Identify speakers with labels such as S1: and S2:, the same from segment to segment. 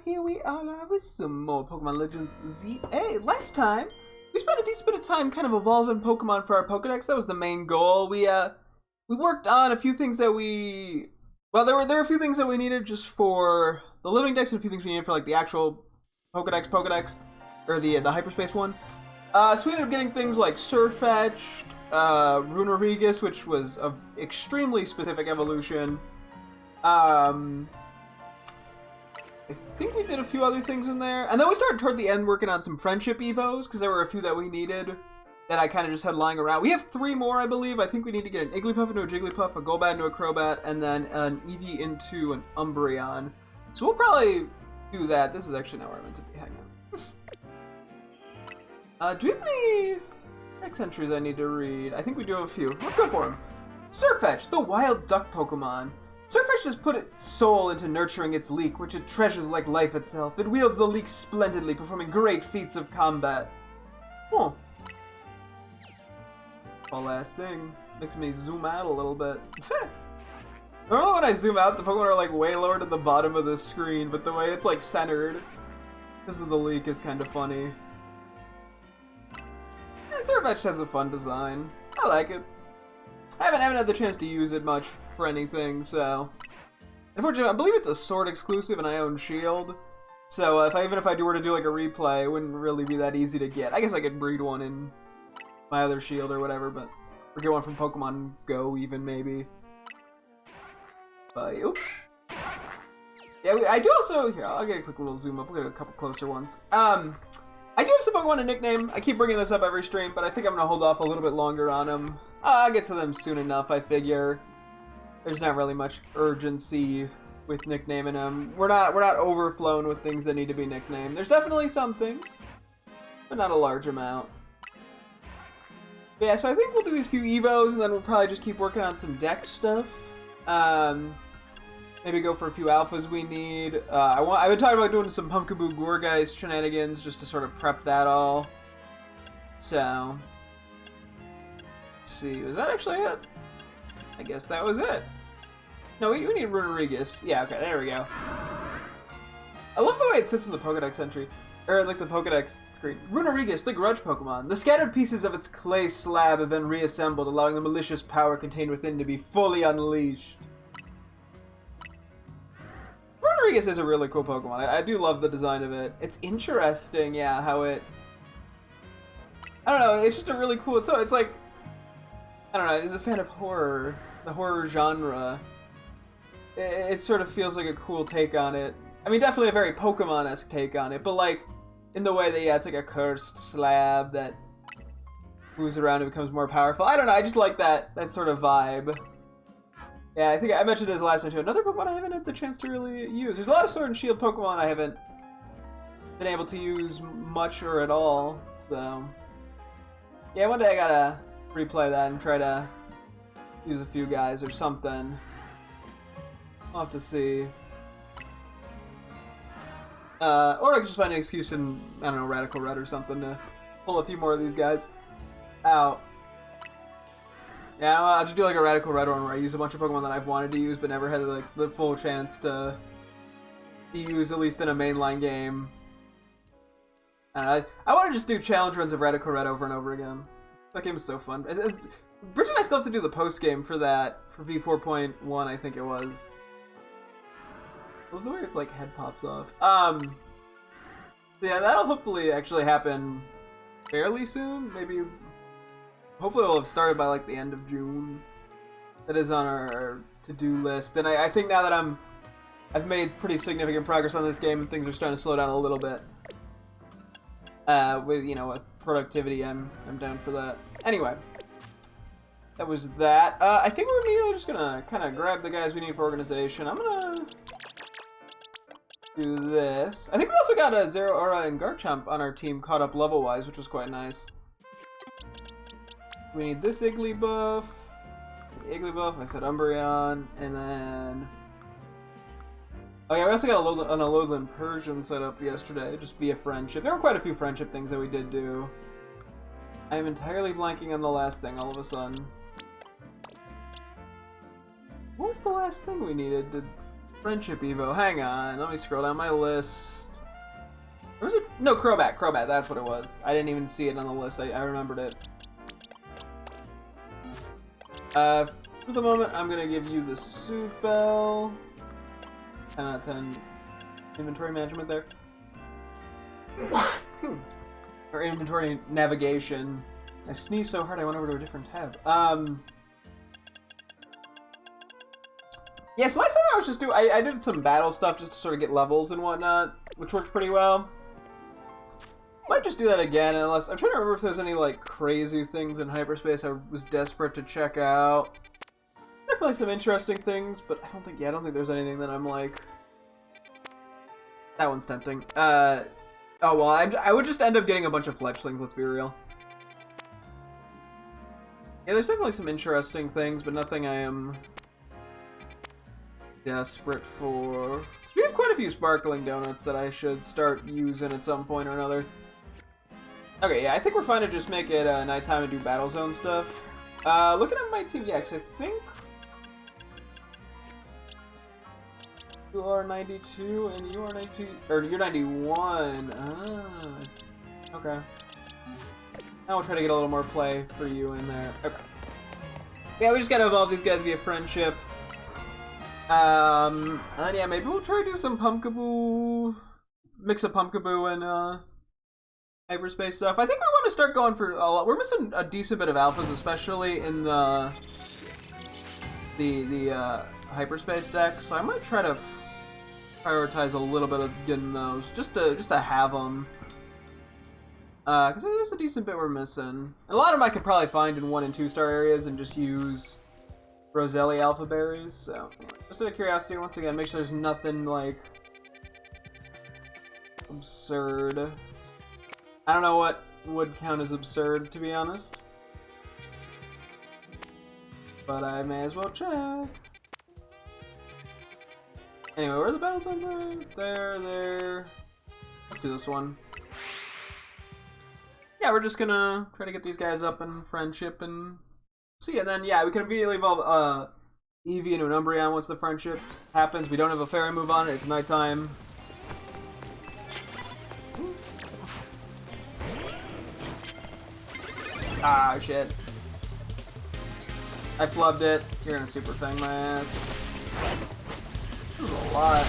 S1: Here we are live with some more Pokemon Legends Z. Hey, last time, we spent a decent bit of time kind of evolving Pokemon for our Pokedex. That was the main goal. We worked on a few things that well, there were a few things that we needed just for the living dex and a few things we needed for like the actual Pokedex, or the hyperspace one. So we ended up getting things like Surfetched, Runerigus, which was an extremely specific evolution. I think we did a few other things in there. And then we started toward the end working on some friendship evos, because there were a few that we needed that I kind of just had lying around. We have 3 more, I believe. I think we need to get an Igglypuff into a Jigglypuff, a Golbat into a Crobat, and then an Eevee into an Umbreon. So we'll probably do that. This is actually not where I'm meant to be hanging out. Do we have any X entries I need to read? I think we do have a few. Let's go for them. Surfetch, the wild duck Pokemon. Surfetch has put its soul into nurturing its leek, which it treasures like life itself. It wields the leek splendidly, performing great feats of combat. Huh. One last thing. Makes me zoom out a little bit. Normally when I zoom out, the Pokemon are like way lower to the bottom of the screen, but the way it's like centered because of the leek is kind of funny. Yeah, Surfetch has a fun design. I like it. I haven't had the chance to use it much for anything, so... Unfortunately, I believe it's a Sword exclusive and I own Shield. So even if I were to do like a replay, it wouldn't really be that easy to get. I guess I could breed one in my other Shield or whatever, but... Or get one from Pokemon Go even, maybe. But, oops. Yeah, I do also... Here, I'll get a quick little zoom up. We'll get a couple closer ones. I do have some Pokemon to nickname. I keep bringing this up every stream, but I think I'm going to hold off a little bit longer on them. I'll get to them soon enough, I figure. There's not really much urgency with nicknaming them. We're not overflowing with things that need to be nicknamed. There's definitely some things, but not a large amount. But yeah, so I think we'll do these few Evos, and then we'll probably just keep working on some deck stuff. Maybe go for a few alphas we need. I've been talking about doing some Pumpkaboo Gourgeist shenanigans just to sort of prep that all. So, let's see, was that actually it? I guess that was it. No, we need Runerigus. Yeah, okay, there we go. I love the way it sits in the Pokedex entry. Or, like, the Pokedex screen. Runerigus, the Grudge Pokemon. The scattered pieces of its clay slab have been reassembled, allowing the malicious power contained within to be fully unleashed. Runerigus is a really cool Pokemon. I do love the design of it. It's interesting, yeah, how it... I don't know, it's just a really cool... It's like... I don't know, as a fan of horror, the horror genre, it sort of feels like a cool take on it. I mean, definitely a very Pokemon-esque take on it, but like, in the way that, yeah, it's like a cursed slab that moves around and becomes more powerful. I don't know, I just like that sort of vibe. Yeah, I think I mentioned this last time too. Another Pokemon I haven't had the chance to really use. There's a lot of Sword and Shield Pokemon I haven't been able to use much or at all, so... Yeah, one day I gotta replay that and try to use a few guys or something. I'll have to see. Or I could just find an excuse in, I don't know, Radical Red or something to pull a few more of these guys out. Yeah, I'll just do like a Radical Red one where I use a bunch of Pokemon that I've wanted to use but never had like the full chance to use, at least in a mainline game. I want to just do challenge runs of Radical Red over and over again. That game is so fun. Bridget and I still have to do the post game for that, for V4.1, I think it was. I love the way its like head pops off. Yeah, that'll hopefully actually happen fairly soon. Maybe, hopefully we'll have started by like the end of June. That is on our to-do list, and I think now that I've made pretty significant progress on this game and things are starting to slow down a little bit. With productivity, I'm down for that. Anyway, that was that. I think we're immediately just gonna kind of grab the guys we need for organization. I'm gonna do this. I think we also got a Zeraora and Garchomp on our team caught up level-wise, which was quite nice. We need this Igglybuff, I said Umbreon, and then... Oh yeah, we also got an Alolan Persian set up yesterday, just via friendship. There were quite a few friendship things that we did do. I am entirely blanking on the last thing all of a sudden. What was the last thing we needed to Friendship Evo. Hang on. Let me scroll down my list. Or was it? No, Crobat. Crobat. That's what it was. I didn't even see it on the list. I remembered it. For the moment, I'm going to give you the Soothe Bell. 10 out of 10 inventory management there. Excuse me. Or inventory navigation. I sneezed so hard I went over to a different tab. Yeah, so last time I was just doing... I did some battle stuff just to sort of get levels and whatnot, which worked pretty well. Might just do that again, unless... I'm trying to remember if there's any, like, crazy things in hyperspace I was desperate to check out. Definitely some interesting things, but I don't think there's anything that I'm like... That one's tempting. Oh, well, I would just end up getting a bunch of fletchlings, let's be real. Yeah, there's definitely some interesting things, but nothing I am desperate for. We have quite a few sparkling donuts that I should start using at some point or another. Okay, yeah, I think we're fine to just make it nighttime and do battle zone stuff. Looking at my team, yeah, 'cause I think you are 92 and you are 92, or you're 91. Ah, okay. Now we'll try to get a little more play for you in there. Okay. Yeah, we just gotta evolve these guys via friendship. And then, yeah, maybe we'll try to do some Pumpkaboo, mix of Pumpkaboo and hyperspace stuff. I think we want to start going for a lot. We're missing a decent bit of alphas, especially in the hyperspace deck. So I might try to prioritize a little bit of getting those, just to have them. Because there's a decent bit we're missing. And a lot of them I could probably find in 1 and 2 star areas and just use Roselli Alpha Berries. So, just out of curiosity, once again, make sure there's nothing, like, absurd. I don't know what would count as absurd, to be honest. But I may as well check. Anyway, where are the battle zones at? There. Let's do this one. Yeah, we're just gonna try to get these guys up in friendship and see. And then, yeah, we can immediately evolve Eevee into an Umbreon once the friendship happens. We don't have a fairy move on it. It's nighttime. Ah, shit. I flubbed it. You're gonna super fang my ass. This is a lot.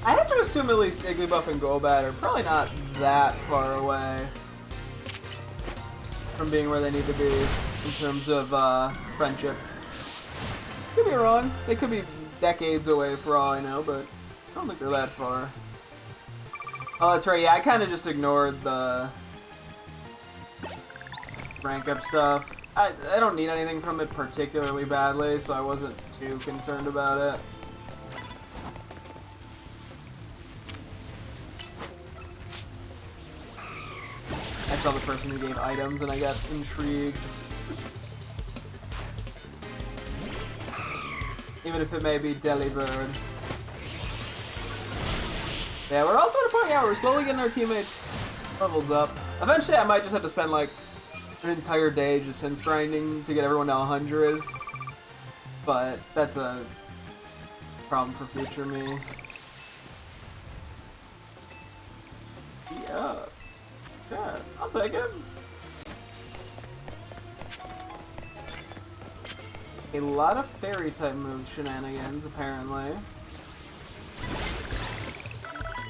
S1: I have to assume at least Igglybuff and Golbat are probably not that far away from being where they need to be in terms of friendship. Could be wrong. They could be decades away for all I know, but I don't think they're that far. Oh, that's right. Yeah, I kind of just ignored the rank up stuff. I don't need anything from it particularly badly, so I wasn't too concerned about it. I saw the person who gave items and I got intrigued. Even if it may be Delibird. Yeah, we're also at a point, yeah, we're slowly getting our teammates' levels up. Eventually I might just have to spend like an entire day just synth grinding to get everyone to 100. But that's a problem for future me. Yeah. Yeah, I'll take it. A lot of fairy type move shenanigans, apparently.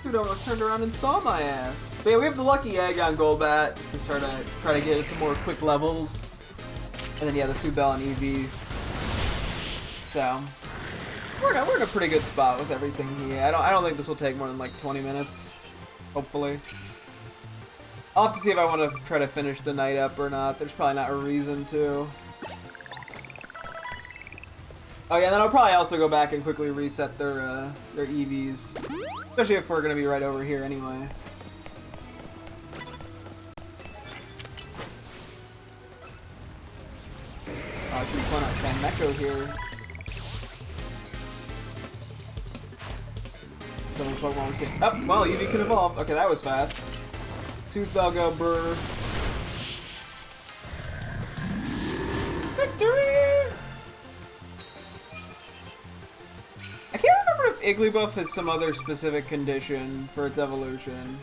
S1: Dude almost turned around and saw my ass. But yeah, we have the lucky egg on Golbat just to sort of try to get it some more quick levels. And then yeah, the Subel and Eevee. So we're in a pretty good spot with everything here. I don't think this will take more than like 20 minutes. Hopefully. I'll have to see if I want to try to finish the night up or not. There's probably not a reason to. Oh yeah, then I'll probably also go back and quickly reset their EVs. Especially if we're going to be right over here anyway. Oh, I should be pulling out Kaneko here. Someone's Pokemon was saying, oh, well, Eevee can evolve. Okay, that was fast. Soothe go Brr. Victory! Igglybuff has some other specific condition for its evolution.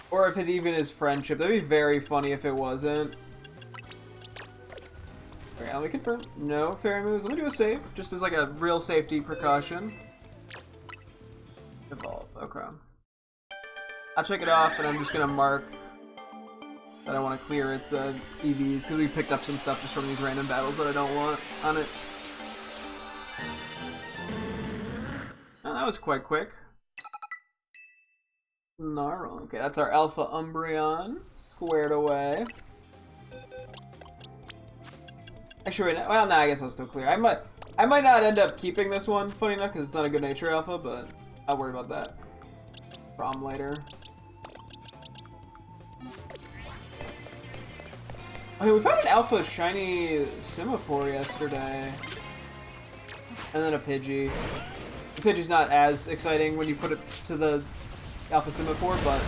S1: Or if it even is friendship. That'd be very funny if it wasn't. Okay, let me confirm. No fairy moves. Let me do a save, just as like a real safety precaution. Evolve. Okay. I'll check it off, and I'm just gonna mark that I want to clear its EVs, because we picked up some stuff just from these random battles that I don't want on it. Oh, that was quite quick. Gnarl. Okay, that's our Alpha Umbreon squared away. Actually, wait, well, nah, I guess I'll still clear. I might not end up keeping this one, funny enough, because it's not a good nature alpha, but I'll worry about that problem later. Okay, we found an alpha shiny Semaphore yesterday. And then a Pidgey. The Pidgey's not as exciting when you put it to the alpha Semaphore, but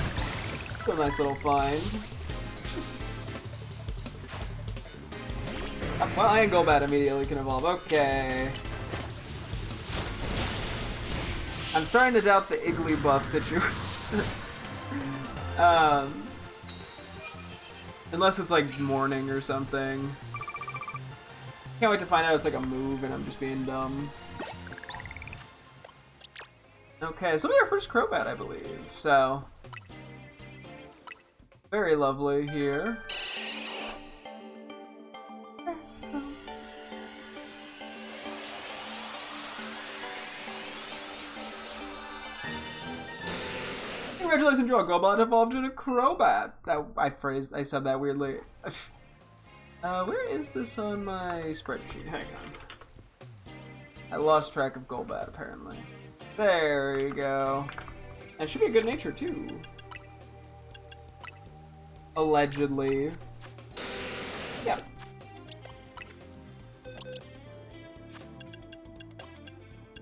S1: it's a nice little find. Well, Iron Golbat immediately can evolve. Okay. I'm starting to doubt the Igglybuff situation. Unless it's like morning or something. Can't wait to find out it's like a move and I'm just being dumb. Okay, this will be our first Crobat, I believe. So, very lovely here. Congratulations, Joe. Golbat evolved into Crobat. I said that weirdly. Where is this on my spreadsheet? Hang on. I lost track of Golbat, apparently. There you go. And it should be a good nature, too. Allegedly. Yeah.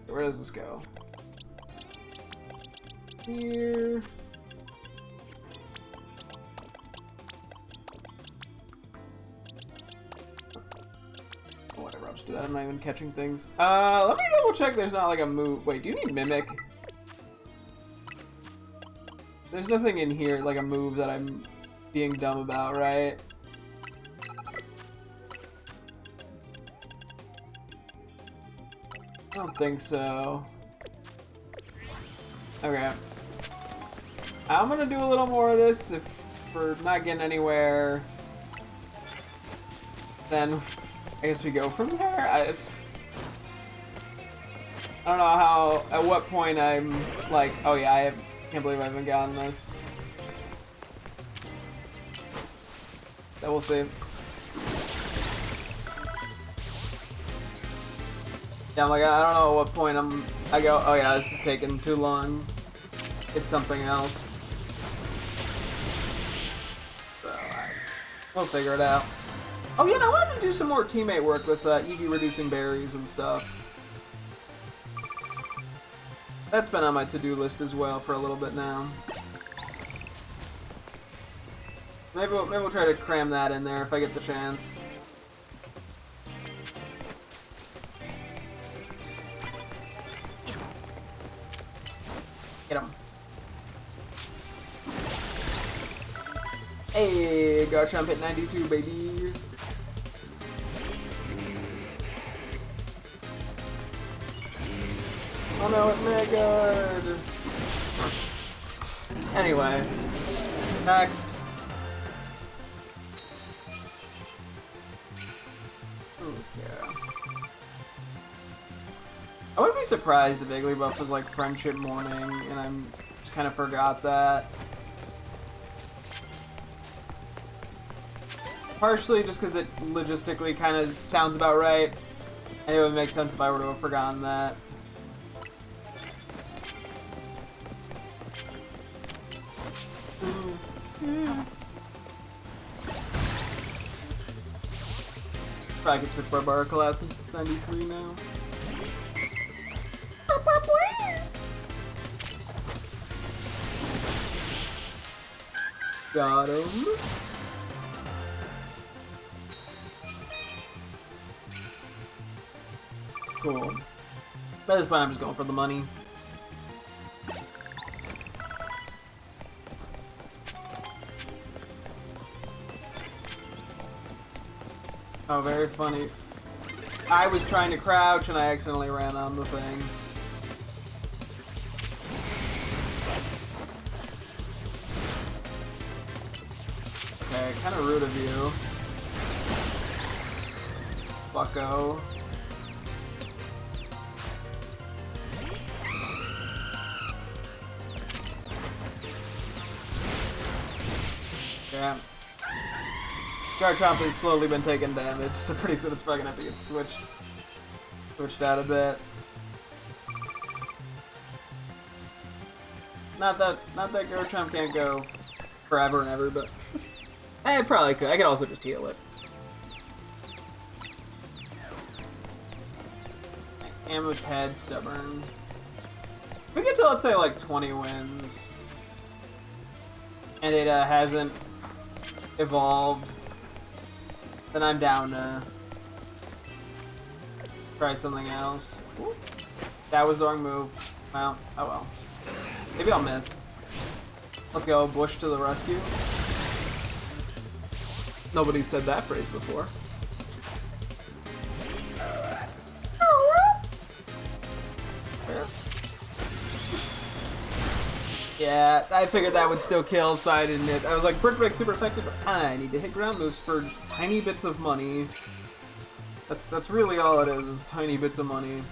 S1: Where does this go? Here. Whatever, I'll just do that. I'm not even catching things. Let me double check there's not like a move. Wait, do you need Mimic? There's nothing in here like a move that I'm being dumb about, right? I don't think so. Okay. I'm gonna do a little more of this. If we're not getting anywhere, then I guess we go from there. I don't know how, at what point I'm like, oh yeah, I can't believe I haven't gotten this. That we'll see. Yeah, I'm like, I don't know at what point I go, oh yeah, this is taking too long. It's something else. So, we'll figure it out. Oh yeah, I wanted to do some more teammate work with EV reducing berries and stuff. That's been on my to-do list as well for a little bit now. Maybe we'll try to cram that in there if I get the chance. Get him. Hey, Garchomp hit 92, baby. Oh no, it's Megard! Anyway, next. Okay. I wouldn't be surprised if Igglybuff was like Friendship Morning, and I'm just kind of forgot that. Partially just because it logistically kind of sounds about right, and it would make sense if I were to have forgotten that. Probably could switch Barbarical out since it's 93 now. Got him. Cool. At this point, I'm just going for the money. Oh, very funny. I was trying to crouch and I accidentally ran on the thing. Okay, kind of rude of you. Bucko. Yeah. Garchomp has slowly been taking damage, so pretty soon it's probably gonna have to get switched out a bit. Not that Garchomp can't go forever and ever, but I probably could. I could also just heal it. Ambush head, stubborn. If we get to, let's say, like 20 wins, and it hasn't evolved, then I'm down to try something else. Ooh. That was the wrong move. Well, oh well. Maybe I'll miss. Let's go, Bush to the rescue. Nobody's said that phrase before. Yeah, I figured that would still kill, so I didn't hit. I was like, Brick Break's super effective, but I need to hit ground moves for tiny bits of money. That's really all it is tiny bits of money.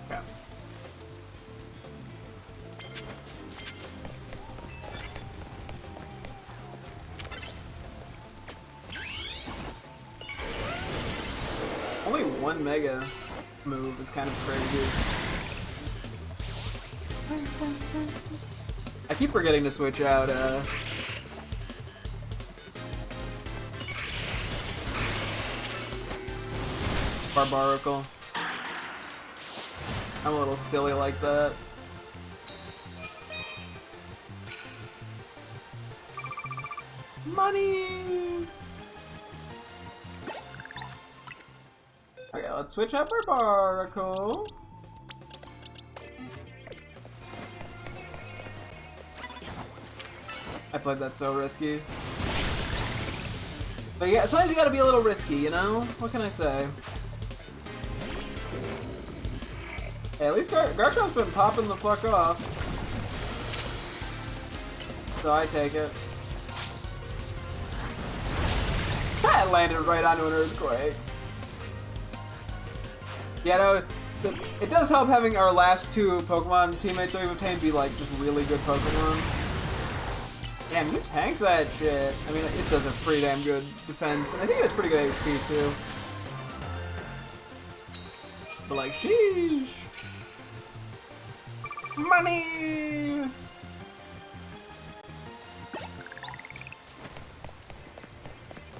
S1: Okay. Only one mega move is kind of crazy. I keep forgetting to switch out Barbarical. I'm a little silly like that. Money! Okay, let's switch out Barbarical. I played that so risky. But yeah, sometimes you gotta be a little risky, you know? What can I say? Hey, at least Garchomp's been popping the fuck off. So I take it. I landed right onto an earthquake. Yeah, no, it does help having our last two Pokemon teammates that we've obtained be like just really good Pokemon. Damn, you tanked that shit. I mean, it does a pretty damn good defense, and I think it has pretty good HP too. But like, sheesh. Money!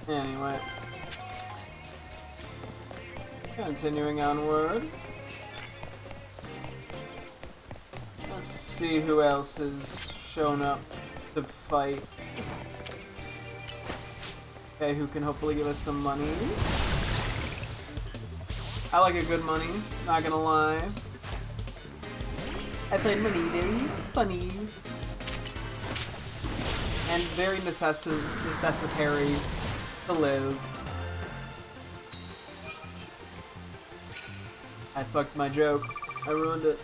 S1: Anyway. Continuing onward. Let's see who else has shown up to fight. Okay, who can hopefully give us some money. I like a good money, not gonna lie. I played money, very funny. And very necessitary to live. I fucked my joke. I ruined it.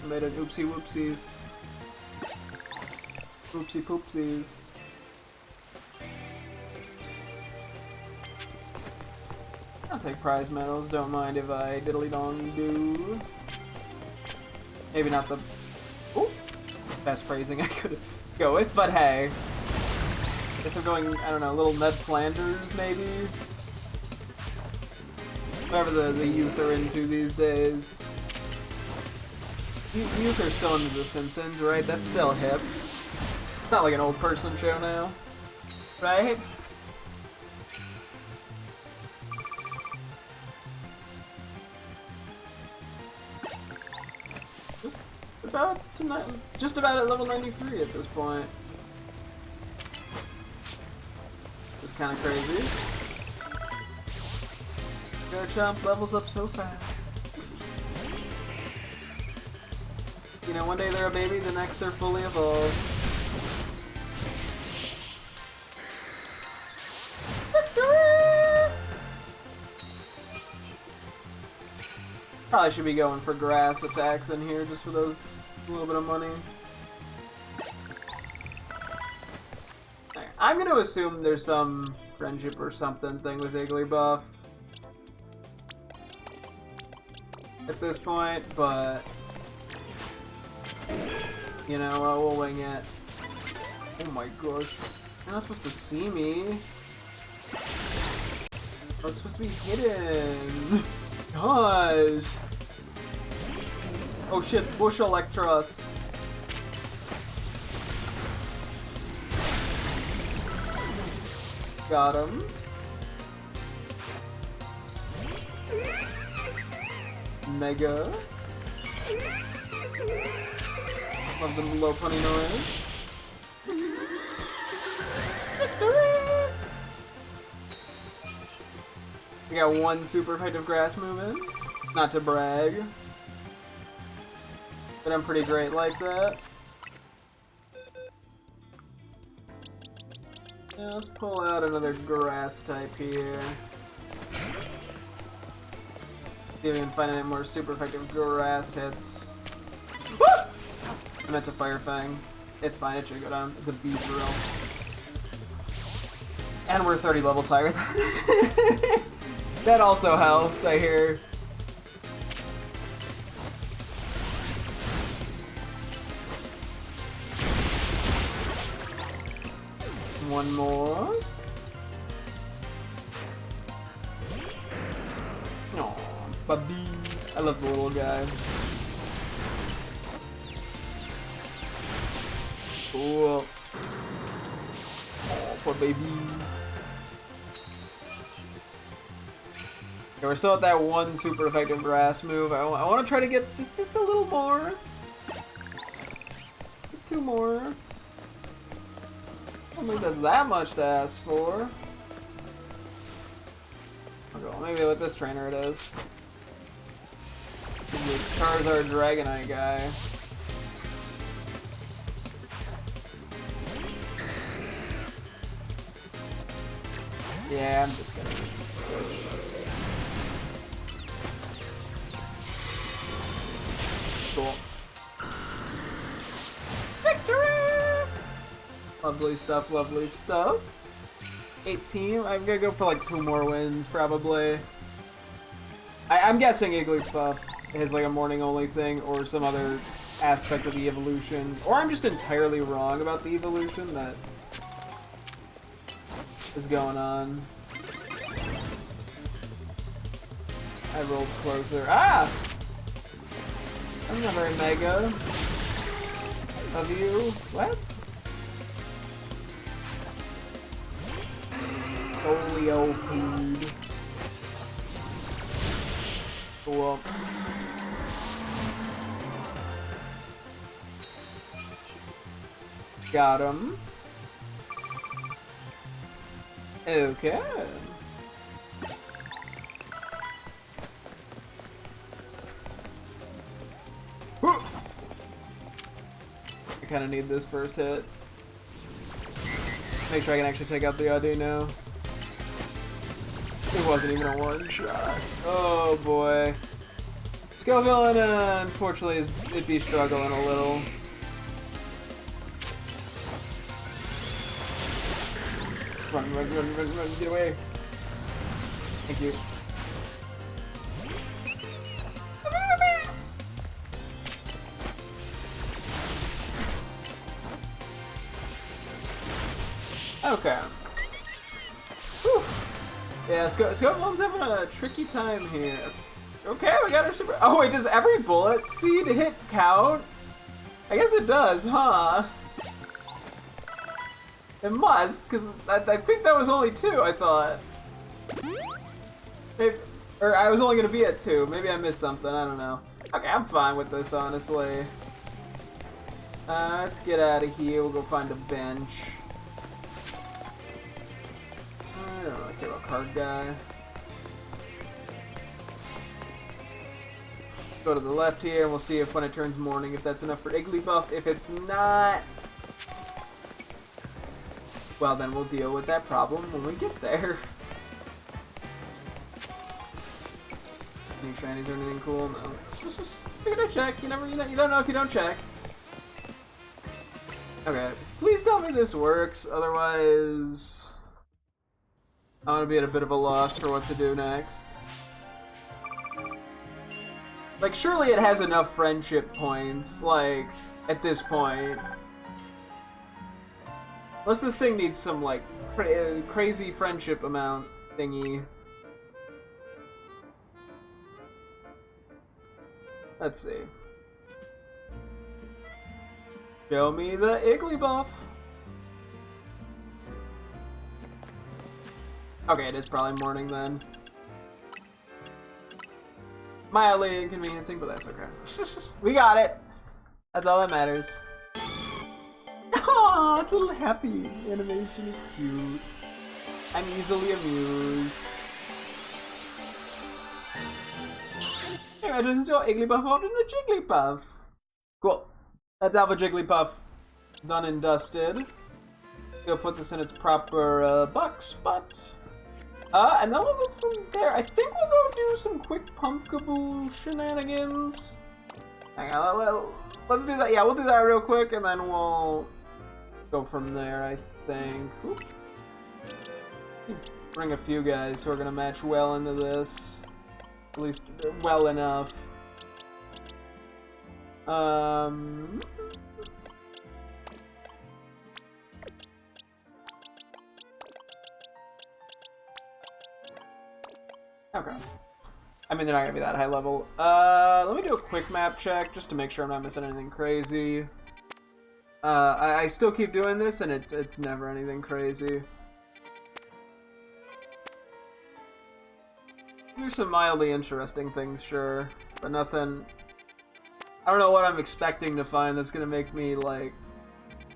S1: I made an oopsie whoopsies. Oopsie poopsies. I'll take prize medals, don't mind if I diddly dong do. Maybe not the best phrasing I could go with, but hey. Guess I'm going, I don't know, a little Ned Flanders maybe? Whatever the youth are into these days. Youth are still into The Simpsons, right? That's still hip. It's not like an old person show now. Right? Just about at level 93 at this point. kind of crazy. Garchomp levels up so fast. You know, one day they're a baby, the next they're fully evolved. Probably should be going for grass attacks in here just for those little bit of money. Right, I'm gonna assume there's some friendship or something thing with Igglybuff at this point, but you know, we'll wing it. Oh my gosh. You're not supposed to see me. I was supposed to be hidden. Gosh. Oh shit, Bush Electros. Got him. Mega. Love the low punny noise. We got one super effective grass move in. Not to brag, but I'm pretty great like that. Yeah, let's pull out another grass type here. See if we can find any more super effective grass hits. Woo! I meant to Fire Fang. It's fine, it should go down. It's a beast drill. And we're 30 levels higher than that also helps, I hear. One more. Oh, Bubby. I love the little guy. Cool. Oh, poor baby. Okay, we're still at that one super effective grass move. I want to try to get just a little more. Just two more. I don't think that's that much to ask for. Okay, well, maybe with this trainer it is. The Charizard Dragonite guy. Yeah, I'm just gonna switch. Cool. Victory! Lovely stuff, lovely stuff. 18. I'm gonna go for like 2 more wins, probably. I'm guessing Igglybuff is like a morning only thing, or some other aspect of the evolution. Or I'm just entirely wrong about the evolution that is going on. I rolled closer. Ah! I'm not very mega of you. What? Holy OP'd. Cool. Got him. Okay. I kind of need this first hit. Make sure I can actually take out the Audino. It wasn't even a one shot. Oh boy. Skelvillain, unfortunately, it'd be struggling a little. Run, run, run, run, run, get away. Thank you. Okay. Whew. Yeah, Scovillain's having a tricky time here. Okay, we got our super. Oh wait, does every bullet seed hit count? I guess it does, huh? It must, because I think that was only 2, I thought. Maybe, or I was only going to be at 2. Maybe I missed something, I don't know. Okay, I'm fine with this, honestly. Let's get out of here, we'll go find a bench. care about card guy. Go to the left here, and we'll see if when it turns morning, if that's enough for Igglybuff. If it's not, well, then we'll deal with that problem when we get there. Any shinies or anything cool? No. Just gonna check. You don't know if you don't check. Okay, please tell me this works. Otherwise, I'm gonna be at a bit of a loss for what to do next. Like, surely it has enough friendship points, like, at this point. Unless this thing needs some, like, crazy friendship amount thingy. Let's see. Show me the Igglybuff. Okay, it is probably morning then. Mildly inconveniencing, but that's okay. We got it. That's all that matters. Aww, it's a little happy. Animation is cute. I'm easily amused. Anyway, just enjoy Igglybuff out in the Jigglypuff. Cool. That's Alpha Jigglypuff done and dusted. Go put this in its proper box spot. And then we'll go from there. I think we'll go do some quick Pumpkaboo shenanigans. Hang on, let's do that. Yeah, we'll do that real quick, and then we'll go from there, I think. Oop. Bring a few guys who are going to match well into this. At least, well enough. Okay. I mean, they're not gonna be that high level. Let me do a quick map check just to make sure I'm not missing anything crazy. I still keep doing this, and it's never anything crazy. There's some mildly interesting things, sure, but nothing. I don't know what I'm expecting to find that's gonna make me like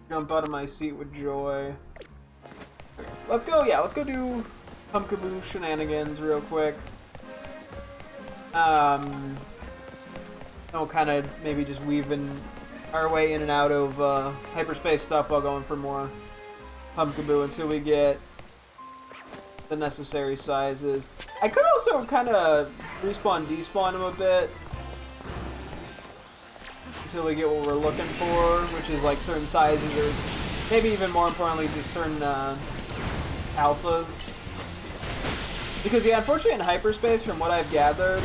S1: jump out of my seat with joy. Okay, let's go. Yeah, let's go do Pumpkaboo shenanigans real quick. And we'll kind of maybe just weaving our way in and out of hyperspace stuff while going for more Pumpkaboo until we get the necessary sizes. I could also kind of respawn, despawn them a bit until we get what we're looking for, which is like certain sizes, or maybe even more importantly, just certain alphas. Because yeah, unfortunately in hyperspace, from what I've gathered,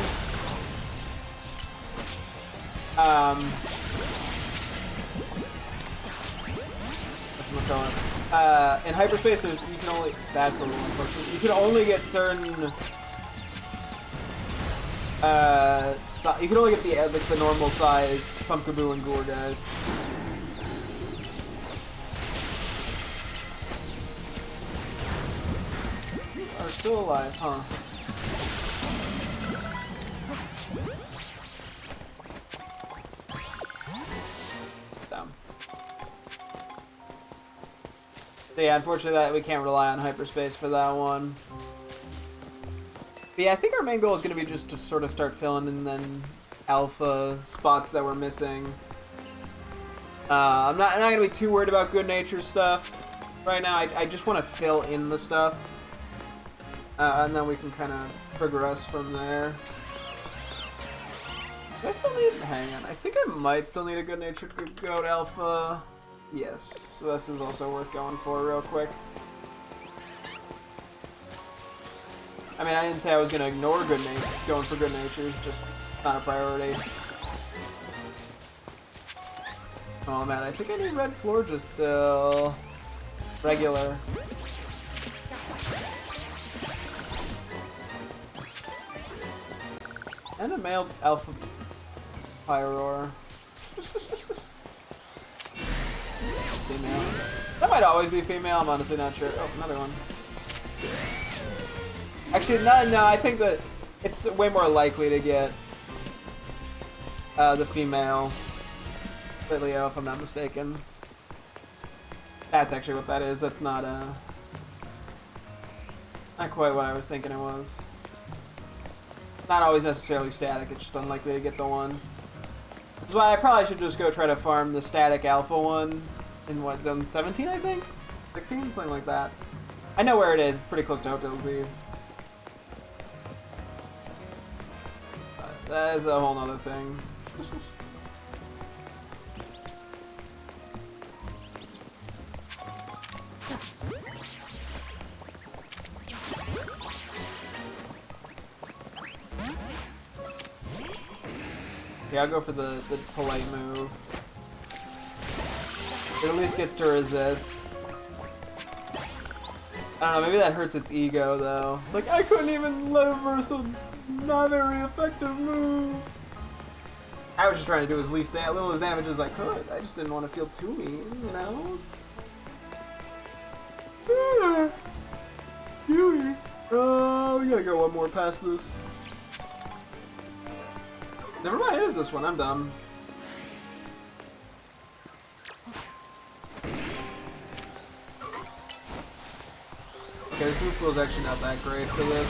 S1: in hyperspace, you can only, that's a little unfortunate. You can only get certain, you can only get the normal size Pumpkaboo and Gore guys. You are still alive, huh? So yeah, unfortunately we can't rely on hyperspace for that one. But yeah, I think our main goal is going to be just to sort of start filling in then alpha spots that we're missing. I'm not going to be too worried about good nature stuff right now. I just want to fill in the stuff. And then we can kind of progress from there. Do I still need... Hang on. I think I might still need a good natured goat alpha. Yes, so this is also worth going for real quick. I mean, I didn't say I was going to ignore good nature. Going for good nature is just not a priority. Oh man, I think I need red Florges still. Regular. And a male alpha Pyroar. Female. That might always be female, I'm honestly not sure. Oh, another one. Actually, no, I think that it's way more likely to get the female Litleo, if I'm not mistaken. That's actually what that is. That's not Not quite what I was thinking it was. Not always necessarily static, it's just unlikely to get the one. That's why I probably should just go try to farm the static alpha one in what, zone 17, I think? 16? Something like that. I know where it is, pretty close to Hotel Z. But that is a whole nother thing. Yeah, I'll go for the polite move. It at least gets to resist. I don't know, maybe that hurts its ego though. It's like, I couldn't even live versus a not very effective move. I was just trying to do as little as damage as I could. I just didn't want to feel too mean, you know? We gotta go one more past this. Never mind, it is this one. I'm dumb. Okay, this move pool is actually not that great for this.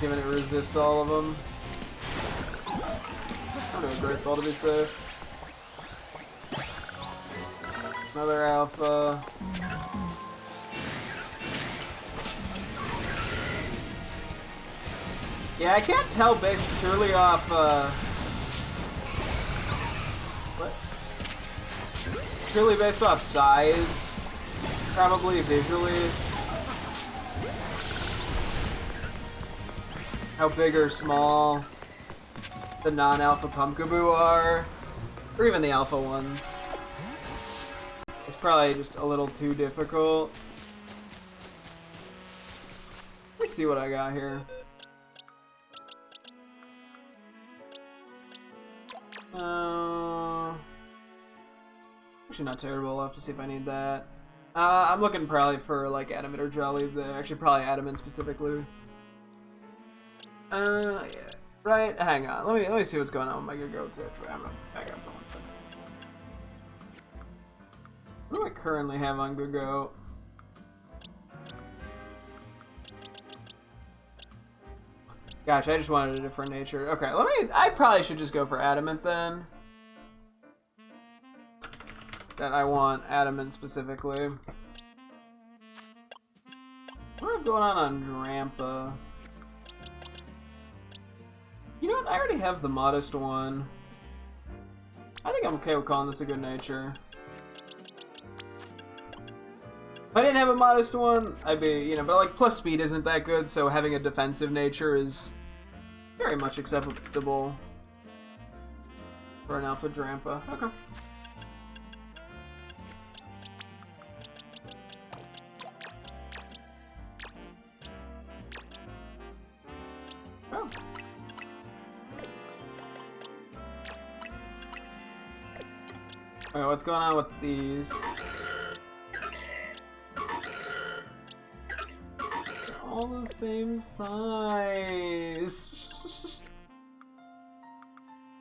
S1: Given it resists all of them. I'm doing a great ball to be safe. Another alpha. Yeah, I can't tell based purely off, what? Purely based off size. Probably visually. How big or small the non-alpha Pumpkaboo are. Or even the alpha ones. It's probably just a little too difficult. Let's see what I got here. Actually not terrible, I'll have to see if I need that. I'm looking probably for like Adamant or Jolly there. Actually probably Adamant specifically. Yeah. Right, hang on. Let me see what's going on with my Go-Goats actually. I'm gonna back up for 1 second. What do I currently have on Go-Go? Gotcha, I just wanted a different nature. Okay, I probably should just go for Adamant then. That I want Adamant specifically. What do I have going on Drampa? You know what, I already have the modest one. I think I'm okay with calling this a good nature. If I didn't have a modest one, I'd be, you know, but like plus speed isn't that good, so having a defensive nature is very much acceptable for an alpha Drampa. Okay. Oh. Okay, what's going on with these? They're all the same size.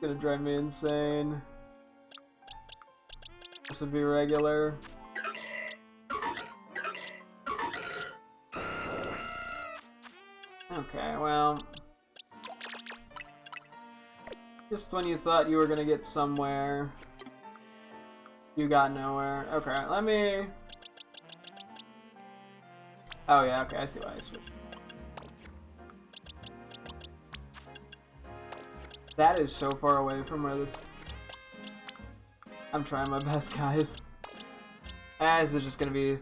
S1: It's gonna drive me insane. This would be regular. Okay, well. Just when you thought you were gonna get somewhere, you got nowhere. Okay, let me... Oh yeah, okay, I see why I switched. That is so far away from where this... I'm trying my best, guys. This is just gonna be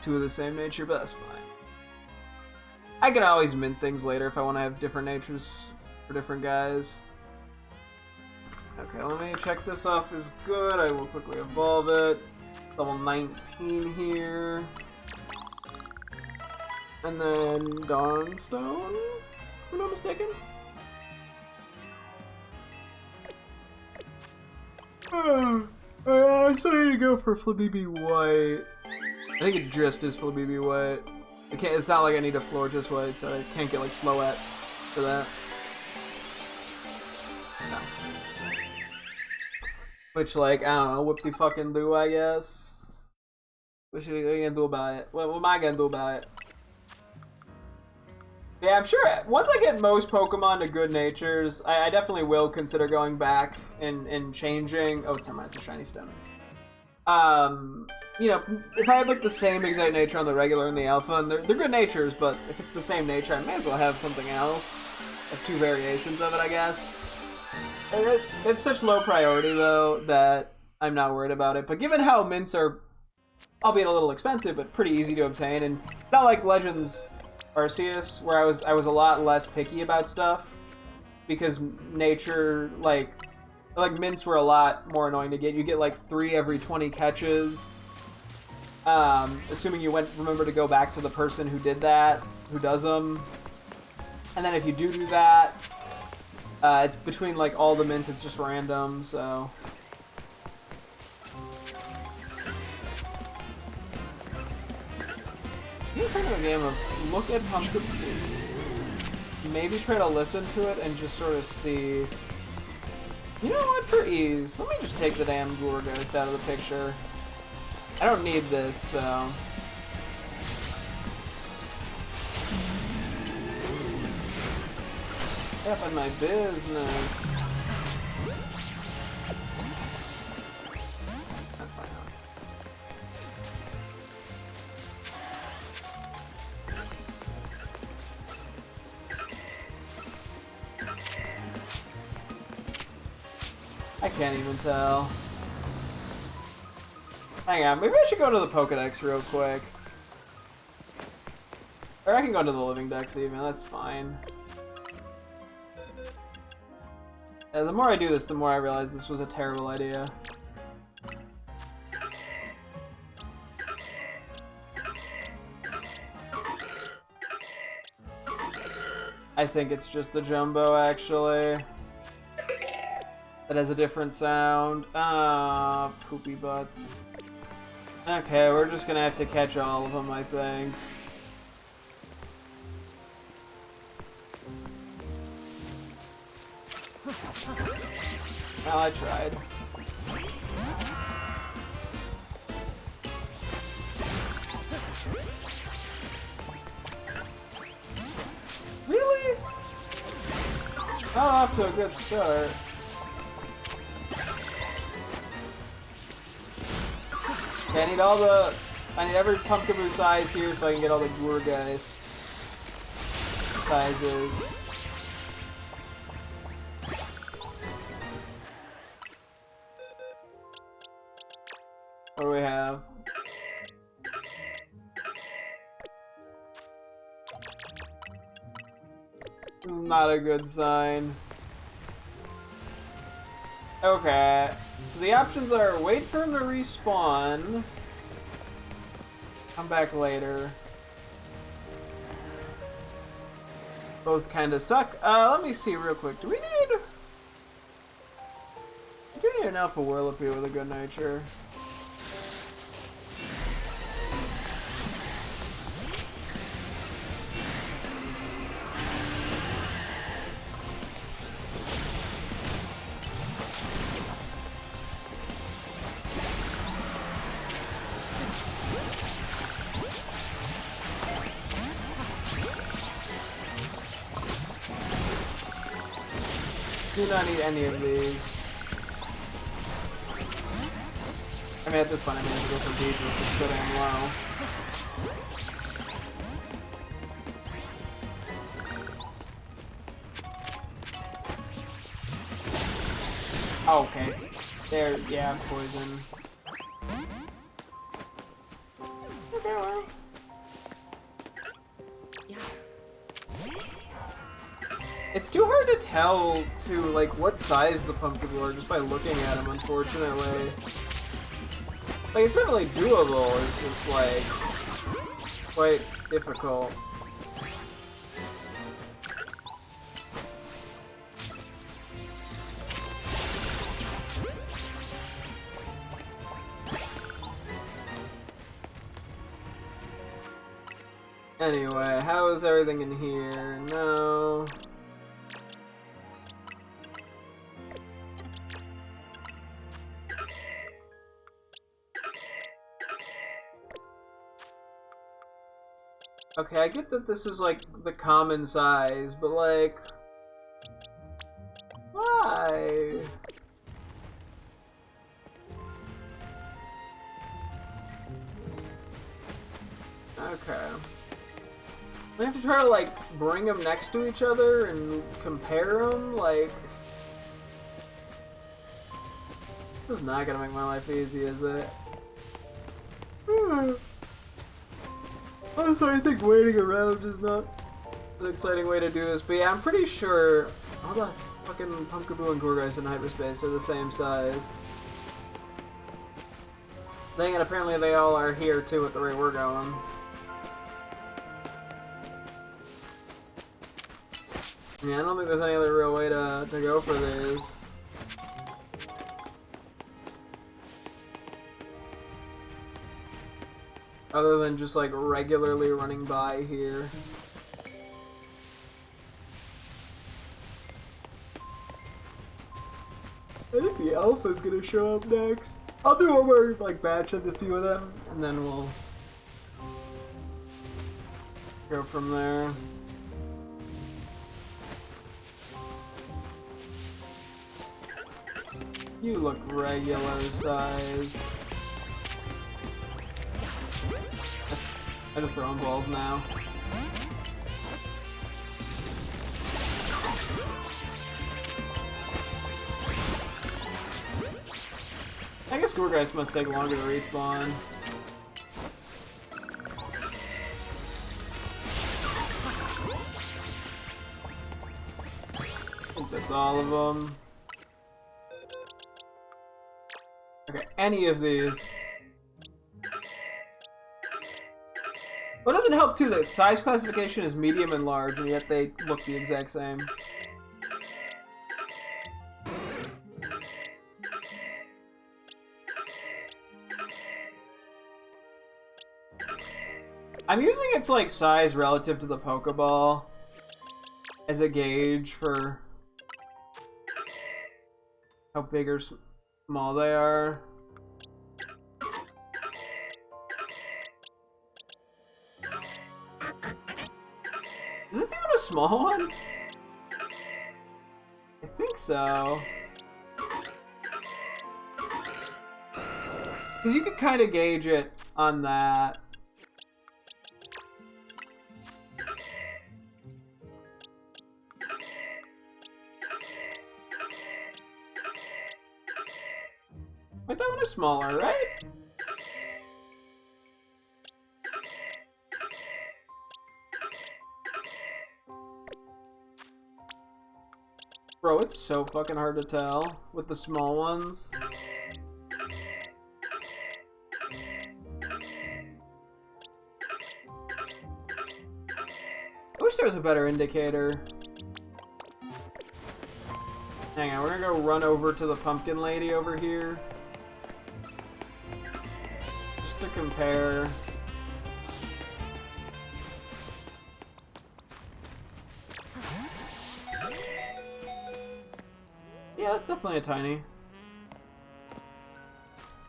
S1: two of the same nature, but that's fine. I can always mint things later if I want to have different natures for different guys. Okay, let me check this off as good. I will quickly evolve it. Level 19 here. And then Dawnstone, if I'm not mistaken. I still need to go for Flabibi White. I think it just is Flabibi White. It's not like I need a floor just white, so I can't get like Floette for that. No. Which, like, I don't know, whoop-de-fucking-do, I guess. What are we gonna do about it? What am I gonna do about it? Yeah, I'm sure once I get most Pokemon to good natures, I definitely will consider going back and changing. Oh, it's never mind, it's a shiny stone. You know, if I had like the same exact nature on the regular and the alpha, and they're good natures, but if it's the same nature, I may as well have something else. Like 2 variations of it, I guess. It's such low priority though that I'm not worried about it. But given how mints are, albeit a little expensive, but pretty easy to obtain, and it's not like Legends Arceus where I was a lot less picky about stuff because nature like mints were a lot more annoying to get. You get like 3 every 20 catches. Assuming you remember to go back to the person who did that, who does them. And then if you do that, it's between like all the mints, it's just random, so. You kind of a game of look at Pumpkin, maybe try to listen to it and just sort of see. You know what, for ease, let me just take the damn Gourgeist out of the picture. I don't need this, so. Up on my business. That's fine. I can't even tell. Hang on, maybe I should go to the Pokedex real quick. Or I can go to the Living Dex even, that's fine. Yeah, the more I do this, the more I realize this was a terrible idea. I think it's just the Jumbo, actually. That has a different sound. Ah, poopy butts. Okay, we're just gonna have to catch all of them, I think. Well, I tried. Really? Not off to a good start. Okay, I need every Pumpkaboo size here so I can get all the Gourgeist sizes. What do we have? This is not a good sign. Okay, so the options are wait for him to respawn, come back later. Both kind of suck. Let me see real quick. Do we need an Alpha Whirlipede with a good nature? Do not need any of these. I mean, at this point, I have to go for beads, which is so damn low. Oh, okay. There, yeah, poison. Okay, well. It's too hard to tell, to like, what size the Pumpkaboo are just by looking at them, unfortunately. Like, it's definitely doable, it's just, like, quite difficult. Anyway, how is everything in here? No. Okay, I get that this is like the common size, but like, why? Okay. I have to try to like bring them next to each other and compare them. Like, this is not gonna make my life easy, is it? Also, I think waiting around is not an exciting way to do this. But yeah, I'm pretty sure all the fucking Pumpkaboo and Gourgeist in hyperspace are the same size. Dang it, apparently they all are here too at the rate we're going. Yeah, I don't think there's any other real way to go for these. Other than just like regularly running by here. I think the alpha's gonna show up next. I'll do one more like batch of a few of them, and then we'll go from there. You look regular sized. I just throw balls now. I guess Gourgeist must take longer to respawn. I think that's all of them. Okay, any of these. What doesn't help too, that size classification is medium and large, and yet they look the exact same. I'm using its like size relative to the Pokeball as a gauge for how big or small they are. Is this even a small one? I think so. Because you could kind of gauge it on that. Wait, that one is smaller, right? Bro, it's so fucking hard to tell with the small ones. I wish there was a better indicator. Hang on, we're gonna go run over to the pumpkin lady over here. Just to compare. Yeah, that's definitely a tiny.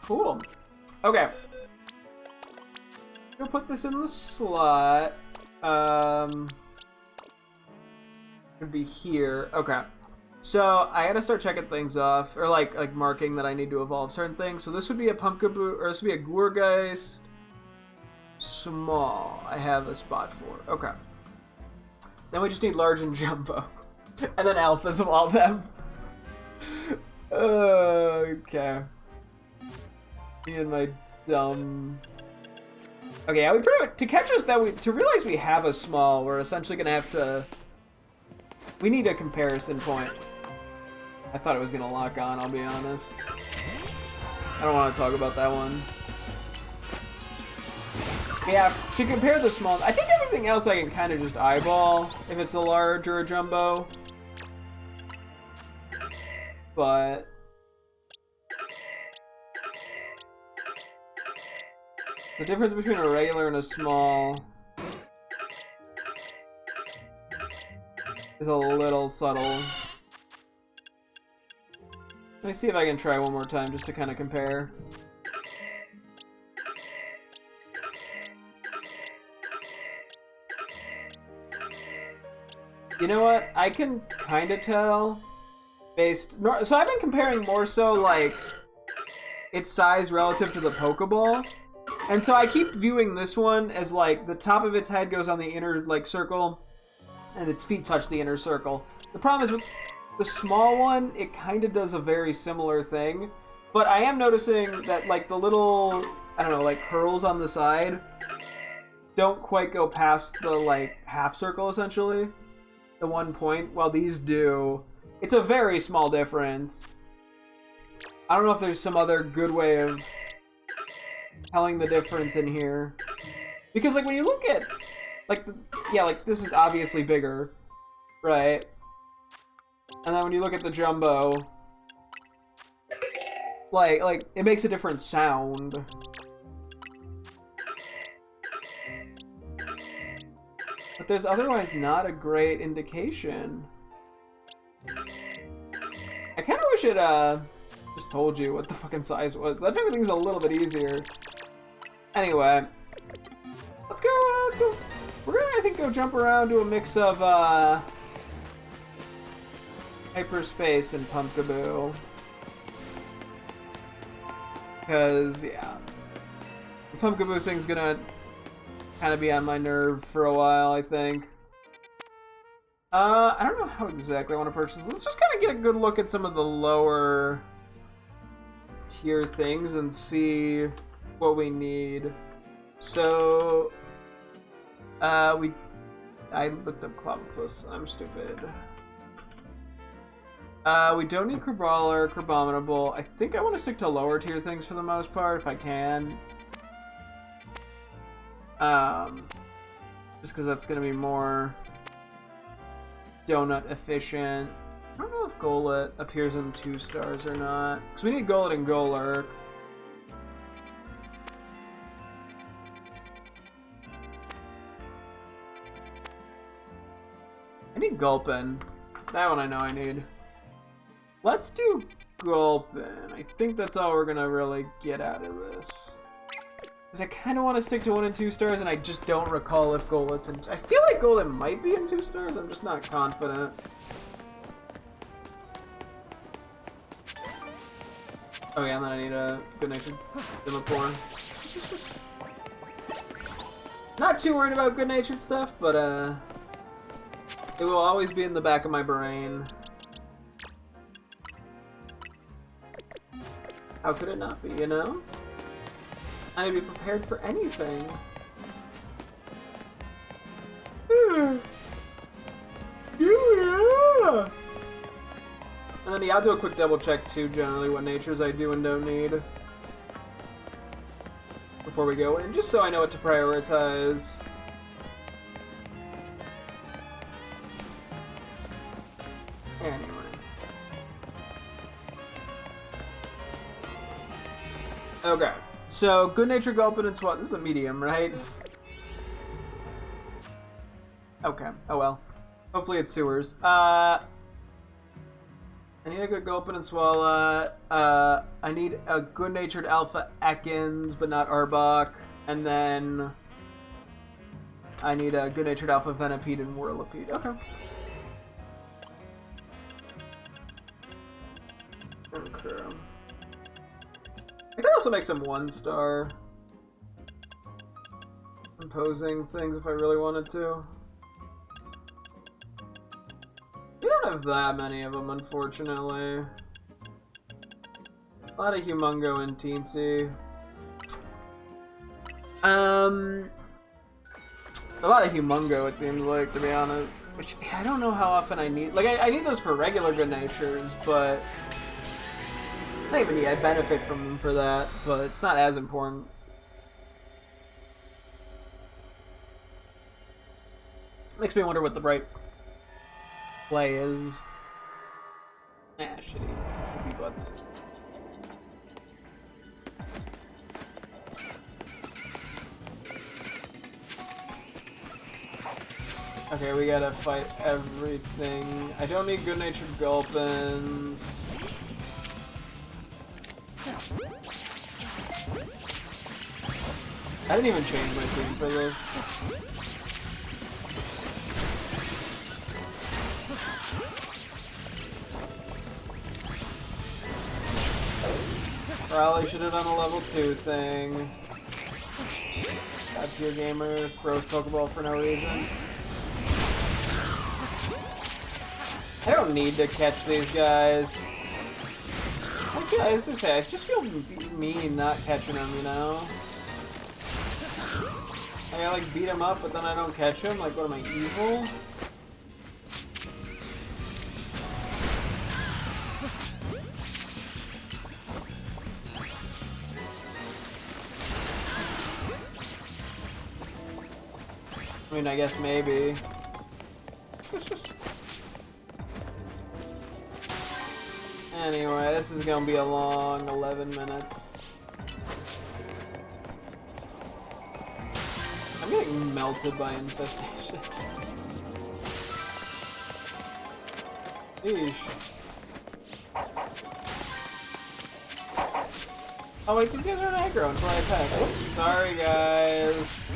S1: Cool. Okay. Go put this in the slot. Could be here. Okay. So I gotta start checking things off, or like marking that I need to evolve certain things. So this would be a Pumpkaboo, or this would be a Gourgeist. Small. I have a spot for. Okay. Then we just need large and jumbo, and then alphas of all of them. Okay. Me and my dumb. Okay, yeah, we pretty much, to catch us to realize we have a small, we're essentially gonna have to. We need a comparison point. I thought it was gonna lock on, I'll be honest. I don't want to talk about that one. Yeah, to compare the small, I think everything else I can kind of just eyeball if it's a large or a jumbo. But the difference between a regular and a small is a little subtle. Let me see if I can try one more time just to kind of compare. You know what? I can kind of tell based... So I've been comparing more so, like, its size relative to the Pokeball. And so I keep viewing this one as, like, the top of its head goes on the inner, like, circle, and its feet touch the inner circle. The problem is with the small one, it kind of does a very similar thing. But I am noticing that, like, the little, I don't know, like, curls on the side don't quite go past the, like, half circle, essentially. The 1 point, while these do. It's a very small difference. I don't know if there's some other good way of telling the difference in here. Because, like, when you look at, like, yeah, like, this is obviously bigger, right? And then when you look at the Jumbo, like, it makes a different sound. But there's otherwise not a great indication. I kind of wish it, just told you what the fucking size was. That'd make things a little bit easier. Anyway. Let's go. We're gonna, I think, go jump around to a mix of, Hyperspace and Pumpkaboo. Because, yeah. The Pumpkaboo thing's gonna kind of be on my nerve for a while, I think. I don't know how exactly I want to purchase. Let's just kind of get a good look at some of the lower tier things and see what we need. So, I looked up Clobbopus. I'm stupid. We don't need Crabrawler, Crabominable. I think I want to stick to lower tier things for the most part, if I can. Just because that's going to be more donut efficient. I don't know if Golett appears in 2 stars or not. Because we need Golett and Golurk. I need Gulpin. That one I know I need. Let's do Gulpin. I think that's all we're gonna really get out of this. Because I kind of want to stick to 1 and 2 stars, and I just don't recall if Golett's in... I feel like Golett might be in 2 stars, I'm just not confident. Oh yeah, and then I need a good-natured Dimapore. Not too worried about good-natured stuff, but it will always be in the back of my brain. How could it not be, you know? I need to be prepared for anything. Yeah. And then yeah, I'll do a quick double check too, generally what natures I do and don't need before we go in, just so I know what to prioritize. Anyway. Okay. So, good nature Gulpin and Swat. This is a medium, right? Okay. Oh well. Hopefully it's sewers. I need a good Gulpin and Swallow. I need a good-natured Alpha Ekans, but not Arbok. And then I need a good-natured Alpha Venipede and Whirlipede. Okay. Okay. I could also make some 1-star imposing things if I really wanted to. We don't have that many of them, unfortunately. A lot of Humungo and Teensy. A lot of Humungo, it seems like, to be honest. Which, I don't know how often I need... Like, I need those for regular good natures, but... Maybe I benefit from them for that, but it's not as important. Makes me wonder what the right play is. Ah, shitty. Butts. Okay, we gotta fight everything. I don't need good-natured Gulpins. I didn't even change my team for this. Probably should have done a level 2 thing. God tier gamer throws Pokeball for no reason. I don't need to catch these guys. Actually, I was gonna say, I just feel mean not catching them, you know? Like, I like beat them up, but then I don't catch them. Like, what am I, evil? I mean, I guess maybe. Anyway, this is gonna be a long 11 minutes. I'm getting melted by infestation. Eesh. Oh wait, these guys are an aggro until I attack. Oops, sorry guys.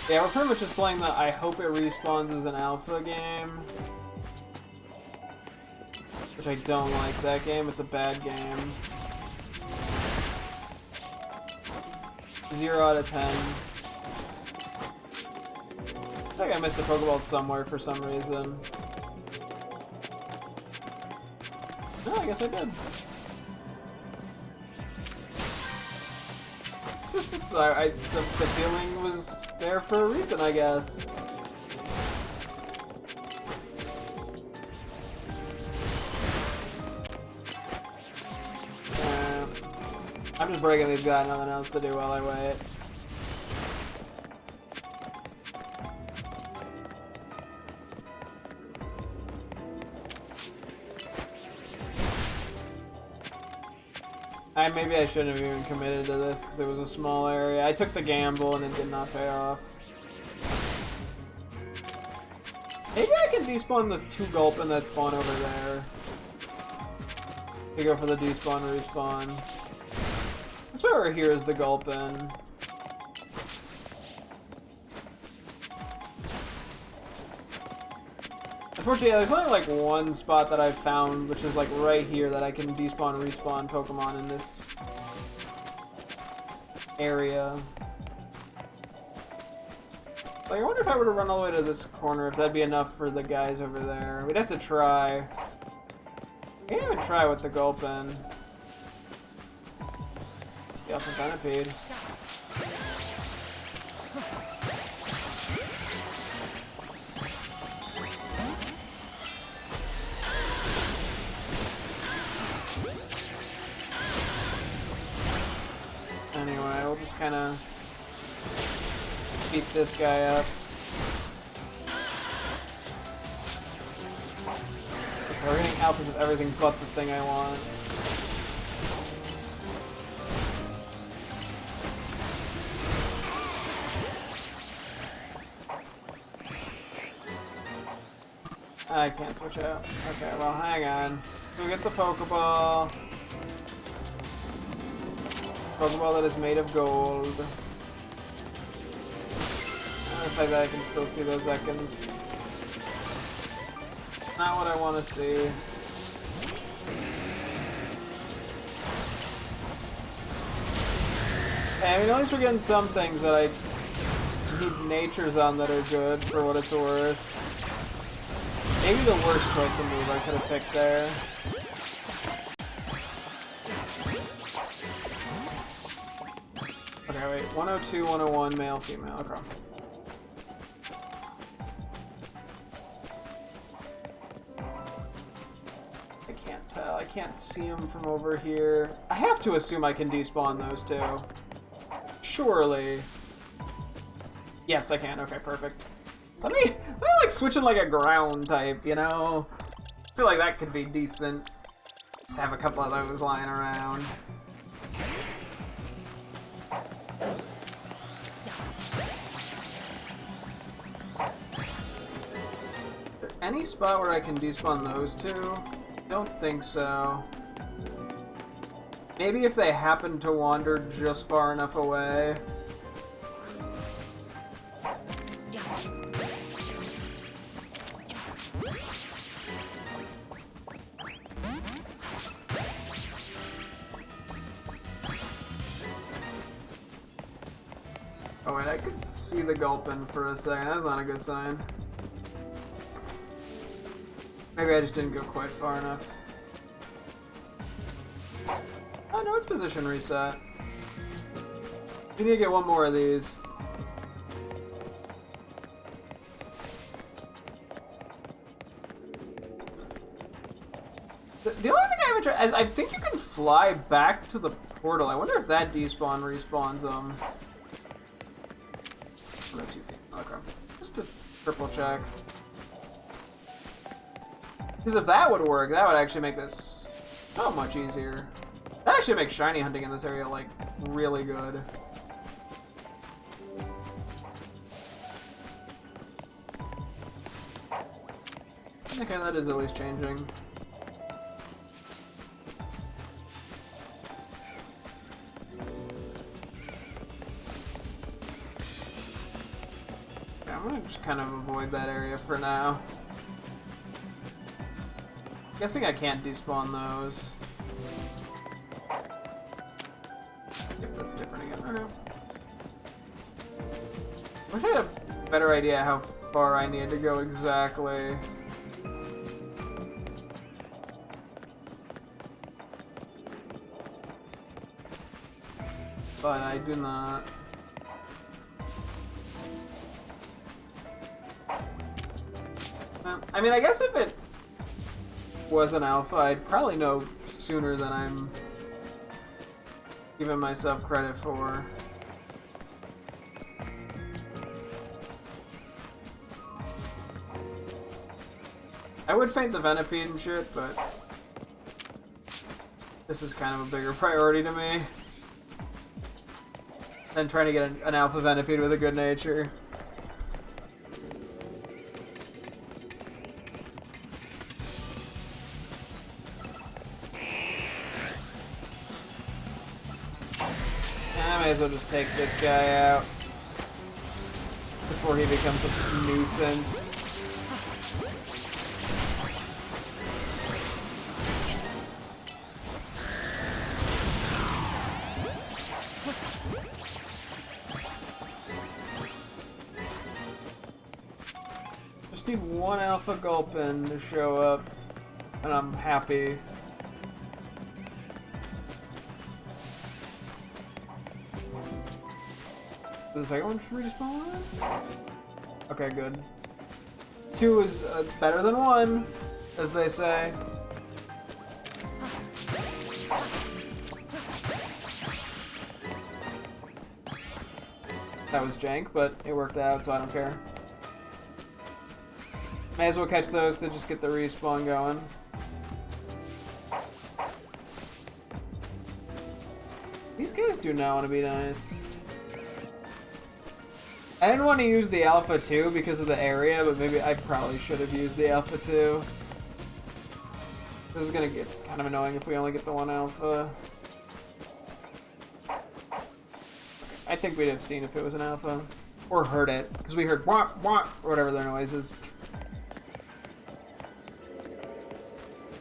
S1: Yeah, we're pretty much just playing the I hope it respawns as an alpha game. Which I don't like that game, it's a bad game. 0 out of 10. I think I missed a Pokeball somewhere for some reason. No, I guess I did. The feeling was there for a reason, I guess. I'm just breaking these guys, nothing else to do while I wait. Maybe I shouldn't have even committed to this because it was a small area. I took the gamble and it did not pay off. Maybe I can despawn the 2 Gulpin that spawn over there. To go for the despawn respawn. This way over here is the Gulpin. Unfortunately, there's only like one spot that I've found, which is like right here, that I can despawn respawn Pokemon in this area. Like, I wonder if I were to run all the way to this corner, if that'd be enough for the guys over there. We'd have to try. We can't even try with the Gulpin. The Alpha Centipede. Anyway, we'll just kind of beat this guy up. Okay, we're getting alphas of everything but the thing I want. I can't switch out. Okay, well, hang on. Go get the Pokeball. Pokeball that is made of gold. The fact that I can still see those Ekans. Not what I want to see. Hey, I mean, at least we're getting some things that I need natures on that are good for what it's worth. Maybe the worst choice of move I could have picked there. Okay, wait. 102, 101, male, female. Okay. I can't tell. I can't see them from over here. I have to assume I can despawn those two. Surely. Yes, I can. Okay, perfect. Let me like switch in like a ground type, you know? I feel like that could be decent. Just have a couple of those lying around. Is there any spot where I can despawn those two? Don't think so. Maybe if they happen to wander just far enough away. Oh wait, I could see the gulpin for a second. That's not a good sign. Maybe I just didn't go quite far enough. Oh no, it's position reset. We need to get one more of these. The only thing I haven't tried is I think you can fly back to the portal. I wonder if that despawn respawns them. Okay. Just to triple check. Because if that would work, that would actually make this so much easier. That actually makes shiny hunting in this area, like, really good. Okay, that is at least changing. Okay, I'm gonna just kind of avoid that area for now. Guessing I can't despawn those. Yep, that's different again. Okay. Wish I had a better idea how far I need to go exactly. But I do not. I mean, I guess if it was an alpha, I'd probably know sooner than I'm giving myself credit for. I would faint the Venipede and shit, but this is kind of a bigger priority to me than trying to get an alpha Venipede with a good nature. I may as well just take this guy out before he becomes a nuisance. Just need one alpha gulpin to show up, and I'm happy. The second one should respawn? Okay, good. 2 is better than 1, as they say. That was jank, but it worked out, so I don't care. May as well catch those to just get the respawn going. These guys do not want to be nice. I didn't want to use the Alpha 2 because of the area, but maybe I probably should have used the Alpha 2. This is gonna get kind of annoying if we only get the 1 Alpha. I think we'd have seen if it was an Alpha. Or heard it, because we heard wah wah, or whatever their noise is.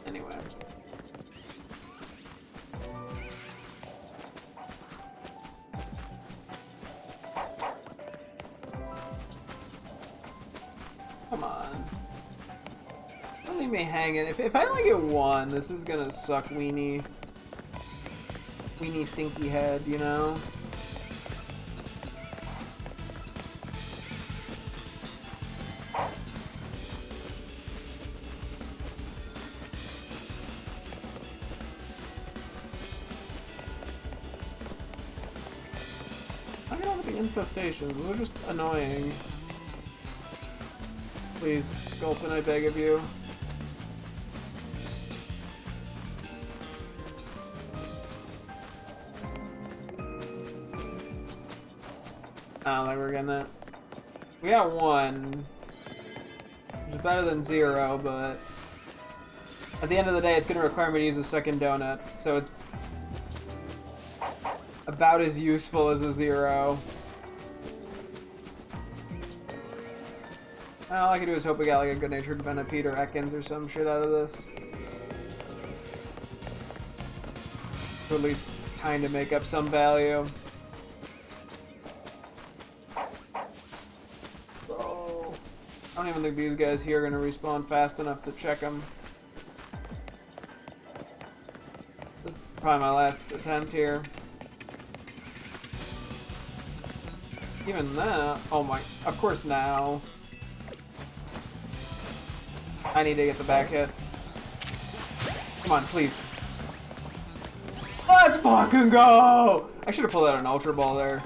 S1: Anyway. Come on. Don't leave me hanging. If I only get 1, this is gonna suck weenie. Weenie stinky head, you know? I get all the infestations. Those are just annoying. Please, Gulpin, I beg of you. I don't think we're getting that. We got 1, which is better than 0, but at the end of the day, it's going to require me to use a second donut, so it's about as useful as a 0. All I can do is hope we got like a good-natured Venipede or Ekans or some shit out of this. To at least kind of make up some value. Oh, I don't even think these guys here are going to respawn fast enough to check them. This is probably my last attempt here. Even that, oh my, of course now. I need to get the back hit. Come on, please. Let's fucking go! I should have pulled out an Ultra Ball there.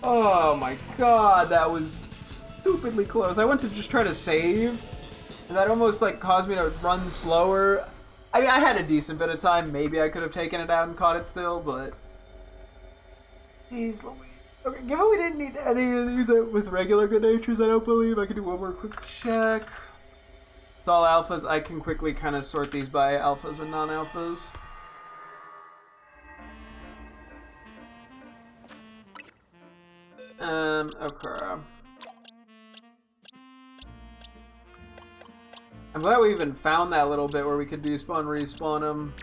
S1: Oh my god, that was stupidly close. I went to just try to save, and that almost like caused me to run slower. I mean, I had a decent bit of time. Maybe I could have taken it out and caught it still, but... Jeez Louise. Okay, given we didn't need any of these with regular good natures, I don't believe I could do one more quick check. It's all alphas. I can quickly kind of sort these by alphas and non-alphas. Okay. I'm glad we even found that little bit where we could despawn, respawn them.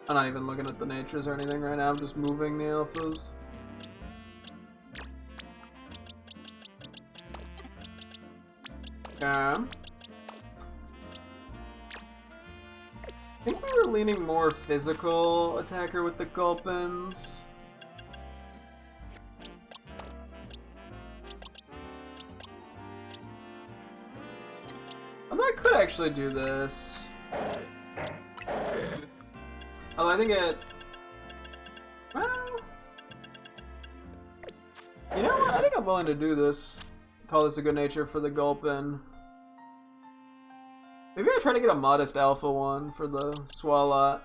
S1: I'm not even looking at the natures or anything right now, I'm just moving the alphas. I think we were leaning more physical attacker with the Gulpins. I could actually do this. Although I think it... Well... You know what? I think I'm willing to do this. Call this a good nature for the Gulpin. Maybe I try to get a modest alpha one for the Swalot.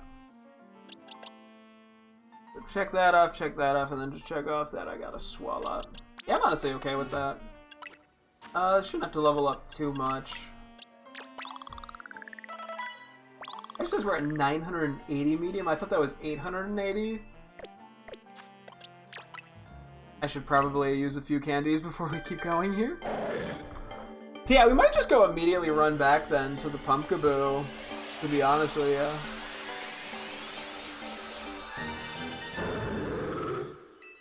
S1: Check that off, and then just check off that I got a Swalot. Yeah, I'm honestly okay with that. Shouldn't have to level up too much. Actually, we're at 980 medium. I thought that was 880. I should probably use a few candies before we keep going here. So yeah, we might just go immediately run back then to the Pumpkaboo, to be honest with you.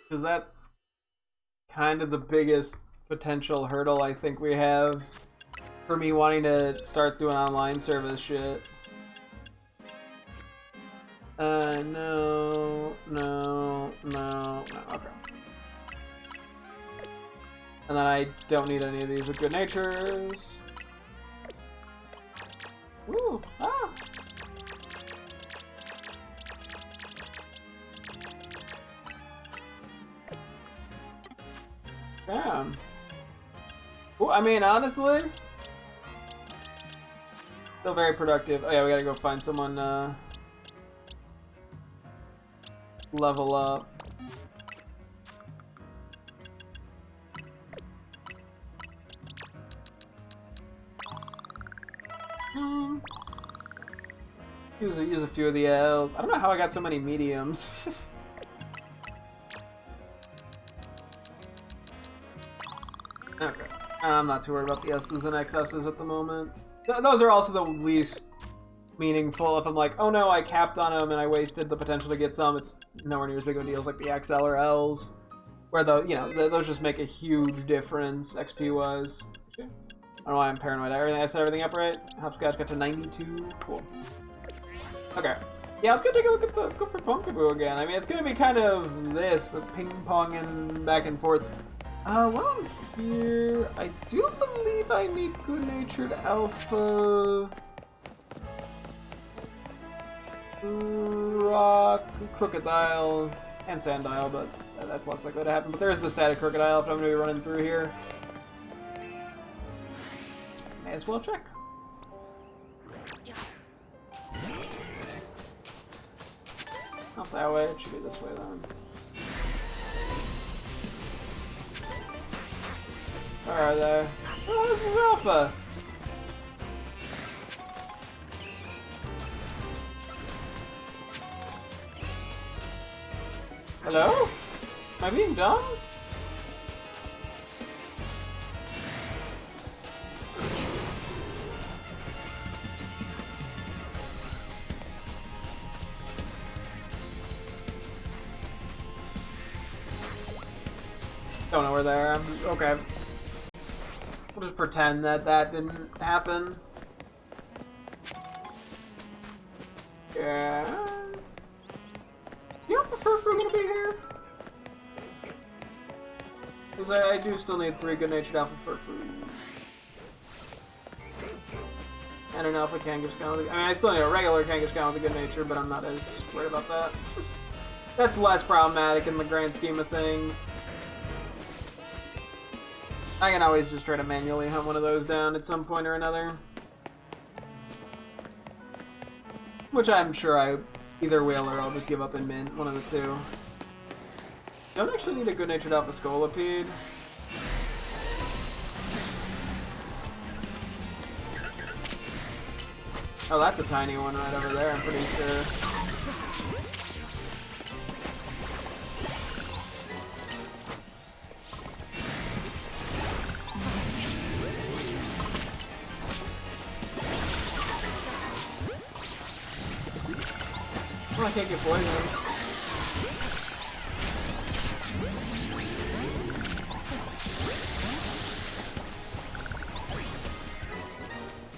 S1: Because that's kind of the biggest potential hurdle I think we have for me wanting to start doing online service shit. No, okay. And then I don't need any of these with good natures. Woo! Ah! Damn. Well, I mean, honestly, still very productive. Oh yeah, we gotta go find someone, level up. Use a few of the L's. I don't know how I got so many mediums. Okay. I'm not too worried about the S's and XS's at the moment. Those are also the least meaningful. If I'm like, oh no, I capped on them and I wasted the potential to get some, it's nowhere near as big of a deal as like the XL or L's. Where those just make a huge difference XP-wise. Okay. I don't know why I'm paranoid. I set everything up right. Hopscotch got to 92. Cool. Okay. Yeah, let's go take a look at let's go for Pumpkaboo again. I mean, it's gonna be kind of this, ping-ponging back and forth. While I'm here, I do believe I need good-natured alpha. Rock, crocodile, and sandile, but that's less likely to happen. But there's the static crocodile if I'm gonna be running through here. May as well check. Not that way, it should be this way then. Where are they? Oh, this is Alpha! Hello? Am I being dumb? Don't know where they are. Okay. We'll just pretend that that didn't happen. Yeah. You don't prefer if we're gonna be here? Because I do still need 3 good-natured alpha furfru. And an alpha Kangaskhan with I mean, I still need a regular Kangaskhan with a good nature, but I'm not as worried about that. That's less problematic in the grand scheme of things. I can always just try to manually hunt one of those down at some point or another. Which I'm sure I either will or I'll just give up and mint, one of the two. Don't actually need a good-natured alpha Scolipede. Oh, that's a tiny one right over there, I'm pretty sure. Oh, I can't get poisoned.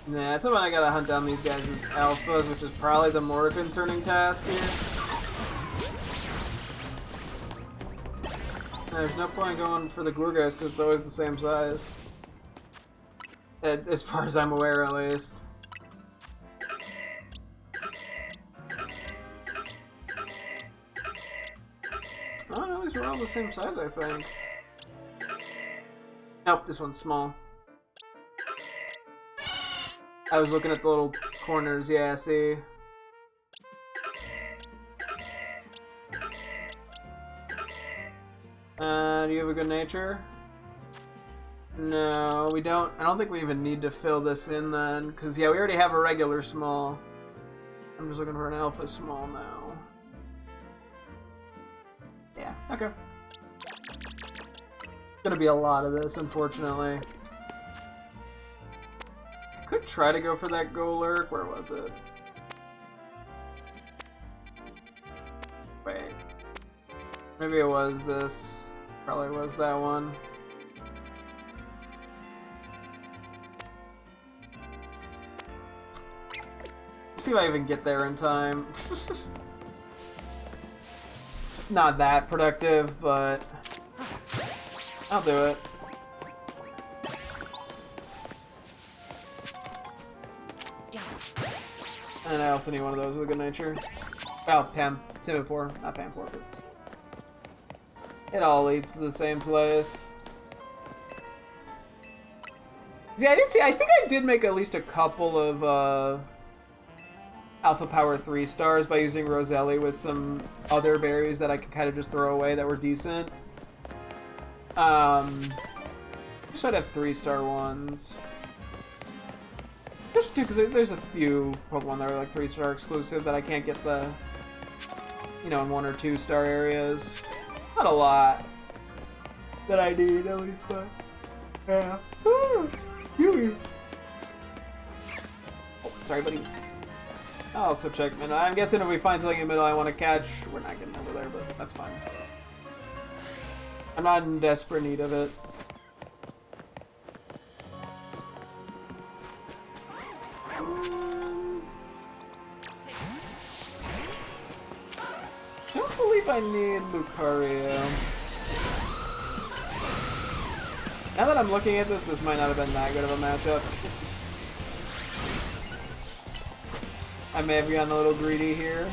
S1: Nah, that's when I gotta hunt down these guys as alphas, which is probably the more concerning task here. There's no point going for the glue guys because it's always the same size. As far as I'm aware, at least. Oh no, these are all the same size, I think. Nope, this one's small. I was looking at the little corners, yeah, see. Do you have a good nature? No, we don't. I don't think we even need to fill this in then, because yeah, we already have a regular small. I'm just looking for an alpha small now. Yeah, okay. Gonna be a lot of this, unfortunately. I could try to go for that Golurk. Where was it? Wait. Maybe it was this. Probably was that one. See if I even get there in time. It's not that productive, but I'll do it. And I also need one of those with a good nature. Oh, Simipour, not Pampour. It all leads to the same place. See, I think I did make at least a couple of Alpha Power 3 stars by using Roselli with some other berries that I could kind of just throw away that were decent. Just I'd have 3-star ones. Just because there's a few Pokemon that are like 3-star exclusive that I can't get the, you know, in 1 or 2-star areas. Not a lot that I need, at least, but yeah. Oh, sorry, buddy. I'll also check middle. I'm guessing if we find something in the middle I want to catch, we're not getting over there, but that's fine. I'm not in desperate need of it. I don't believe I need Lucario. Now that I'm looking at this, this might not have been that good of a matchup. I may have gotten a little greedy here.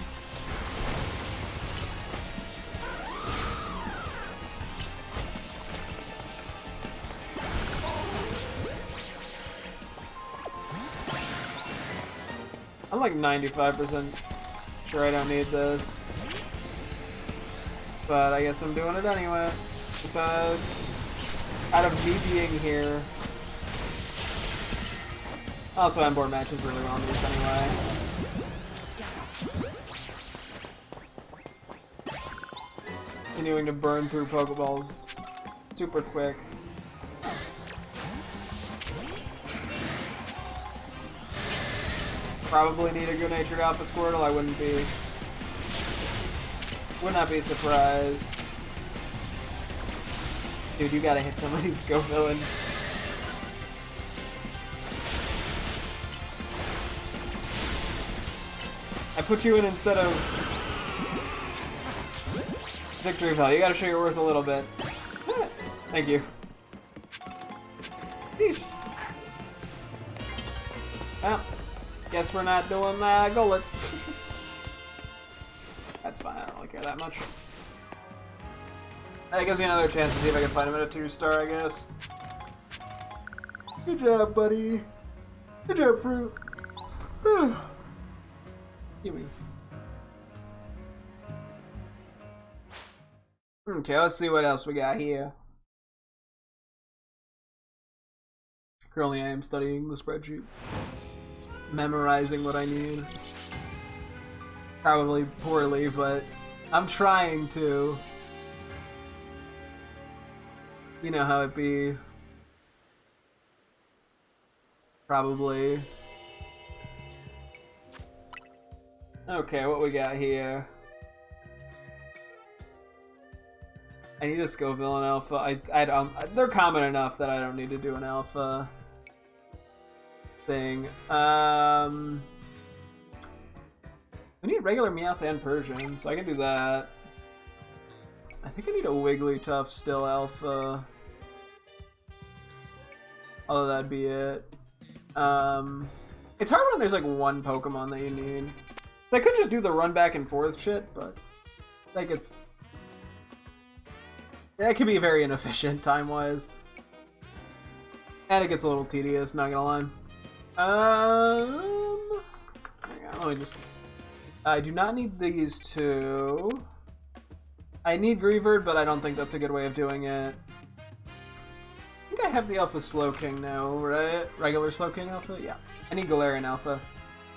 S1: I'm like 95% sure I don't need this. But I guess I'm doing it anyway. Just out of me being here. Also, Emboar matches really well on these anyway. continuing to burn through Pokeballs super quick. Probably need a good-natured Alpha Squirtle. I would not be surprised. Dude, you gotta hit some of these Scope villains. I put you in instead of Victory Bell. You gotta show your worth a little bit. Thank you. Sheesh. Well, guess we're not doing Golets. That's fine, I don't really care that much. That gives me another chance to see if I can find him at a 2-star, I guess. Good job, buddy. Good job, Fruit. Gimme. Okay, let's see what else we got here. Currently, I am studying the spreadsheet. Memorizing what I need. Probably poorly, but I'm trying to. You know how it be. Probably. Okay, what we got here? I need a Scoville and Alpha. I don't. They're common enough that I don't need to do an Alpha thing. We need regular Meowth and Persian, so I can do that. I think I need a Wigglytuff still Alpha. Although that'd be it. It's hard when there's like one Pokemon that you need. So I could just do the run back and forth shit, but like that could be very inefficient time-wise. And it gets a little tedious, not gonna lie. Hang on, let me just... I do not need these two. I need Greavard, but I don't think that's a good way of doing it. I think I have the Alpha Slowking now, right? Regular Slowking Alpha? Yeah. I need Galarian Alpha.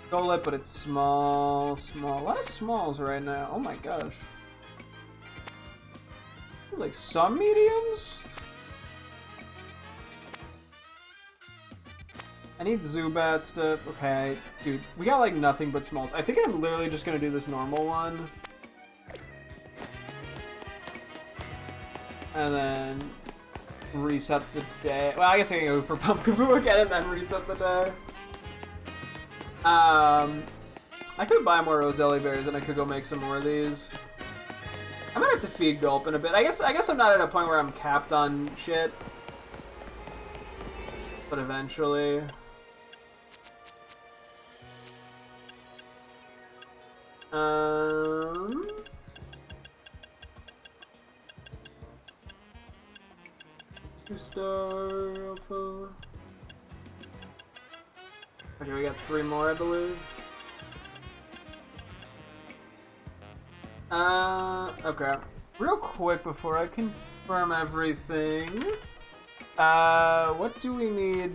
S1: Golett, but it's small. A lot of smalls right now. Oh my gosh. Like some mediums? I need Zubat stuff. Okay, dude, we got like nothing but smalls. I think I'm literally just gonna do this normal one. And then reset the day. Well, I guess I can go for Pumpkaboo again and then reset the day. I could buy more Roselli berries and I could go make some more of these. I might have to feed Gulp in a bit. I guess I'm not at a point where I'm capped on shit. But eventually. Two-star Alpha. Okay, we got 3 more, I believe. Okay. Real quick before I confirm everything. What do we need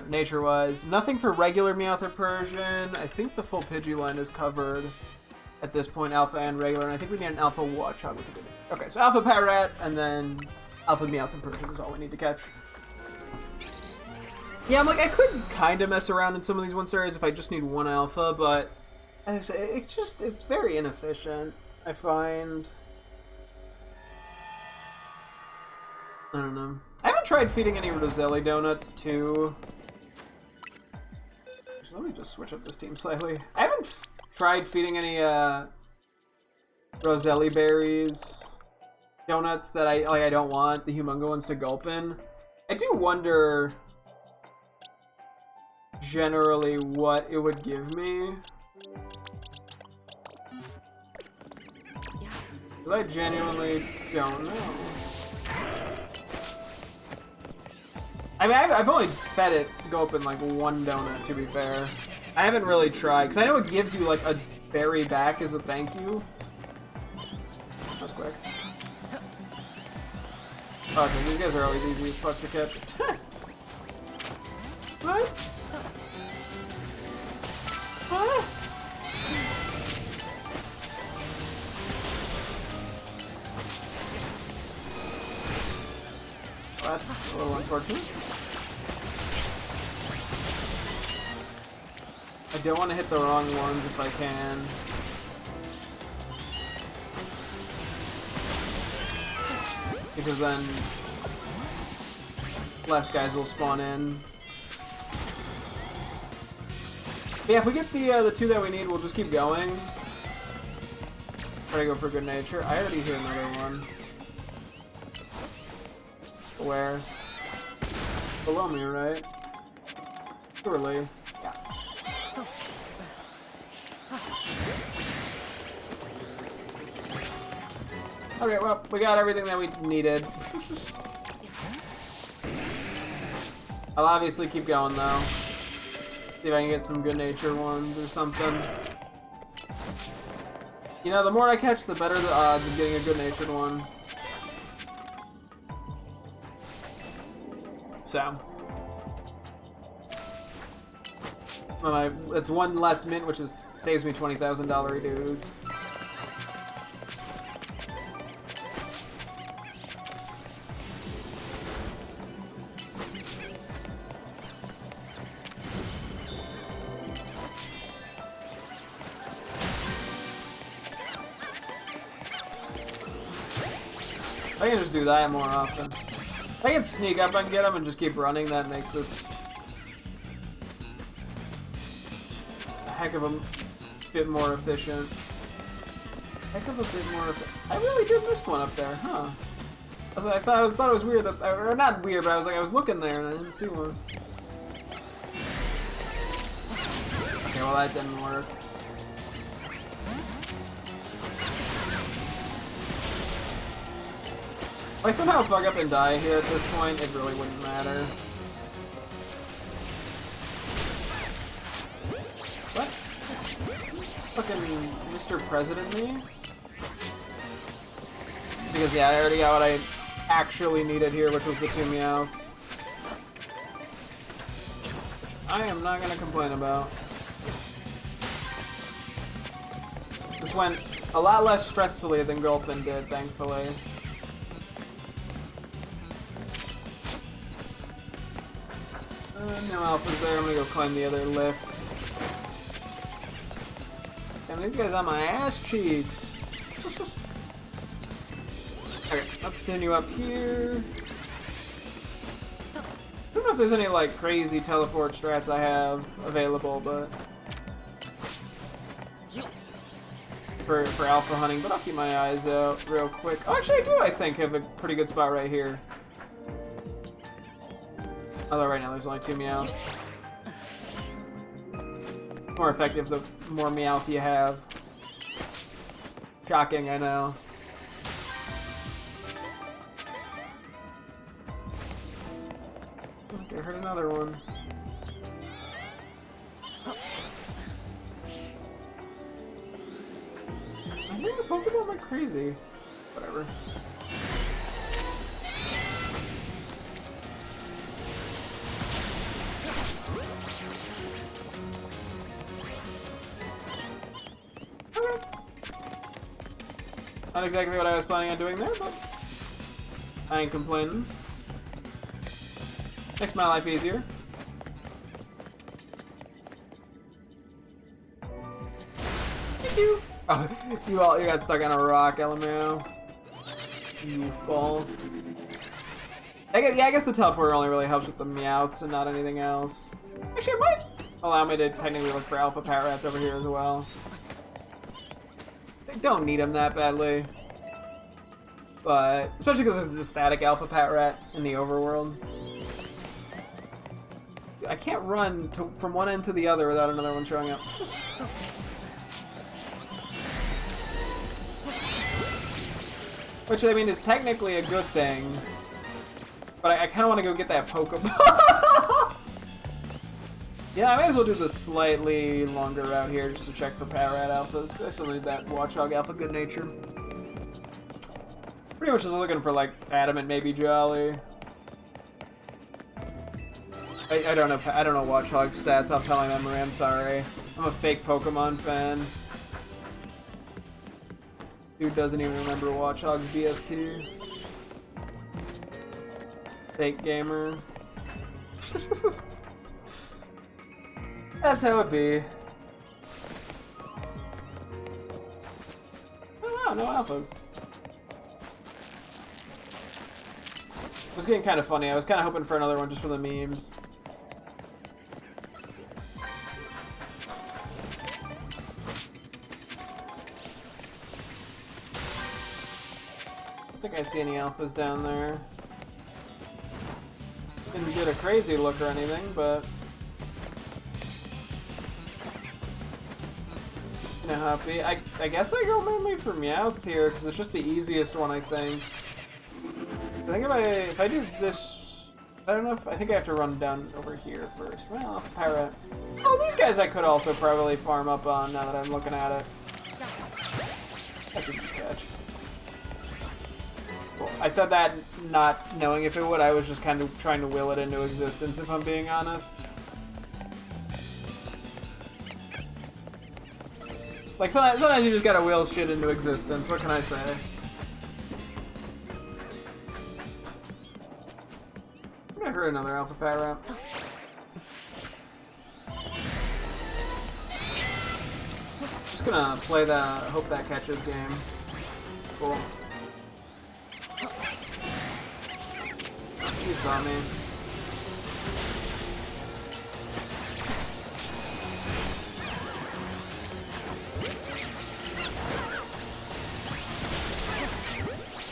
S1: nature-wise? Nothing for regular Meowth or Persian. I think the full Pidgey line is covered at this point, Alpha and regular, and I think we need an Alpha Watchog with a good... Okay, so Alpha Parrot, and then Alpha Meowth and Persian is all we need to catch. Yeah, I'm like, I could kind of mess around in some of these one-star areas if I just need one Alpha, but as I say, it's very inefficient, I find. I don't know. I haven't tried feeding any Roselli donuts, too. Actually, let me just switch up this team slightly. I haven't tried feeding any, Roselli berries donuts that I don't want the Humungo ones to gulp in. I do wonder generally what it would give me. I genuinely don't know. I mean, I've only fed it gulp in like one donut, to be fair. I haven't really tried, because I know it gives you like a berry back as a thank you. That's quick. Okay, these guys are always easy as fuck to catch. What? What? That's a little unfortunate. I don't want to hit the wrong ones if I can. Because then less guys will spawn in. Yeah, if we get the two that we need, we'll just keep going. Try to go for good nature. I already hear another one. Where? Below me, right? Surely. Yeah. Okay, well, we got everything that we needed. I'll obviously keep going, though. See if I can get some good nature ones or something. You know, the more I catch, the better the odds of getting a good natured one. So. Well, it's one less mint, which saves me $20,000 dues. I can just do that more often. I can sneak up and get them and just keep running. That makes this a heck of a bit more efficient. Heck of a bit more efficient. I really did miss one up there, huh? I thought it was weird that, or not weird, but I was looking there and I didn't see one. Okay, well that didn't work. If I somehow fuck up and die here at this point, it really wouldn't matter. What? Fucking Mr. President me? Because yeah, I already got what I actually needed here, which was the 2 Meowths. I am not gonna complain about. This went a lot less stressfully than Gulpin did, thankfully. No alphas there, I'm gonna go climb the other lift. Damn, these guys on my ass cheeks. Okay, let's continue up here. I don't know if there's any like crazy teleport strats I have available, but for alpha hunting, but I'll keep my eyes out real quick. Oh, actually I do, I think, have a pretty good spot right here. Although right now there's only 2 Meowths. More effective the more Meowth you have. Shocking, I know. Okay, I heard another one. I think the Pokemon went crazy. Whatever. Not exactly what I was planning on doing there, but I ain't complaining. Makes my life easier. Thank you. Oh, you got stuck on a rock, LMAO. You ball. I guess the teleporter only really helps with the Meowths and not anything else. Actually, it might allow me to technically look for alpha Patrats over here as well. I don't need them that badly. But, especially because there's the static alpha Patrat in the overworld. I can't run from one end to the other without another one showing up. Which, I mean, is technically a good thing. But I kind of want to go get that Pokeball. Yeah, I may as well do the slightly longer route here just to check for Patrat alphas. I still need that Watchog alpha good nature. Pretty much just looking for like Adamant, maybe Jolly. I don't know Watchog stats off my memory, I'm sorry. I'm a fake Pokemon fan. Dude doesn't even remember Watchog's BST. Fake gamer. That's how it be. Oh wow, no alphas. It was getting kind of funny. I was kind of hoping for another one just for the memes. I don't think I see any alphas down there. Didn't get a crazy look or anything, but you know how it be. I guess I go mainly for Meowths here because it's just the easiest one, I think. I think if I do this, I don't know if I think I have to run down over here first. Well, Pirate. Oh, these guys I could also probably farm up on now that I'm looking at it. I could just catch. Cool. I said that not knowing if it would. I was just kind of trying to will it into existence, if I'm being honest. Like sometimes you just gotta will shit into existence. What can I say? I heard another alpha power up. Just gonna play that, hope that catches game. Cool. You saw me.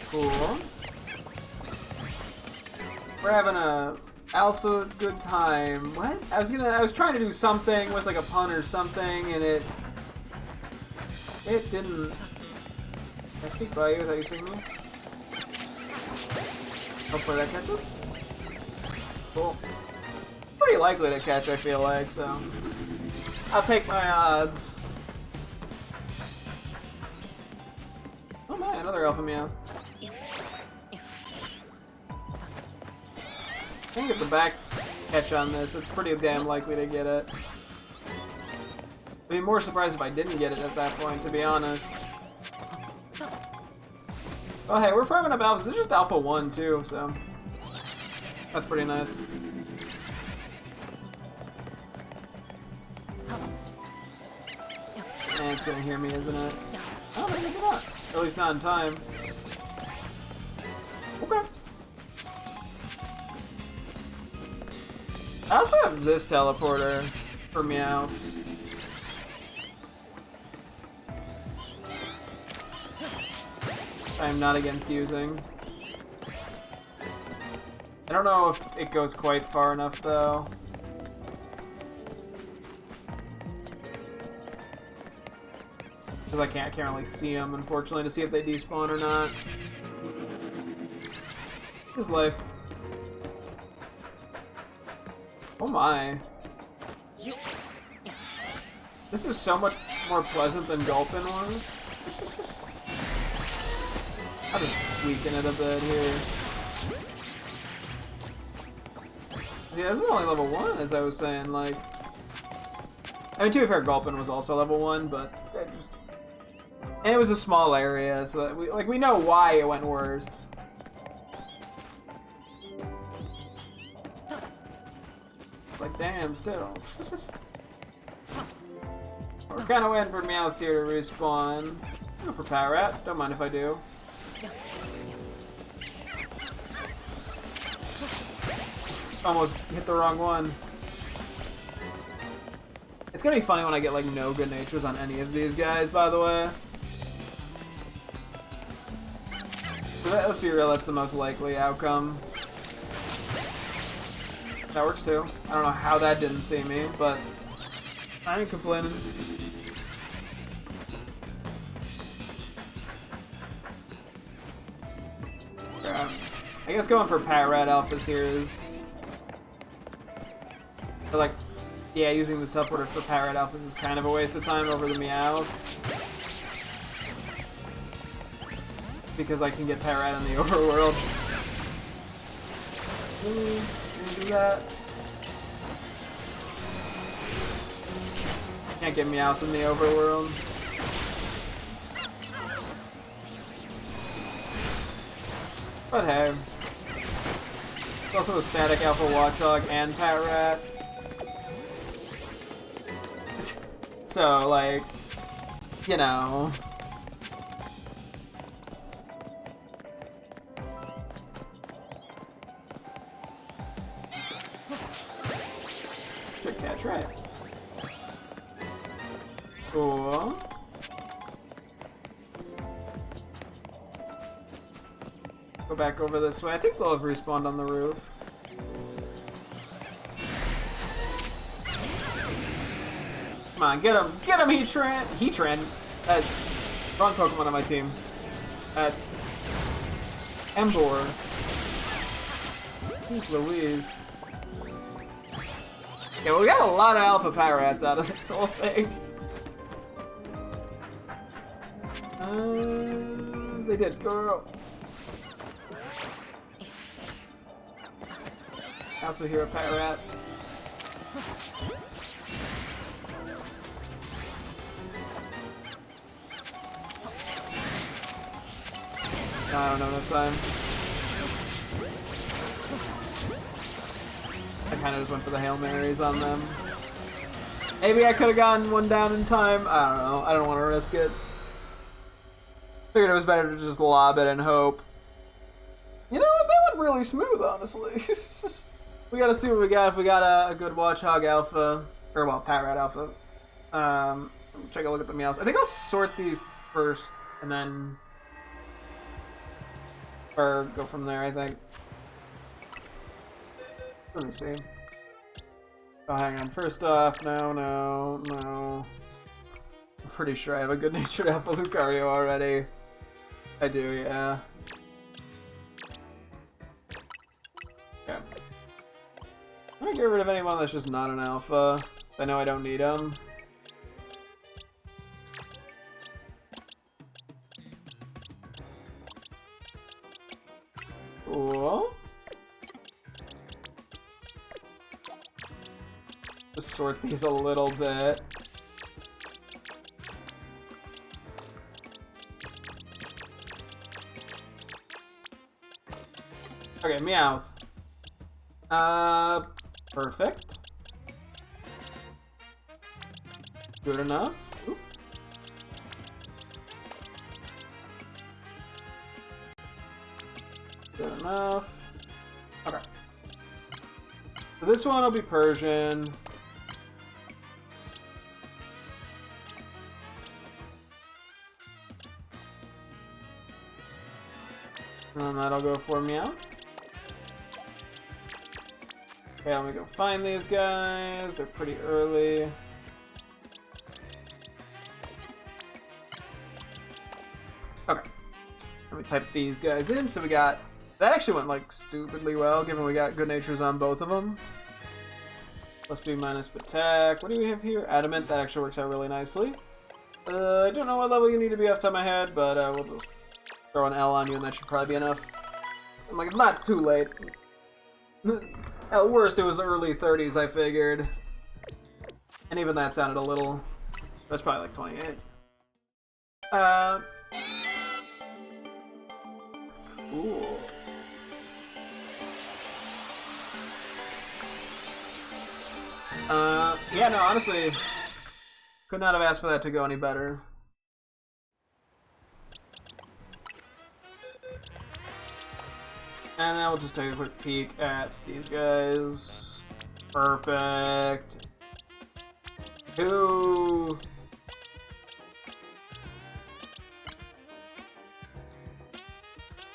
S1: Cool. We're having a alpha good time. What? I was trying to do something with like a pun or something, and it didn't. Can I speak by you without you seeing me? Hopefully that catches. Cool. Pretty likely to catch, I feel like, so I'll take my odds. Oh my, another alpha meow. I can get the back catch on this. It's pretty damn likely to get it. I'd be more surprised if I didn't get it at that point, to be honest. Oh hey, we're farming up alphas. This is just alpha 1 too, so that's pretty nice. And it's gonna hear me, isn't it? Oh, maybe not. Or at least not in time. Okay. I also have this teleporter for Meowths. I'm not against using. I don't know if it goes quite far enough though. Because I can't really see them, unfortunately, to see if they despawn or not. His life. Oh my. This is so much more pleasant than Gulpin was. I'll just weaken it a bit here. Yeah, this is only level 1, as I was saying, like... I mean, to be fair, Gulpin was also level 1, but it just... And it was a small area, so that we know why it went worse. Like, damn, still. We're kind of waiting for Meowths here to respawn. Go for Power Rat, don't mind if I do. Almost hit the wrong one. It's gonna be funny when I get like no good natures on any of these guys, by the way. Let's be real, that's the most likely outcome. That works too. I don't know how that didn't see me, but I ain't complaining. Yeah. I guess going for Pat-Rat alphas here is... But like, yeah, using this teleporter for Pat-Rat alphas is kind of a waste of time over the Meowths. Because I can get Pat-Rat in the overworld. Do that. Can't get Meowth in the overworld. But hey. It's also a static alpha watchdog and pat rat. So, like, you know. Good catch, right? Cool. Go back over this way. I think they'll have respawned on the roof. Come on, get him! Get him, Heatran! Heatran? Wrong Pokemon on my team. Emboar. Jeez Louise. Yeah, well, we got a lot of Alpha Pyrats out of this whole thing. They did, girl. I also hear a Pyrat. I don't know this time. I kind of just went for the Hail Marys on them. Maybe I could have gotten one down in time. I don't know. I don't want to risk it. Figured it was better to just lob it and hope. You know what? That went really smooth, honestly. We gotta see what we got. If we got a good Watchog Alpha, or well, Pyrat Alpha. Take a look at the meows. I think I'll sort these first, and then, or go from there. I think. Let me see. Oh, hang on. First off, no. I'm pretty sure I have a good-natured Alpha Lucario already. I do, yeah. Okay. I'm gonna get rid of anyone that's just not an alpha. I know I don't need them. Cool. Just sort these a little bit. Okay, Meowth. Perfect. Good enough. Oop. Good enough. Okay. So this one will be Persian. And that'll go for Meowth. Okay, let me go find these guys. They're pretty early. Okay. Let me type these guys in. So we got... That actually went, like, stupidly well, given we got good natures on both of them. Plus B minus attack. What do we have here? Adamant. That actually works out really nicely. I don't know what level you need to be off the top of my head, but we'll just throw an L on you and that should probably be enough. I'm like, it's not too late. At worst, it was early 30s, I figured. And even that sounded a little... That's probably like 28. Cool. Yeah, no, honestly, could not have asked for that to go any better. And then we'll just take a quick peek at these guys. Perfect. Two.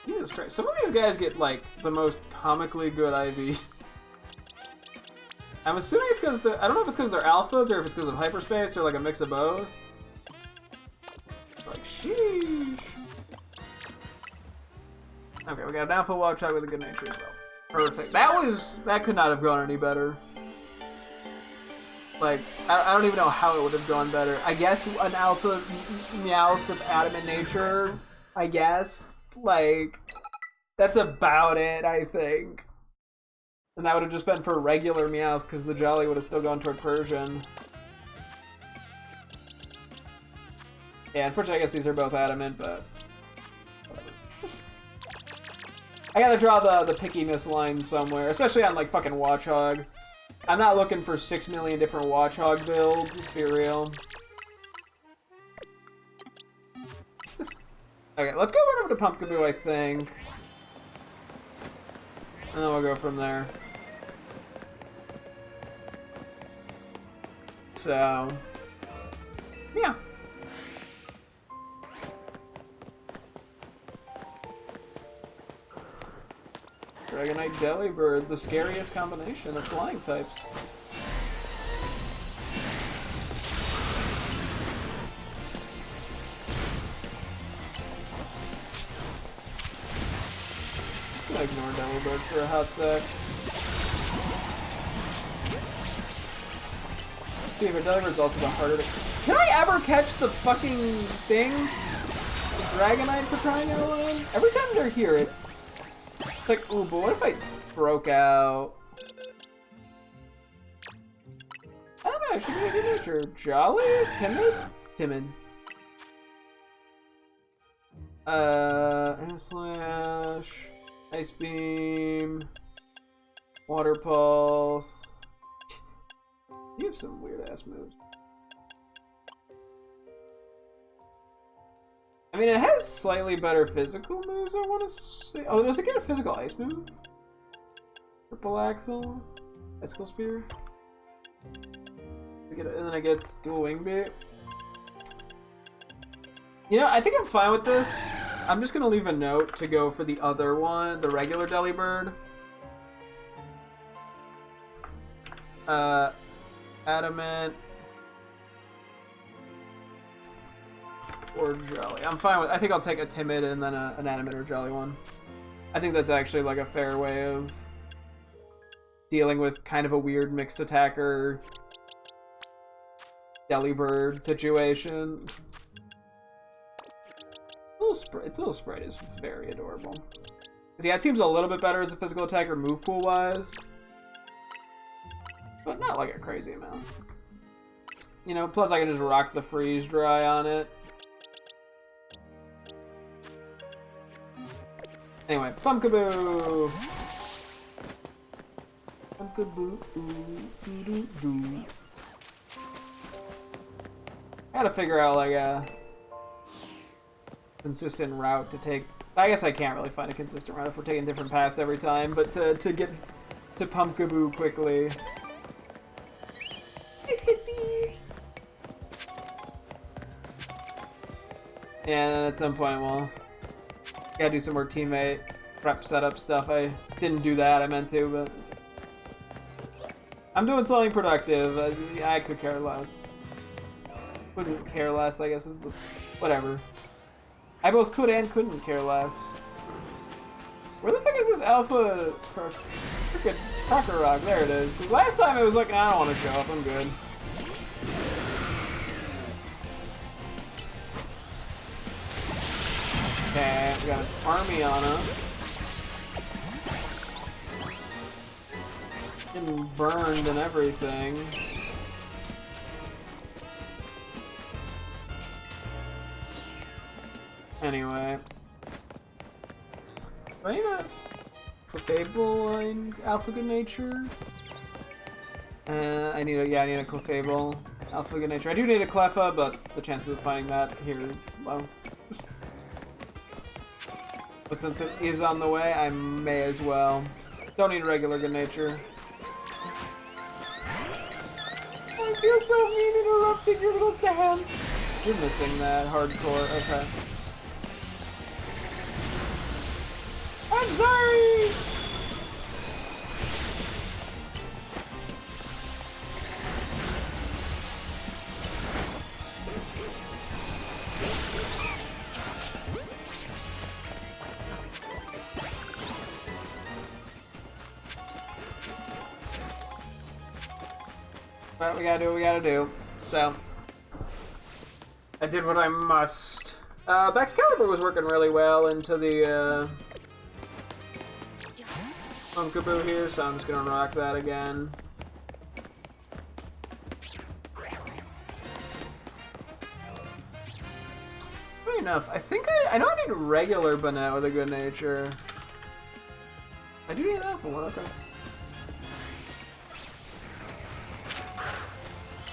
S1: Jesus Christ. Some of these guys get, like, the most comically good IVs. I'm assuming it's because I don't know if it's because they're alphas or if it's because of hyperspace or, like, a mix of both. Like, sheesh. Okay, we got an alpha Watchog with a good nature as well. Perfect. That could not have gone any better. Like, I don't even know how it would have gone better. I guess an alpha Meowth with adamant nature, I guess. Like, that's about it, I think. And that would have just been for regular Meowth, because the Jolly would have still gone toward Persian. Yeah, unfortunately, I guess these are both adamant, but... whatever. I gotta draw the pickiness line somewhere, especially on like fucking Watchog. I'm not looking for 6 million different Watchog builds, let's be real. Okay, let's go run over to Pumpkaboo, I think. And then we'll go from there. So, yeah. Dragonite Delibird, the scariest combination of flying types. Just gonna ignore Delibird for a hot sec. Dude, but Delibird's also the harder to... Can I ever catch the fucking thing? The Dragonite, for crying out loud? Every time they're here, it's like, ooh, but what if I broke out? I'm actually gonna good nature. Jolly? Timid? Timid. Air Slash. Ice Beam. Water Pulse. You have some weird ass moves. I mean, it has slightly better physical moves, I want to say. Oh, does it get a physical ice move? Triple Axle? Icicle Spear? And then it gets dual wing beat. You know, I think I'm fine with this. I'm just gonna leave a note to go for the other one, the regular Delibird. Adamant. Or Jolly. I'm fine with... I think I'll take a Timid and then an Adamant or Jolly one. I think that's actually like a fair way of dealing with kind of a weird mixed attacker Delibird situation. Its little sprite is very adorable. Yeah, it seems a little bit better as a physical attacker move pool wise. But not like a crazy amount. You know, plus I can just rock the freeze dry on it. Anyway, Pumpkaboo! Pumpkaboo, doo-doo-doo. I gotta figure out like a consistent route to take. I guess I can't really find a consistent route if we're taking different paths every time, but to get to Pumpkaboo quickly. Nice Pitsy! And then at some point we'll gotta do some more teammate prep setup stuff. I didn't do that, I meant to, but I'm doing something productive. I could care less. Couldn't care less, I guess is the... whatever. I both could and couldn't care less. Where the fuck is this alpha... frickin' Cracker Rock? There it is. Last time it was like, I don't want to show up, I'm good. Okay, we got an army on us. Getting burned and everything. Anyway. Do I need a Clefable in Alpha Good Nature? I need a Clefable. Alpha Good Nature. I do need a Cleffa, but the chances of finding that here is low. But since it is on the way, I may as well. Don't need regular Good Nature. I feel so mean interrupting your little dance. You're missing that hardcore. Okay. I'm sorry! But we gotta do what we gotta do. So, I did what I must. Excalibur was working really well into the, Pumpkaboo here, so I'm just gonna rock that again. Funny enough, I think I know I need a regular Banette with a Good Nature. I do need an alpha one, okay.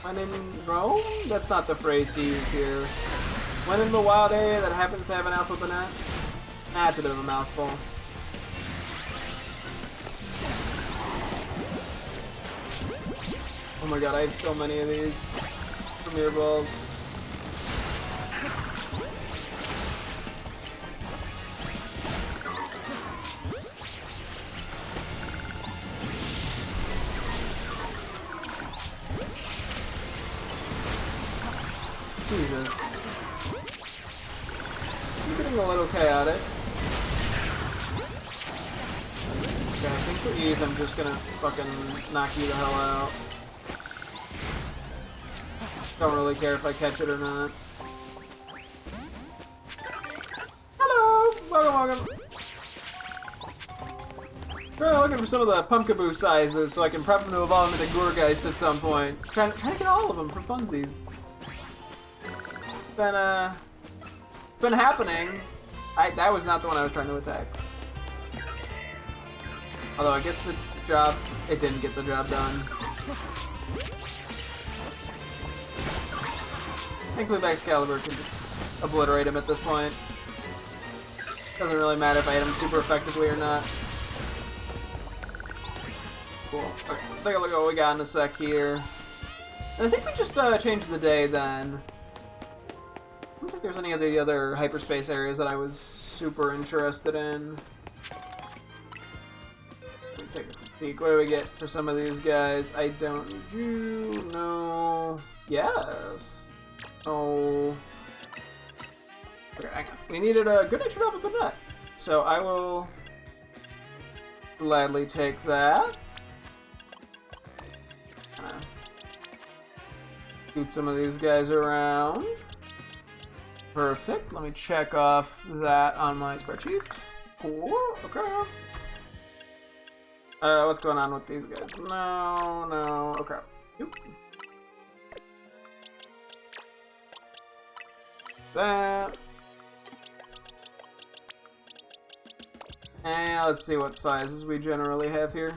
S1: When in Rome? That's not the phrase to use here. When in the wild area that happens to have an alpha banana? That's a bit of a mouthful. Oh my god, I have so many of these Premier Balls. Jesus. I'm getting a little chaotic. Okay, I think for ease I'm just gonna fucking knock you the hell out. Don't really care if I catch it or not. Hello! Welcome, welcome! We're looking for some of the Pumpkaboo sizes so I can prep them to evolve into Gourgeist at some point. Trying to get all of them for funsies. It's been happening. That was not the one I was trying to attack. Although it gets the job, it didn't get the job done. Thankfully, Excalibur can just obliterate him at this point. Doesn't really matter if I hit him super effectively or not. Cool. Okay, take a look at what we got in a sec here. And I think we just changed the day then. I don't think there's any of the other hyperspace areas that I was super interested in. Let me take a peek. What do we get for some of these guys? I don't know. Yes. Oh. Okay, hang on. We needed a good natured alpha banana. So I will gladly take that. Scoot some of these guys around. Perfect. Let me check off that on my spreadsheet. Cool. Okay. What's going on with these guys? No, no. Okay. Oop. That. And let's see what sizes we generally have here.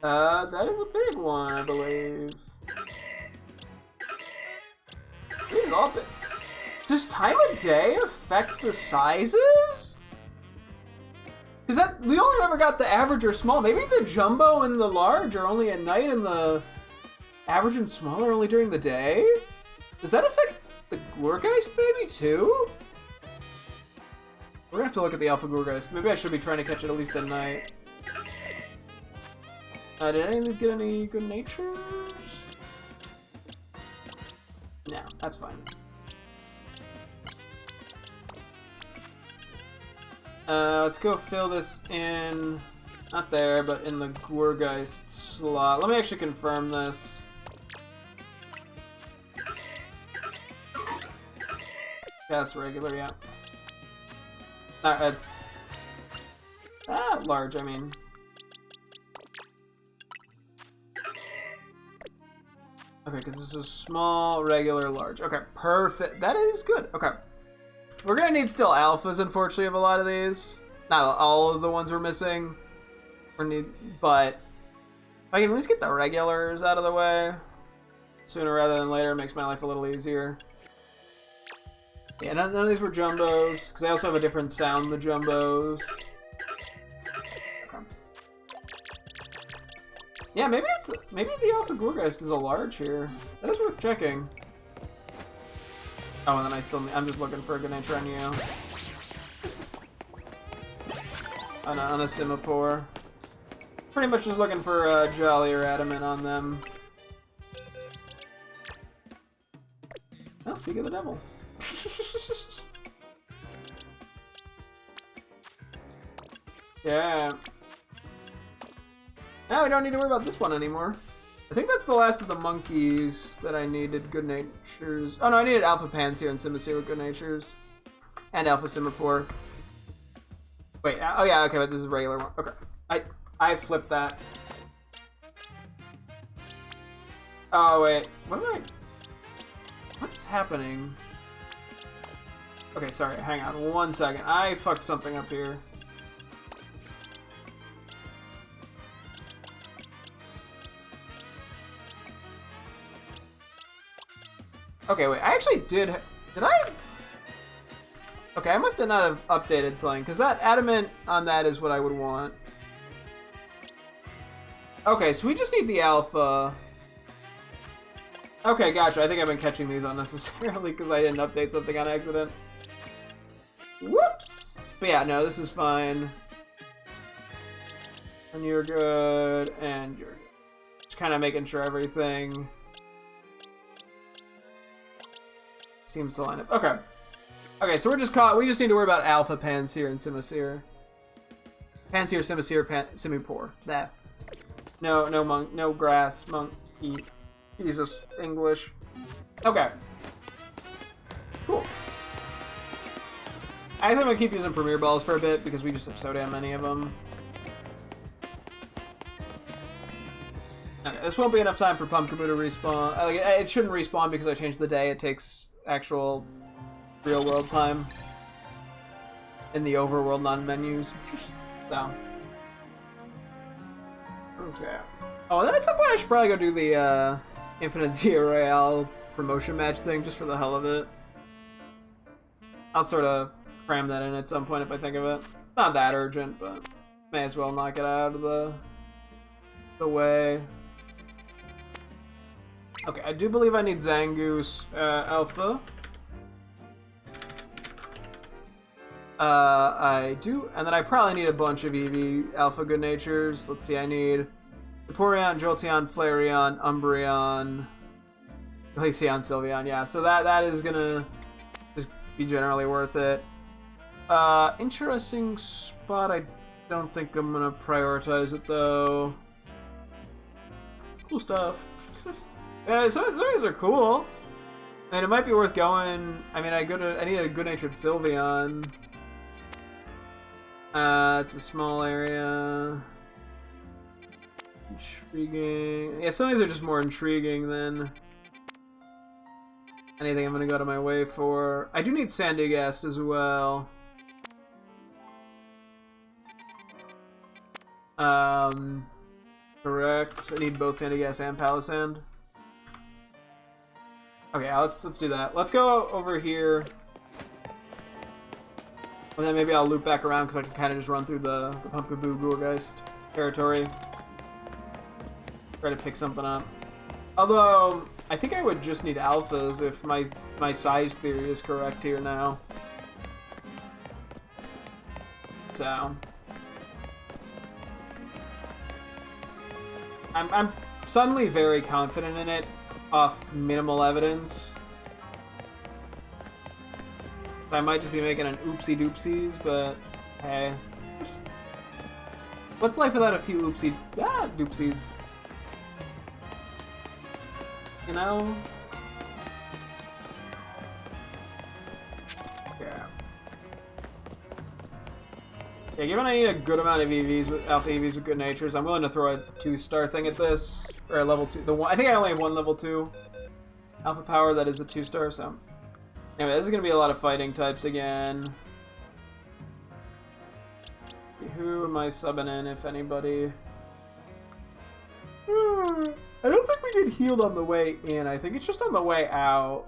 S1: That is a big one, I believe. These all big. Does time of day affect the sizes? Because that we only ever got the average or small. Maybe the jumbo and the large are only at night, and the average and small are only during the day. Does that affect the Gourgeist maybe too? We're gonna have to look at the Alpha Gourgeist. Maybe I should be trying to catch it at least at night. Did any of these get any good natures? No, that's fine. Let's go fill this in, not there, but in the Gourgeist slot. Let me actually confirm this. Cast regular, yeah. It's large, I mean. Okay, because this is small, regular, large. Okay, perfect. That is good. Okay. We're gonna need still alphas, unfortunately, of a lot of these. Not all of the ones we're missing. But if I can at least get the regulars out of the way sooner rather than later, it makes my life a little easier. Yeah, none of these were jumbos, because they also have a different sound, the jumbos. Okay. Yeah, maybe the Alpha Gourgeist is a large here. That is worth checking. Oh, and then I'm just looking for a good nature on you. On a Simipour. Pretty much just looking for a Jolly or Adamant on them. Well, speak of the devil. Yeah. Now we don't need to worry about this one anymore. I think that's the last of the monkeys that I needed good natures. Oh no, I needed Alpha Pansear and Simisear with good natures. And Alpha Simipour. Wait, oh yeah, okay, but this is a regular one. Okay. I flipped that. Oh wait, what is happening? Okay, sorry, hang on 1 second. I fucked something up here. Okay, wait, I actually did I? Okay, I must have not have updated something, because that adamant on that is what I would want. Okay, so we just need the alpha. Okay, gotcha. I think I've been catching these unnecessarily because I didn't update something on accident. Whoops! But yeah, no, this is fine. And you're good, and you're good. Just kind of making sure everything seems to line up. Okay. Okay, so we're just caught. We just need to worry about Alpha, Panseer, and Simisear. Panseer, Simisear, Simipour. That. No monk, no grass, monkey. Jesus, English. Okay. Cool. I guess I'm gonna keep using Premier Balls for a bit because we just have so damn many of them. Okay, this won't be enough time for Pumpkaboo to respawn. It shouldn't respawn because I changed the day. It takes actual real world time in the overworld non-menus. So. Okay. Oh, and then at some point I should probably go do the Infinite Zero Royale promotion match thing just for the hell of it. I'll sort of cram that in at some point if I think of it. It's not that urgent, but may as well knock it out of the way. Okay, I do believe I need Zangoose Alpha. I do, and then I probably need a bunch of Eevee Alpha Good Natures. Let's see, I need Vaporeon, Jolteon, Flareon, Umbreon, Glaceon, Sylveon. Yeah, so that is gonna just be generally worth it. Interesting spot. I don't think I'm gonna prioritize it though. Cool stuff. Yeah, some of these are cool. I mean, it might be worth going. I mean, I need a good-natured Sylveon. It's a small area. Intriguing. Yeah, some of these are just more intriguing than anything I'm gonna go to my way for. I do need Sandygast as well. Correct. I need both Sandygast and Palisand. Okay, let's do that. Let's go over here. And then maybe I'll loop back around because I can kind of just run through the Pumpkaboo Gourgeist territory. Try to pick something up. Although, I think I would just need alphas if my size theory is correct here now. So. I'm suddenly very confident in it off minimal evidence. I might just be making an oopsie doopsies, but hey. What's life without a few doopsies? You know? Yeah. Yeah, given I need a good amount of EVs with alpha EVs with good natures, I'm willing to throw a 2-star thing at this. Or a level 2. I think I only have one level 2 alpha power that is a 2-star, so. Anyway, this is gonna be a lot of fighting types again. Who am I subbing in, if anybody? I don't think we get healed on the way in. I think it's just on the way out.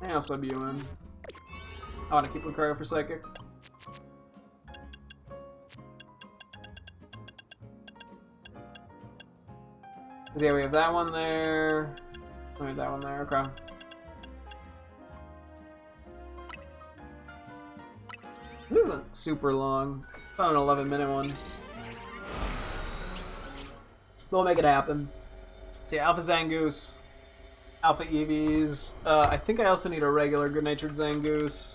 S1: And I'll sub you in. I want to keep Lucario for Psychic. Yeah, we have that one there. We have that one there. Okay. This isn't super long. About an 11-minute one. We'll make it happen. So yeah, Alpha Zangoose, Alpha Eevees. I think I also need a regular good-natured Zangoose.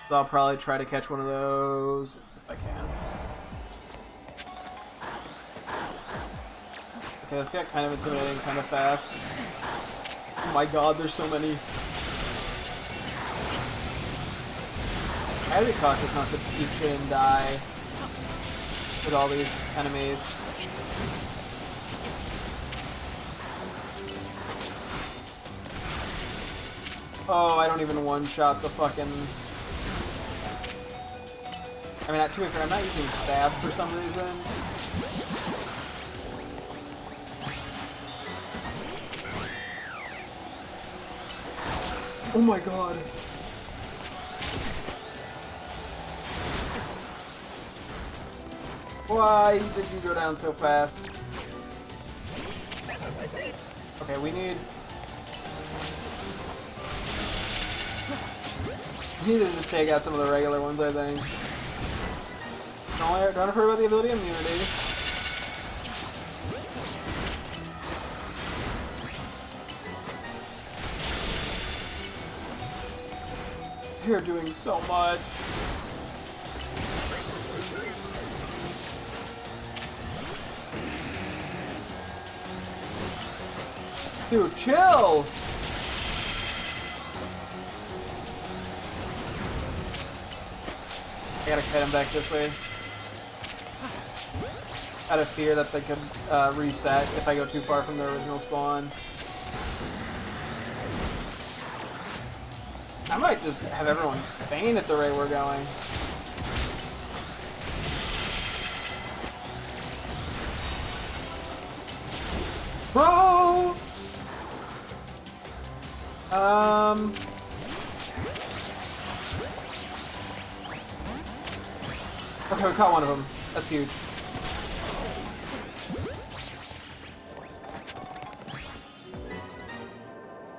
S1: So I'll probably try to catch one of those if I can. Okay, this got kind of intimidating, kind of fast. Oh my god, there's so many. I gotta be cautious not to eat shit and die with all these enemies. Oh, I don't even one-shot the fucking... I mean, to be fair, I'm not using stab for some reason. Oh my god. Why did you go down so fast? Okay, we need to just take out some of the regular ones, I think. Don't worry about the ability immunity. You're doing so much. Dude, chill! I gotta cut him back this way. Out of fear that they could reset if I go too far from the original spawn. I might just have everyone faint at the rate we're going. Bro! Okay, we caught one of them. That's huge.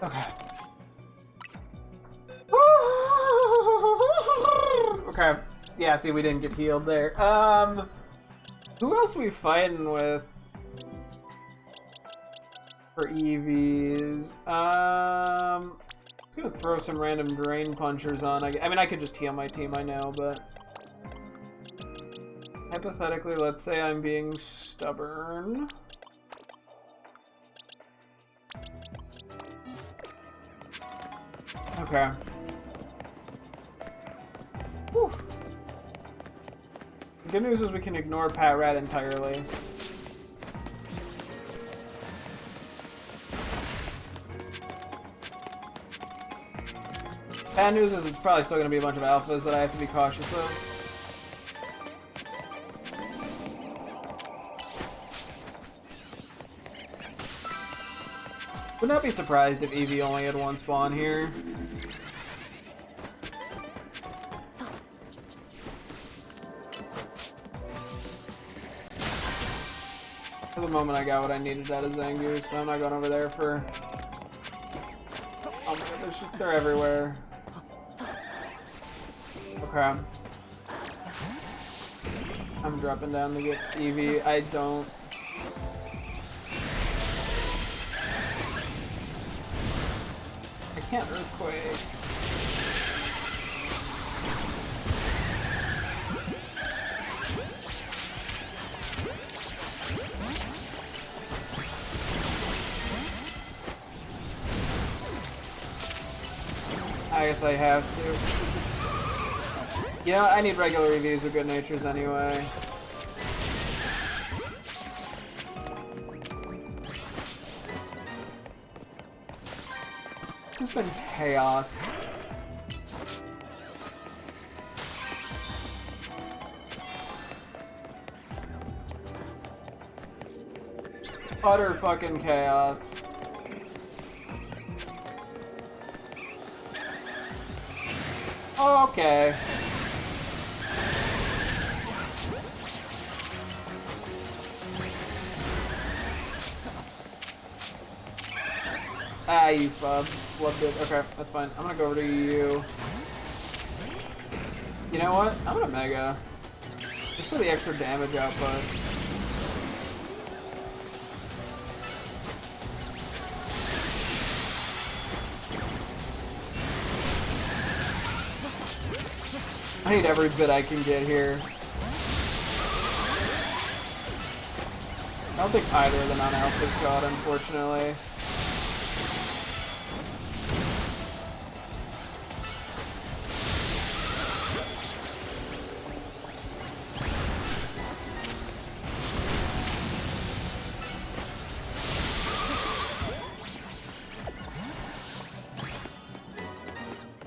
S1: Okay. Okay. Yeah, see, we didn't get healed there. Who else are we fighting with? For EVs. I'm just gonna throw some random drain punchers on. I mean, I could just heal my team, I know, but... Hypothetically, let's say I'm being stubborn. Okay. Whew. The good news is we can ignore Pat Rat entirely. Bad news is it's probably still going to be a bunch of alphas that I have to be cautious of. Would not be surprised if Eevee only had one spawn here. For the moment I got what I needed out of Zangoose, so I'm not going over there for... Oh my god, they're everywhere. Okay. I'm dropping down to get Eevee. I don't... I can't Earthquake. I guess I have to. Yeah, I need regular reviews with good natures anyway. It's been chaos. Utter fucking chaos. Okay. Ah, you flubbed it. Okay, that's fine. I'm gonna go over to you. You know what? I'm gonna Mega. Just for the extra damage output. I need every bit I can get here. I don't think either of the non-alphas got, unfortunately.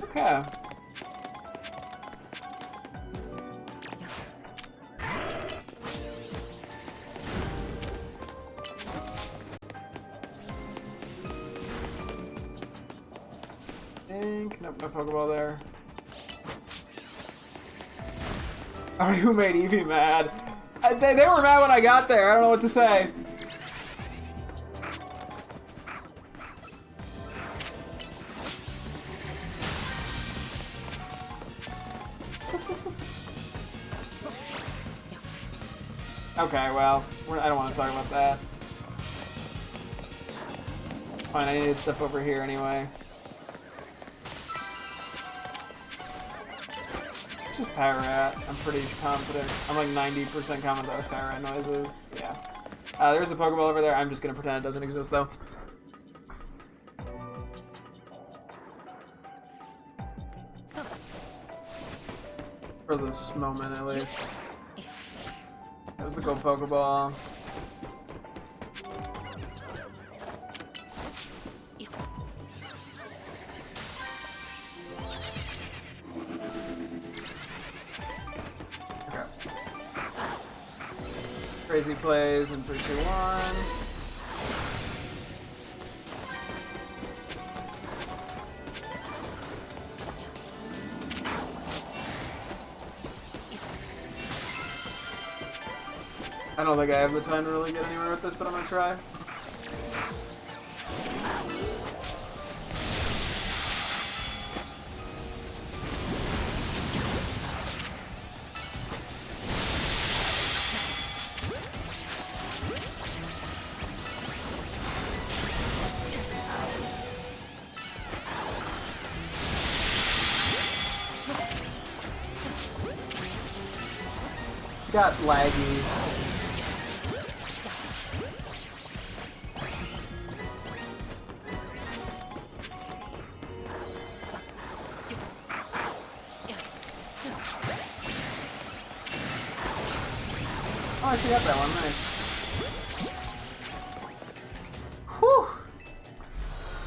S1: Okay. think. Nope, no Pokeball there. Alright, who made Eevee mad? They were mad when I got there. I don't know what to say. Okay, well, I don't want to talk about that. Fine, I needed stuff over here anyway. It's just Pyrat. I'm pretty confident. I'm like 90% confident that was Pyrat noises. Yeah. There's a Pokeball over there. I'm just gonna pretend it doesn't exist though. For this moment, at least. There's the gold Pokeball. Okay. Crazy plays in 3, 2, 1. I don't think I have the time to really get anywhere with this, but I'm gonna try. It's got laggy. Oh, I actually got that one, nice. Whew!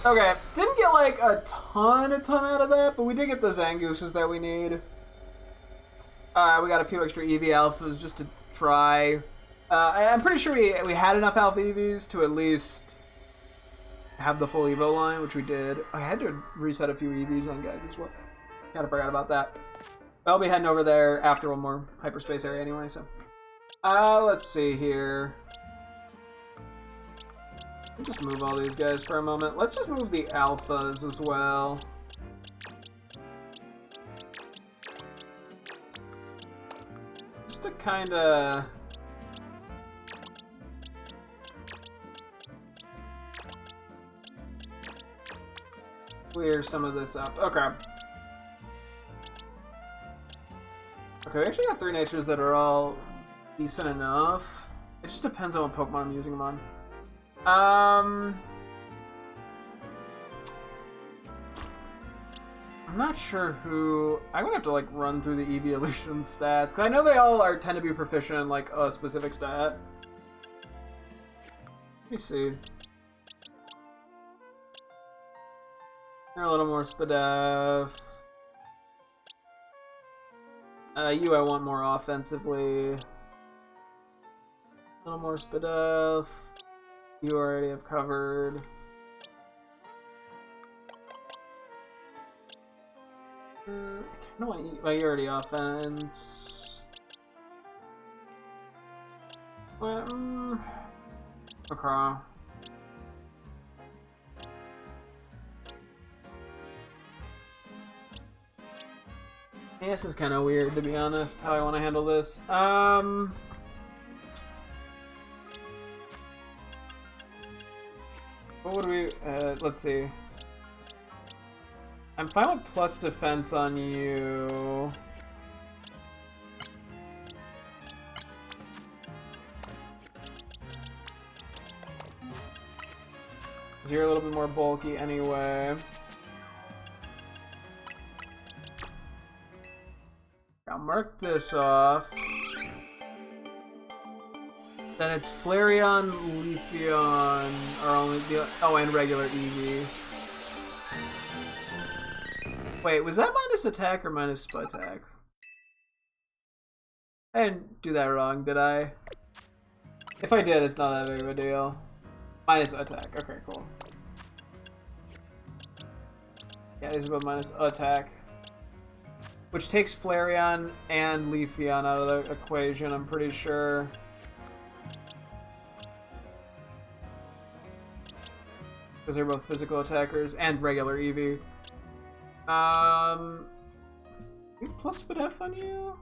S1: Okay, didn't get like a ton out of that, but we did get the Zangooses that we need. We got a few extra EV Alphas just to try. I'm pretty sure we had enough Alpha EVs to at least have the full Evo line, which we did. I had to reset a few EVs on guys as well. Kinda forgot about that. I'll be heading over there after one more hyperspace area anyway, so. Let's see here. Let's just move all these guys for a moment. Let's just move the Alphas as well. Just to kinda... clear some of this up. Okay. Okay, we actually got 3 natures that are all decent enough. It just depends on what Pokemon I'm using them on. I'm not sure who... I'm gonna have to like run through the evolution stats, because I know they all tend to be proficient in like a specific stat. Let me see. You're a little more Spadef. You I want more offensively. A little more Spadef. You already have covered. I kinda want you. Well, you already offense. Well, okay. Yeah, this is kind of weird, to be honest, how I want to handle this. What would we... let's see. I'm fine with plus defense on you. Because you're a little bit more bulky anyway. I'll mark this off. Then it's Flareon, Leafeon, or only the... oh, and regular Eevee. Wait, was that minus attack or minus attack? I didn't do that wrong, did I? If I did, it's not that big of a deal. Minus attack. Okay, cool. Yeah, these are both minus attack. Which takes Flareon and Leafeon out of the equation, I'm pretty sure. Because they're both physical attackers and regular Eevee. Plus Spadef on you?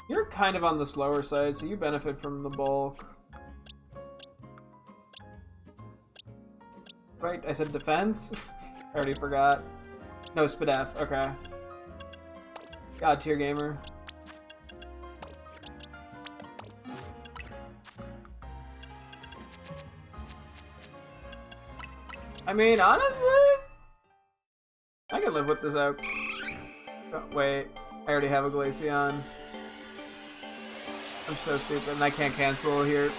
S1: You're kind of on the slower side, so you benefit from the bulk. Right, I said defense? I already forgot. No, Spadef, okay. God tier gamer. I mean, honestly, I can live with this out. Oh, wait, I already have a Glaceon. I'm so stupid, and I can't cancel here.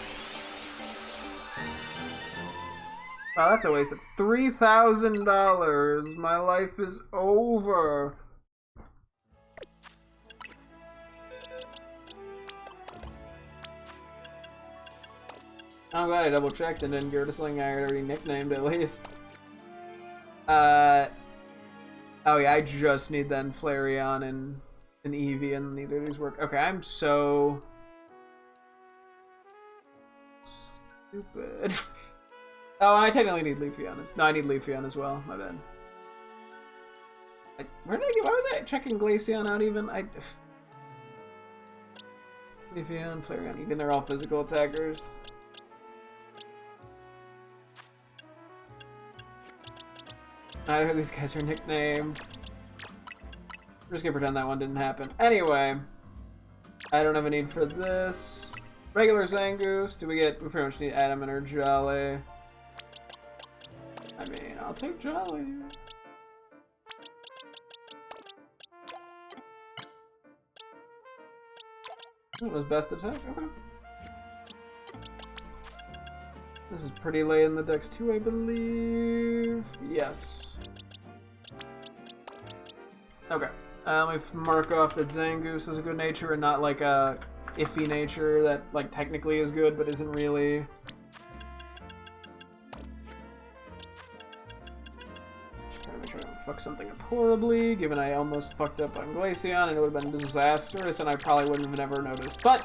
S1: Wow, that's a waste of $3,000. My life is over. I'm glad I double checked and didn't go to something I already nicknamed at least. Oh yeah, I just need then Flareon and an Eevee, and neither of these work. Okay, I'm so stupid. Oh, I technically need Leafeon. No, I need Leafeon as well. My bad. Where did I get? Why was I checking Glaceon out even? Leafeon, Flareon, even they're all physical attackers. Neither of these guys are nicknamed. We're just gonna pretend that one didn't happen. Anyway, I don't have a need for this. Regular Zangoose. We pretty much need Adamant or Jolly. I mean, I'll take Jolly. That was best attack, okay. This is pretty late in the dex too, I believe. Yes. Okay. Let me mark off that Zangoose is a good nature and not like a iffy nature that like technically is good but isn't really. Just trying to make sure I don't fuck something up horribly, given I almost fucked up on Glaceon and it would have been disastrous and I probably wouldn't have never noticed. But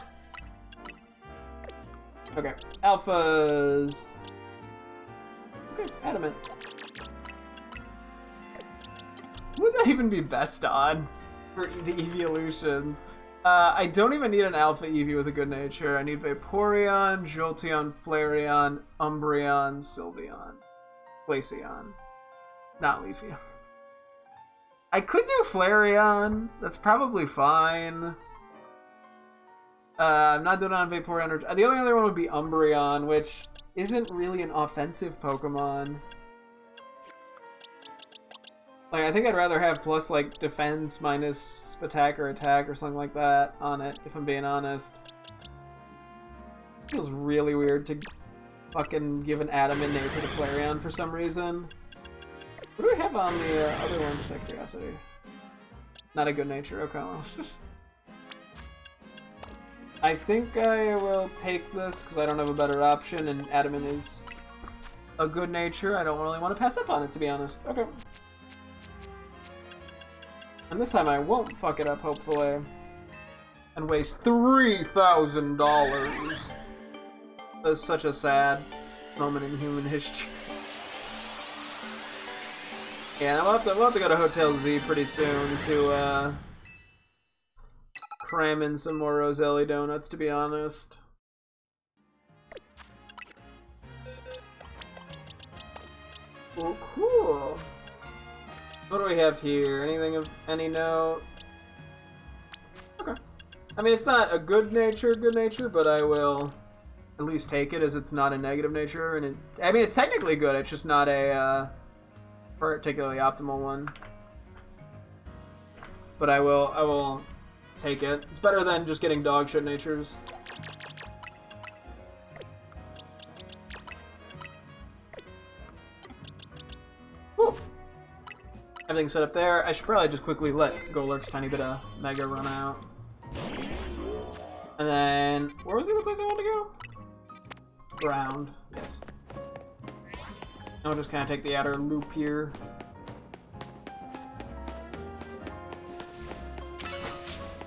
S1: okay, alphas. Okay, Adamant. Would that even be best on for the evolutions? I don't even need an alpha Eevee with a good nature. I need Vaporeon, Jolteon, Flareon, Umbreon, Sylveon, Glaceon, not Leafeon. I could do Flareon. That's probably fine. I'm not doing it on Vaporeon. The only other one would be Umbreon, which isn't really an offensive Pokemon. Like, I think I'd rather have plus, like, defense minus attack or attack or something like that on it, if I'm being honest. It feels really weird to fucking give an Adamant nature to Flareon for some reason. What do we have on the other one, just out of curiosity? Not a good nature, okay. I think I will take this because I don't have a better option, and Adamant is a good nature. I don't really want to pass up on it, to be honest. Okay. And this time I won't fuck it up, hopefully, and waste $3,000. That's such a sad moment in human history. Yeah, we'll have to go to Hotel Z pretty soon to cram in some more Roselli donuts, to be honest. Oh, cool. What do we have here? Anything of any note? Okay. I mean, it's not a good nature, but I will at least take it as it's not a negative nature. And I mean, it's technically good. It's just not a particularly optimal one. But I will take it. It's better than just getting dog shit natures. Cool. Everything's set up there. I should probably just quickly let Golurk's tiny bit of Mega run out. And then, where was the other place I wanted to go? Ground. Yes. I'll just kind of take the outer loop here.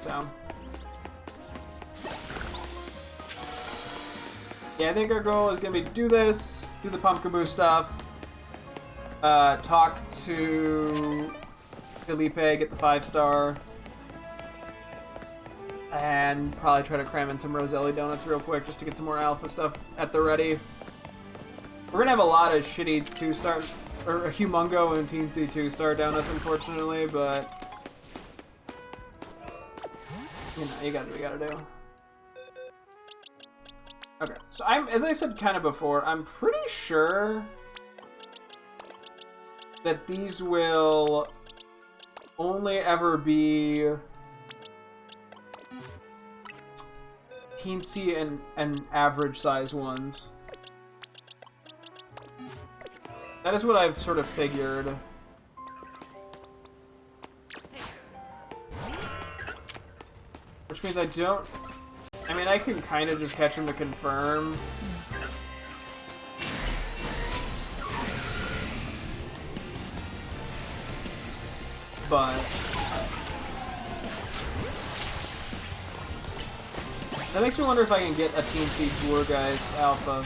S1: So. Yeah, I think our goal is going to be do this, do the Pumpkaboo stuff, talk to Felipe, get the 5-star, and probably try to cram in some Roselli donuts real quick just to get some more alpha stuff at the ready. We're going to have a lot of shitty 2-star, or Humongo and Teensy 2-star donuts, unfortunately, but you know, you gotta do what you gotta do. Okay, so as I said kind of before, I'm pretty sure that these will only ever be teensy and average size ones. That is what I've sort of figured. Which means I don't... I mean, I can kind of just catch him to confirm. But... that makes me wonder if I can get a Teensy Dwargeist Alpha.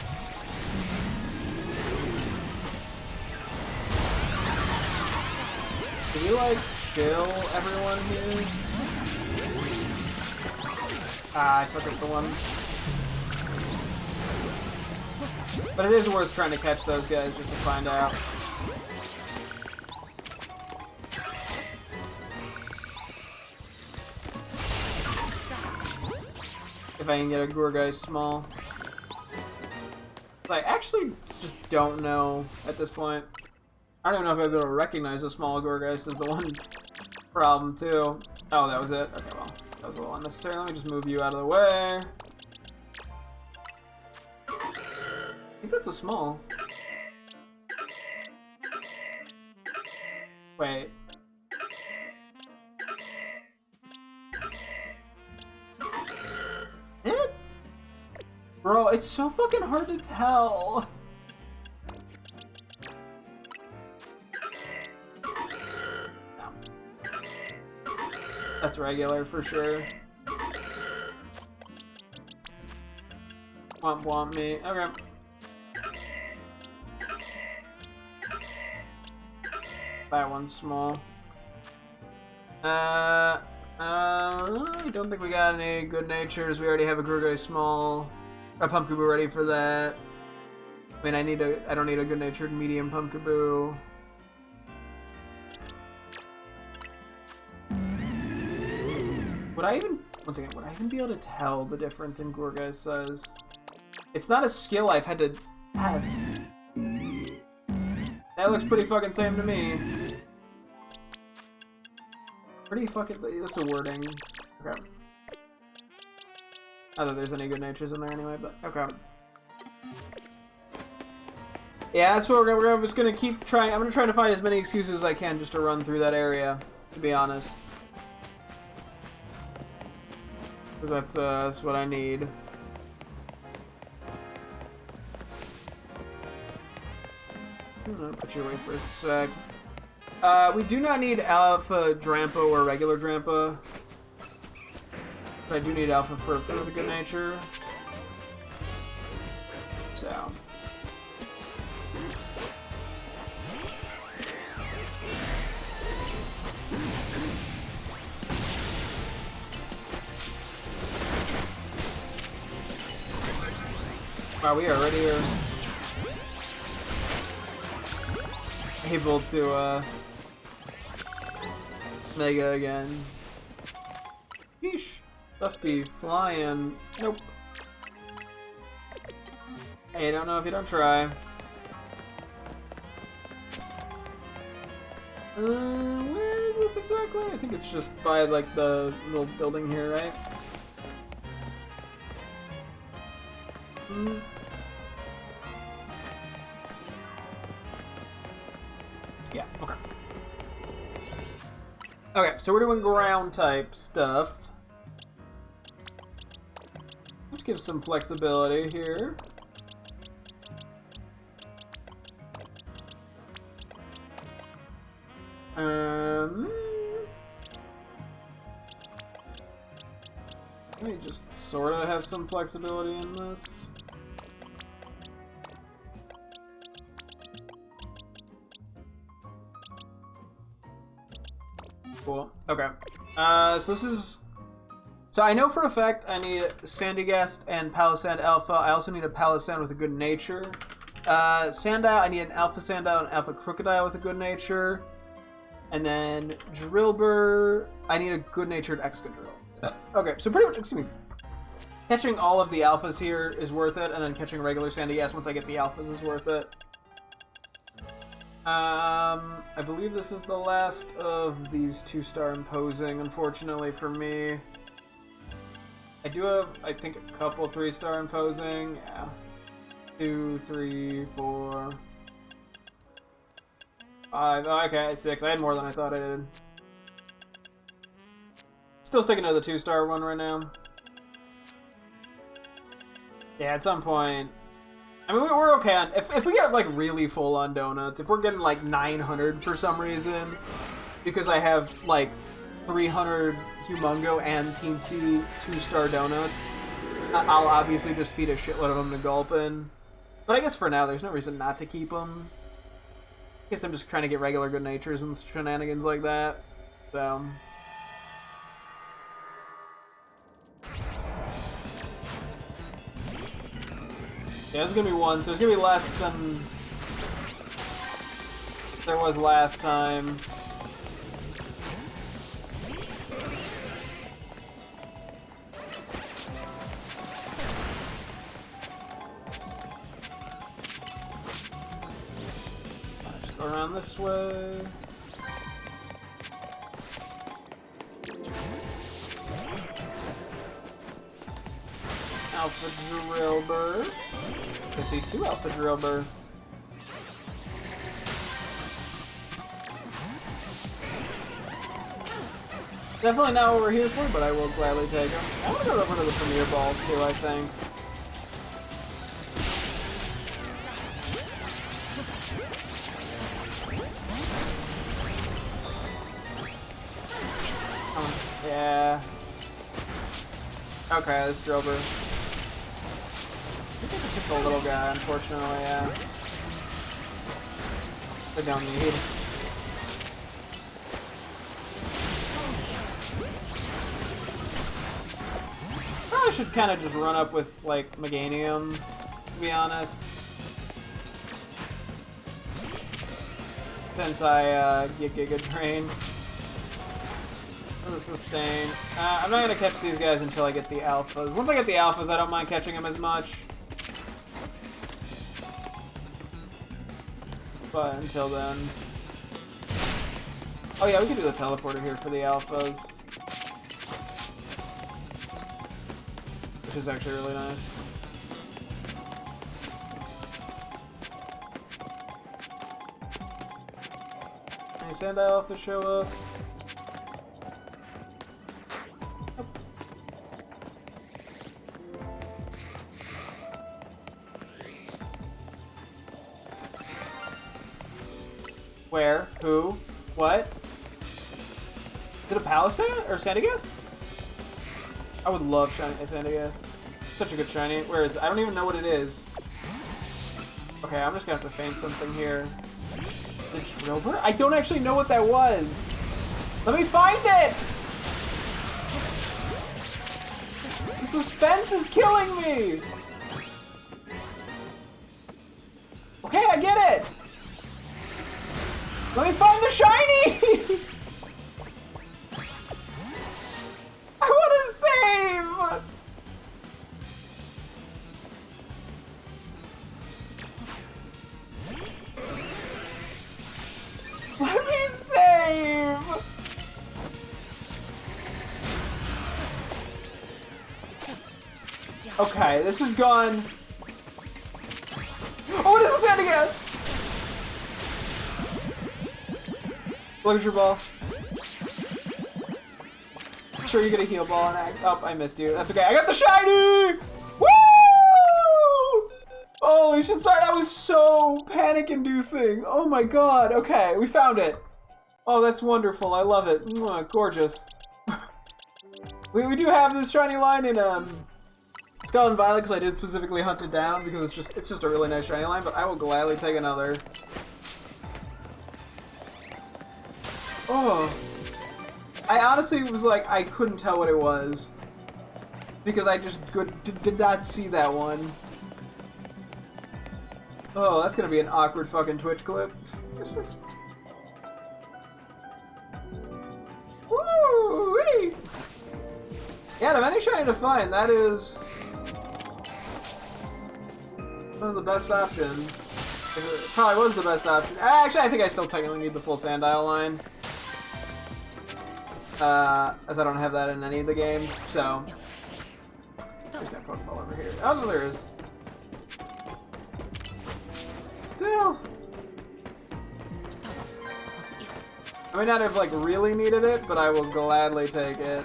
S1: Can you, like, chill everyone here? Ah, I took it the one. But it is worth trying to catch those guys just to find out. If I can get a Gourgeist small. I actually just don't know at this point. I don't even know if I'd be able to recognize a small Gourgeist as the one problem, too. Oh, that was it? Okay, well, that was a little unnecessary. Let me just move you out of the way. I think that's a small. Wait. Bro, it's so fucking hard to tell. That's regular for sure. Womp me. Okay. That one's small. I don't think we got any good natures. We already have a Gourgeist small. A Pumpkaboo ready for that. I mean, I don't need a good natured medium Pumpkaboo. Would I even, once again, would I even be able to tell the difference in Gourgeist size? It's not a skill I've had to test. That looks pretty fucking same to me. Pretty fucking, that's a wording. Okay. Not that there's any good natures in there anyway, but okay. Yeah, that's what we're just gonna keep trying. I'm gonna try to find as many excuses as I can just to run through that area, to be honest. Because that's what I need. I'm gonna put you away for a sec. We do not need Alpha Drampa or regular Drampa. But I do need Alpha for the good nature. So. Wow, we already are able to Mega again. Yeesh. Stuff be flying. Nope. Hey, don't know if you don't try. Where is this exactly? I think it's just by, like, the little building here, right? Yeah, okay. Okay, so we're doing ground type stuff. Let's give some flexibility here. Let me just sort of have some flexibility in this. Cool. Okay. So this is... So I know for a fact I need Sandygast and Palisand Alpha. I also need a Palisand with a good nature. Sandile, I need an Alpha Sandile and an Alpha Crocodile with a good nature. And then Drillbur, I need a good-natured Excadrill. Okay, so pretty much, excuse me, catching all of the Alphas here is worth it, and then catching regular Sandygast once I get the Alphas is worth it. I believe this is the last of these 2-star imposing, unfortunately for me. I do have, I think, a couple 3-star imposing. Yeah. 2, 3, 4, 5. Oh, okay, 6. I had more than I thought I did. Still sticking to the 2-star one right now. Yeah, at some point. I mean, we're okay on... If we get, like, really full on donuts, if we're getting, like, 900 for some reason, because I have, like, 300 Humongo and Teensy 2-star donuts, I'll obviously just feed a shitload of them to Gulpin. But I guess for now, there's no reason not to keep them. I guess I'm just trying to get regular good natures and shenanigans like that. So... Yeah, it's gonna be 1, so it's gonna be less than there was last time. Just go around this way. Alpha Drillbur. I see 2 Alpha Drillbur. Definitely not what we're here for, but I will gladly take them. I want to go over to the Premier Balls too, I think. Yeah. Okay, this Drillbur. I think I just picked the little guy, unfortunately, yeah. I don't need. Probably should kind of just run up with, like, Meganium, to be honest. Since I get Giga Drain. The sustain. I'm not going to catch these guys until I get the alphas. Once I get the alphas, I don't mind catching them as much. But until then... Oh yeah, we can do the teleporter here for the alphas. Which is actually really nice. Any Sandile alphas show up? Where? Who? What? Is it a Palisand or Sandygast? I would love shiny Sandygast. Such a good shiny. Where is it? I don't even know what it is. Okay, I'm just gonna have to feign something here. The Drillbur? I don't actually know what that was. Let me find it! The suspense is killing me! Okay, I get it! Let me find the shiny! I want to save! Let me save! Okay, this is gone. Oh, it is a Sandygast! Closure ball. Sure, you get a heal ball and oh, I missed you. That's okay. I got the shiny! Woo! Holy shit, sorry, that was so panic-inducing. Oh my god. Okay, we found it. Oh, that's wonderful. I love it. Mwah, gorgeous. we do have this shiny line in Scarlet and Violet because I did specifically hunt it down because it's just a really nice shiny line. But I will gladly take another. Oh, I honestly was like I couldn't tell what it was because I just did not see that one. Oh, that's gonna be an awkward fucking Twitch clip. Woo-wee! Yeah, the many shiny to find, that is one of the best options. It probably was the best option. Actually, I think I still technically need the full Sandile line. As I don't have that in any of the games, so... There's that Pokeball over here. Oh, no, there is. Still... I may not have, like, really needed it, but I will gladly take it.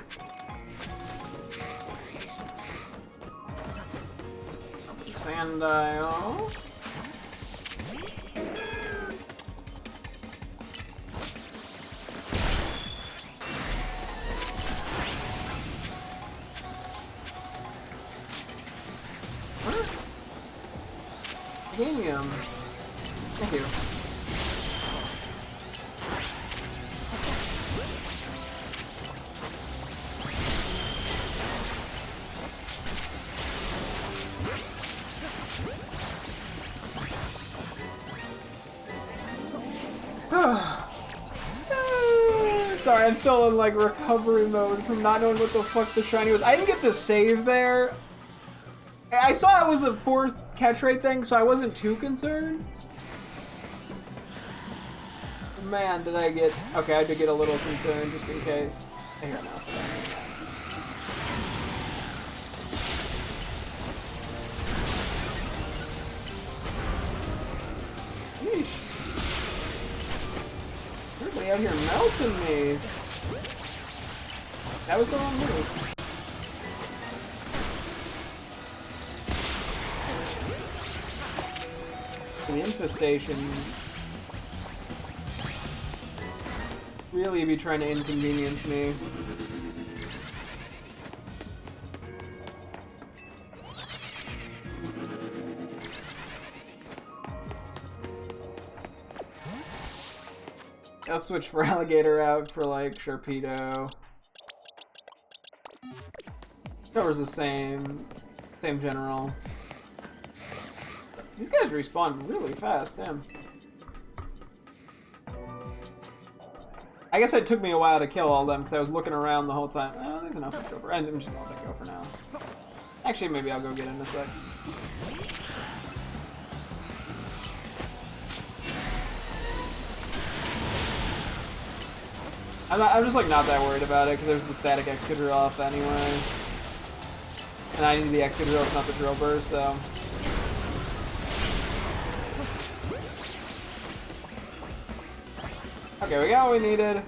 S1: Sandile. Titanium. Thank you. Sorry, I'm still in like recovery mode from not knowing what the fuck the shiny was. I didn't get to save there. I saw it was a 4 catch rate thing, so I wasn't too concerned. Man, did I get... Okay, I did get a little concerned just in case. Here now. Yeesh. Everybody out here melting me. That was the wrong move. The infestation really be trying to inconvenience me. I'll switch for Alligator out for like Sharpedo. Covers the same general. These guys respawn really fast, damn. I guess it took me a while to kill all of them because I was looking around the whole time. Oh, there's enough for Joker. I'm just gonna let that go for now. Actually, maybe I'll go get it in a sec. I'm just like not that worried about it because there's the static Excadrill off anyway. And I need the Excadrill, not the Drill Burst, so... Okay, we got what we needed.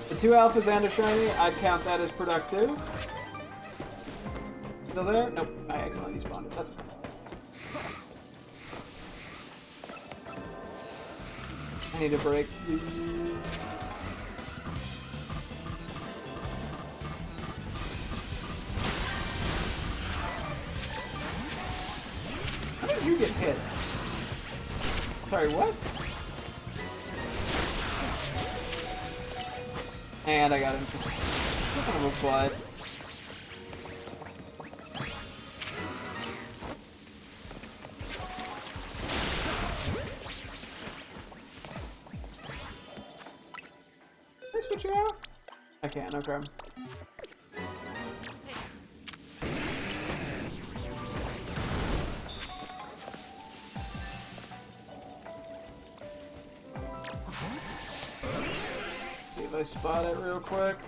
S1: The 2 alphas and a shiny, I'd count that as productive. Still there? Nope, I accidentally despawned it. That's okay. I need to break these. How did you get hit? Sorry, what? And I got him. Kind of a butt. Can I switch you out? I can, okay. See if I spot it real quick.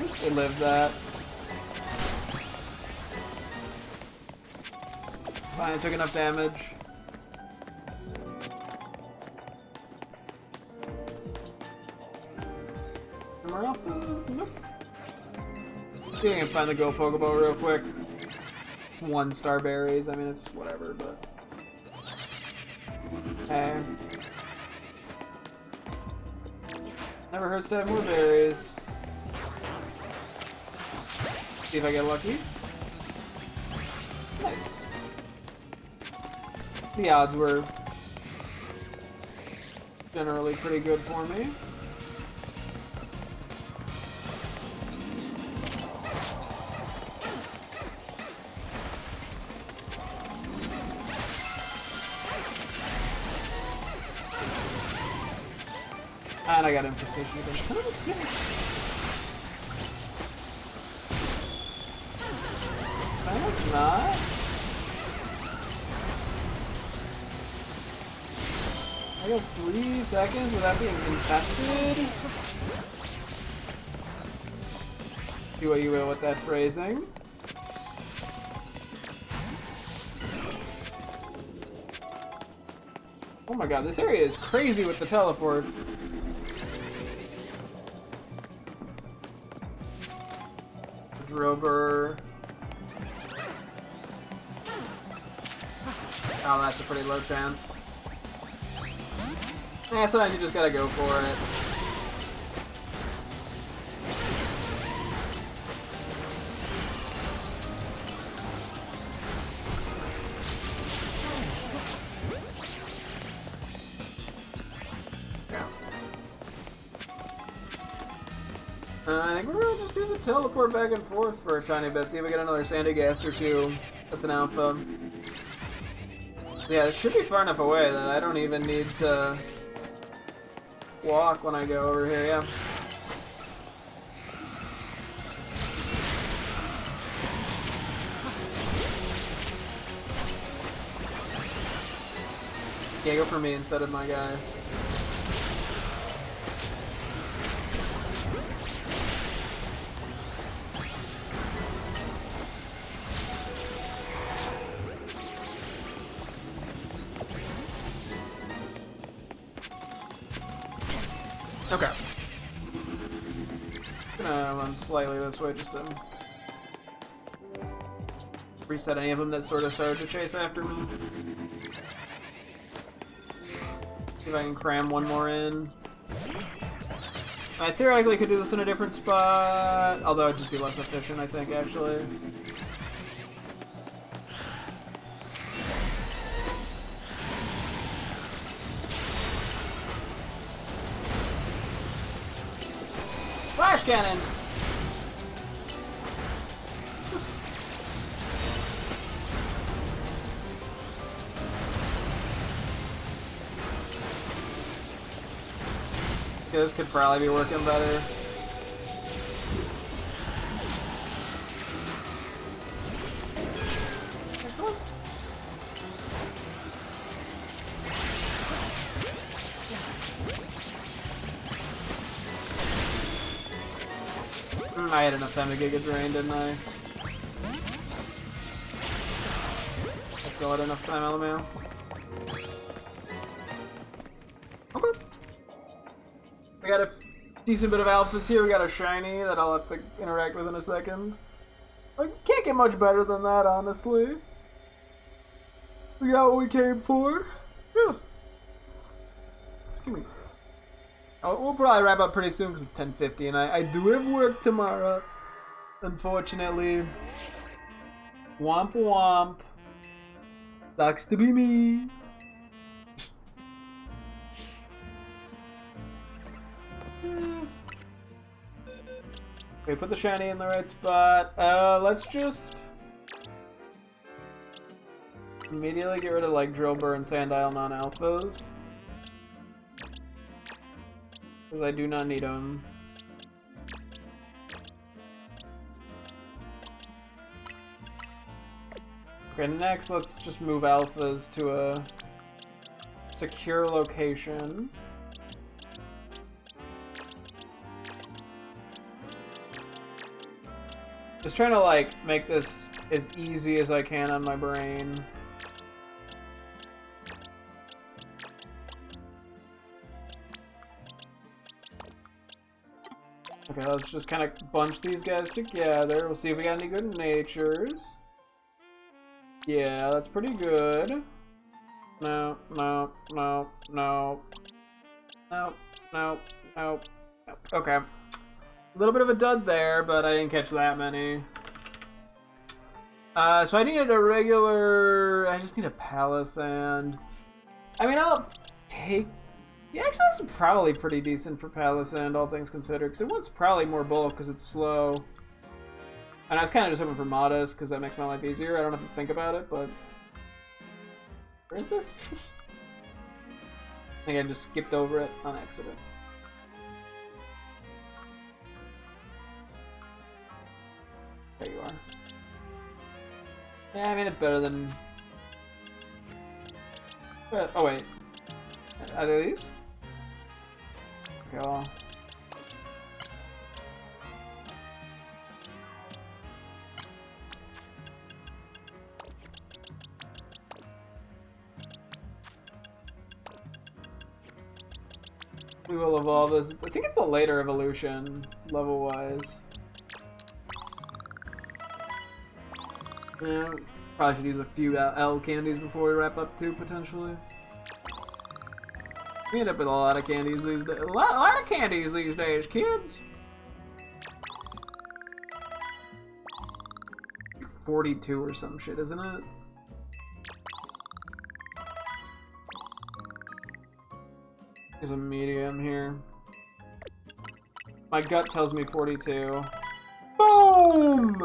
S1: They lived that. It's fine, I took enough damage. Somewhere else? Nope. See if I can find the Go Pokeball real quick. 1-star berries, I mean, it's whatever, but... Hey. Never hurts to have more berries. See if I get lucky. Nice. The odds were generally pretty good for me. And I got infestation again. Son of a bitch. Kind not. I got 3 seconds without being infested. Do what you will with that phrasing. Oh my god, this area is crazy with the teleports. Drober. Oh, that's a pretty low chance. Yeah, sometimes you just gotta go for it. I think we're gonna just do the teleport back and forth for a tiny bit, see if we get another Sandygast or two. That's an alpha. Yeah, it should be far enough away that I don't even need to walk when I go over here, yeah. Yeah, go for me instead of my guy. Okay. I'm gonna run slightly this way just to reset any of them that sort of started to chase after me. See if I can cram one more in. I theoretically could do this in a different spot, although it'd just be less efficient, I think, actually. Flash cannon! Okay, this could probably be working better. I had enough time to get drained, didn't I? I still had enough time, LMAO. Okay. We got a decent bit of alphas here. We got a shiny that I'll have to interact with in a second. I can't get much better than that, honestly. We got what we came for. Yeah. Excuse me. Oh, we'll probably wrap up pretty soon because it's 10:50 and I do have work tomorrow. Unfortunately. Womp womp. Sucks to be me. Okay, put the shiny in the right spot. Let's just immediately get rid of like Drillbur and Sandile non-alphas. Because I do not need them. Okay, next let's just move alphas to a secure location. Just trying to like make this as easy as I can on my brain. Okay, let's just kind of bunch these guys together. We'll see if we got any good natures. Yeah, that's pretty good. No, no, no, no. No, no, no, no. Okay. A little bit of a dud there, but I didn't catch that many. So I needed a regular... I just need a Palisand. I mean, I'll take... Yeah, actually, this is probably pretty decent for Palisand, all things considered, because it wants probably more bulk because it's slow. And I was kind of just hoping for Modest, because that makes my life easier. I don't have to think about it, but... Where is this? I think I just skipped over it on accident. There you are. Yeah, I mean, it's better than... Oh, wait. Are there these? Okay, well... We will evolve this. I think it's a later evolution, level-wise. Yeah, probably should use a few L candies before we wrap up too, potentially. We end up with a lot of candies these days. A lot of candies these days, kids. 42 or some shit, isn't it? There's a medium here. My gut tells me 42. Boom!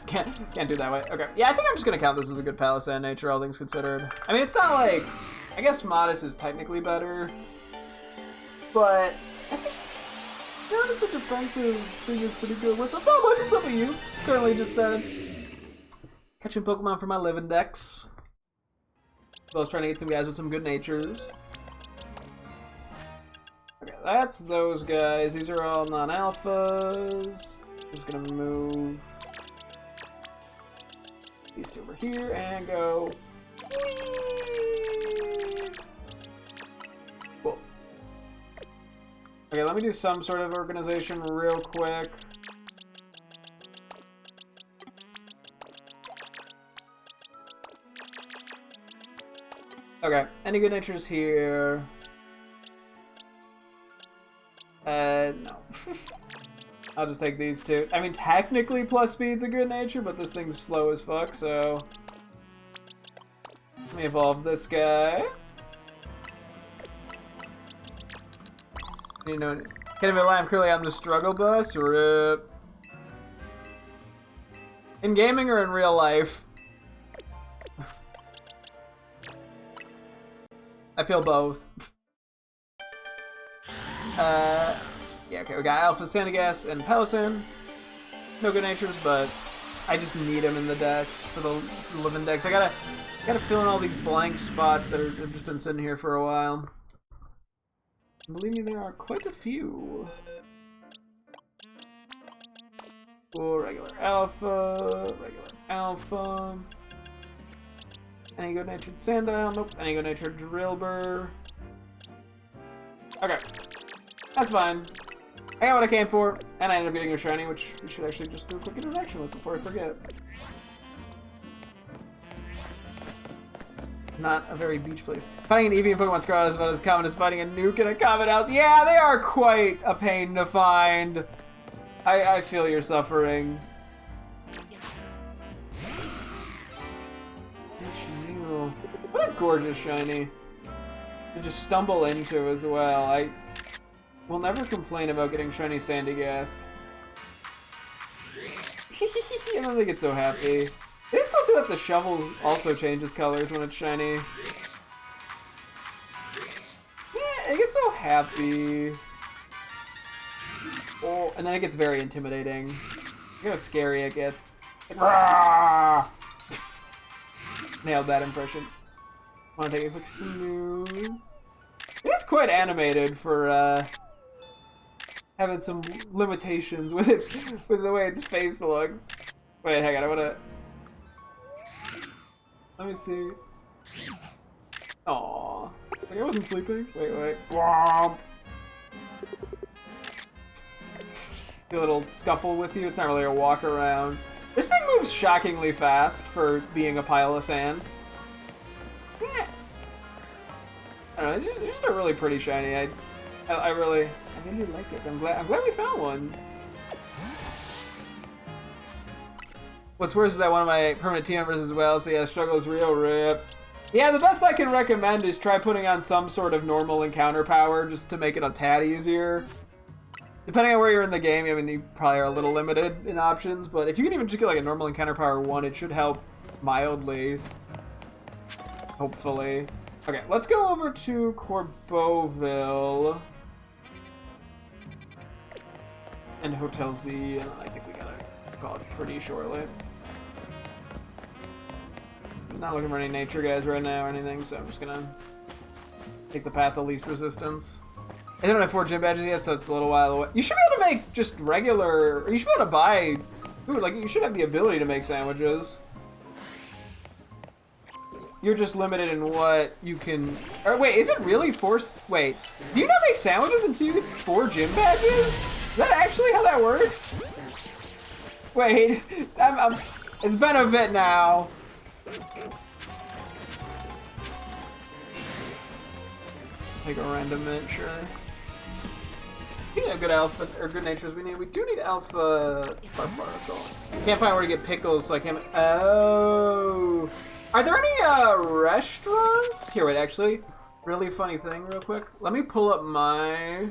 S1: Can't do that way. Okay. Yeah, I think I'm just gonna count this as a good Palisand nature, all things considered. I mean, it's not like... I guess Modest is technically better. But... I think... Modest defensive thing is pretty good. What's up? Not much, what's up with you? Currently just, catching Pokemon for my living decks. So I was trying to get some guys with some good natures. Okay, that's those guys. These are all non-alphas. Just gonna move these two over here and go. Cool. Okay, let me do some sort of organization real quick. Okay, any good natures here? No. I'll just take these two. I mean, technically plus speed's a good nature, but this thing's slow as fuck, so... Let me evolve this guy. You know, can't even lie, I'm currently on the struggle bus. RIP. In gaming or in real life? I feel both. Yeah, okay, we got Alpha Sandygast and Palisand. No good natures, but I just need them in the decks for the living decks. I gotta fill in all these blank spots that have just been sitting here for a while. Believe me, there are quite a few. Cool, regular Alpha, Any good natured Sandile? Nope. Any good natured Drillbur? Okay. That's fine. I got what I came for, and I ended up getting a shiny, which we should actually just do a quick interaction with before I forget. Not a very beach place. Finding an Eevee in Pokemon Scarlet is about as common as finding a nuke in a common house. Yeah, they are quite a pain to find. I feel your suffering. What a gorgeous shiny to just stumble into as well. I will never complain about getting shiny Sandygast. I don't think it's so happy. It's cool too that the shovel also changes colors when it's shiny. Yeah, it gets so happy. Oh, and then it gets very intimidating. Look how scary it gets. Like, nailed that impression. Want to take a quick snooze? It is quite animated for having some limitations with its with the way its face looks. Wait, hang on, I wanna. Let me see. Aww. Like I wasn't sleeping. Wait. Womp. A little scuffle with you. It's not really a walk around. This thing moves shockingly fast for being a pile of sand. Yeah. I don't know. It's just a really pretty shiny. I really like it. I'm glad we found one. What's worse is that one of my permanent team members as well. So yeah, struggle is real. Rip. Yeah, the best I can recommend is try putting on some sort of normal encounter power just to make it a tad easier. Depending on where you're in the game, I mean, you probably are a little limited in options, but if you can even just get like a normal encounter power 1, it should help mildly. Hopefully. Okay, let's go over to Corboville. And Hotel Z, and I think we gotta call it pretty shortly. I'm not looking for any nature guys right now or anything, so I'm just gonna take the path of least resistance. I don't have 4 gym badges yet, so it's a little while away. You should be able to make just regular, or you should be able to buy food. Like, you should have the ability to make sandwiches. You're just limited in what you can... Or wait, is it really 4... Wait, do you not make sandwiches until you get 4 gym badges? Is that actually how that works? Wait, it's been a bit now. Take a random minute, sure. Speaking of good alpha, or good natures, we do need alpha particle. Can't find where to get pickles, so I can't. Oh, are there any restaurants? Here, wait, actually, really funny thing, real quick. Let me pull up my.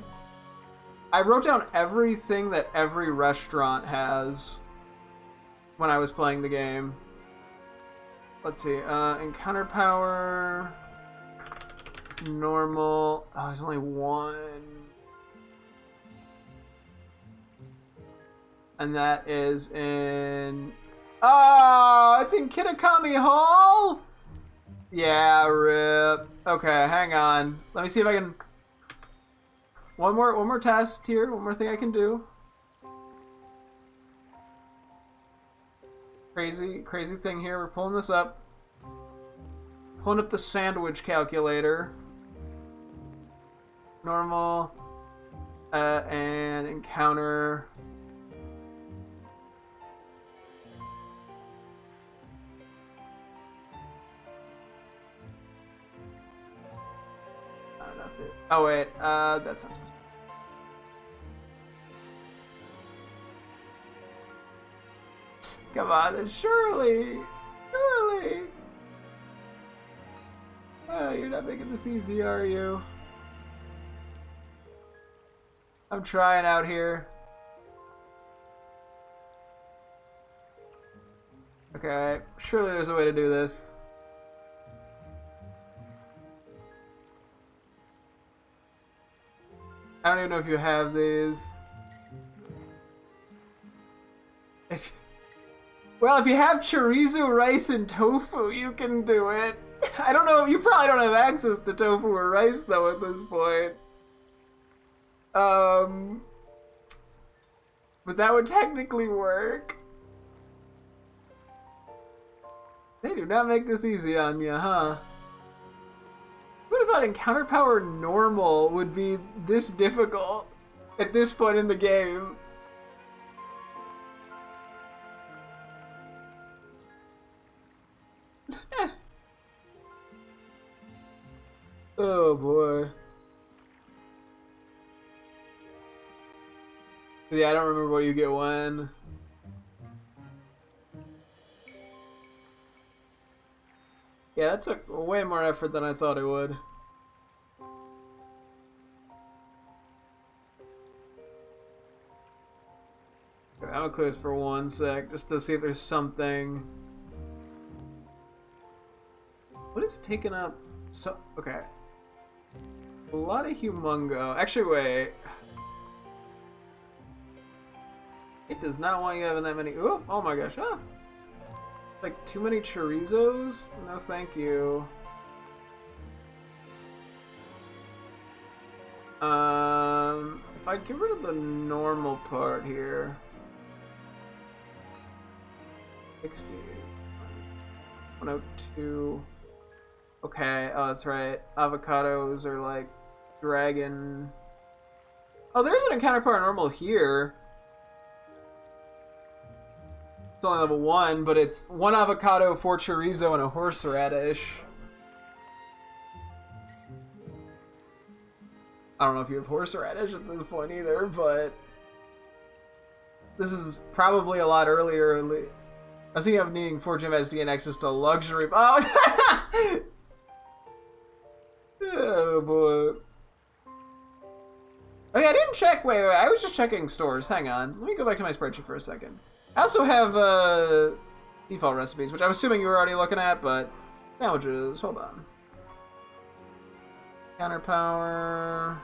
S1: I wrote down everything that every restaurant has when I was playing the game. Let's see, encounter power, normal. Oh, there's only one. And that is in... Oh, it's in Kitakami Hall? Yeah, rip. Okay, hang on. Let me see if I can... One more test here. One more thing I can do. Crazy thing here. We're pulling this up. Pulling up the sandwich calculator. Normal. And encounter... Oh wait, that's not supposed to. Come on, surely. Oh, you're not making this easy, are you? I'm trying out here. Okay, surely there's a way to do this. I don't even know if you have these. Well, if you have chorizo, rice, and tofu, you can do it. I don't know, you probably don't have access to tofu or rice, though, at this point. But that would technically work. They do not make this easy on you, huh? Who would have thought encounter power normal would be this difficult at this point in the game? Oh boy. Yeah, I don't remember what you get when. Yeah, that took way more effort than I thought it would. Okay, I'm gonna clear this for 1 sec, just to see if there's something. What is taking up so... Okay. A lot of humongo. Actually, wait. It does not want you having that many... Ooh, oh my gosh, huh? Like, too many chorizos? No, thank you. If I get rid of the normal part here. 60. 102. Okay, oh, that's right. Avocados are like dragon. Oh, there is an encounter part normal here. It's only level 1, but it's 1 avocado, 4 chorizo, and a horseradish. I don't know if you have horseradish at this point either, but this is probably a lot earlier. I was thinking of needing 4 gym SD and access to luxury. Oh! Oh boy. Okay, I didn't check. Wait, I was just checking stores. Hang on. Let me go back to my spreadsheet for a second. I also have default recipes, which I'm assuming you were already looking at, but sandwiches. Hold on. Counter power.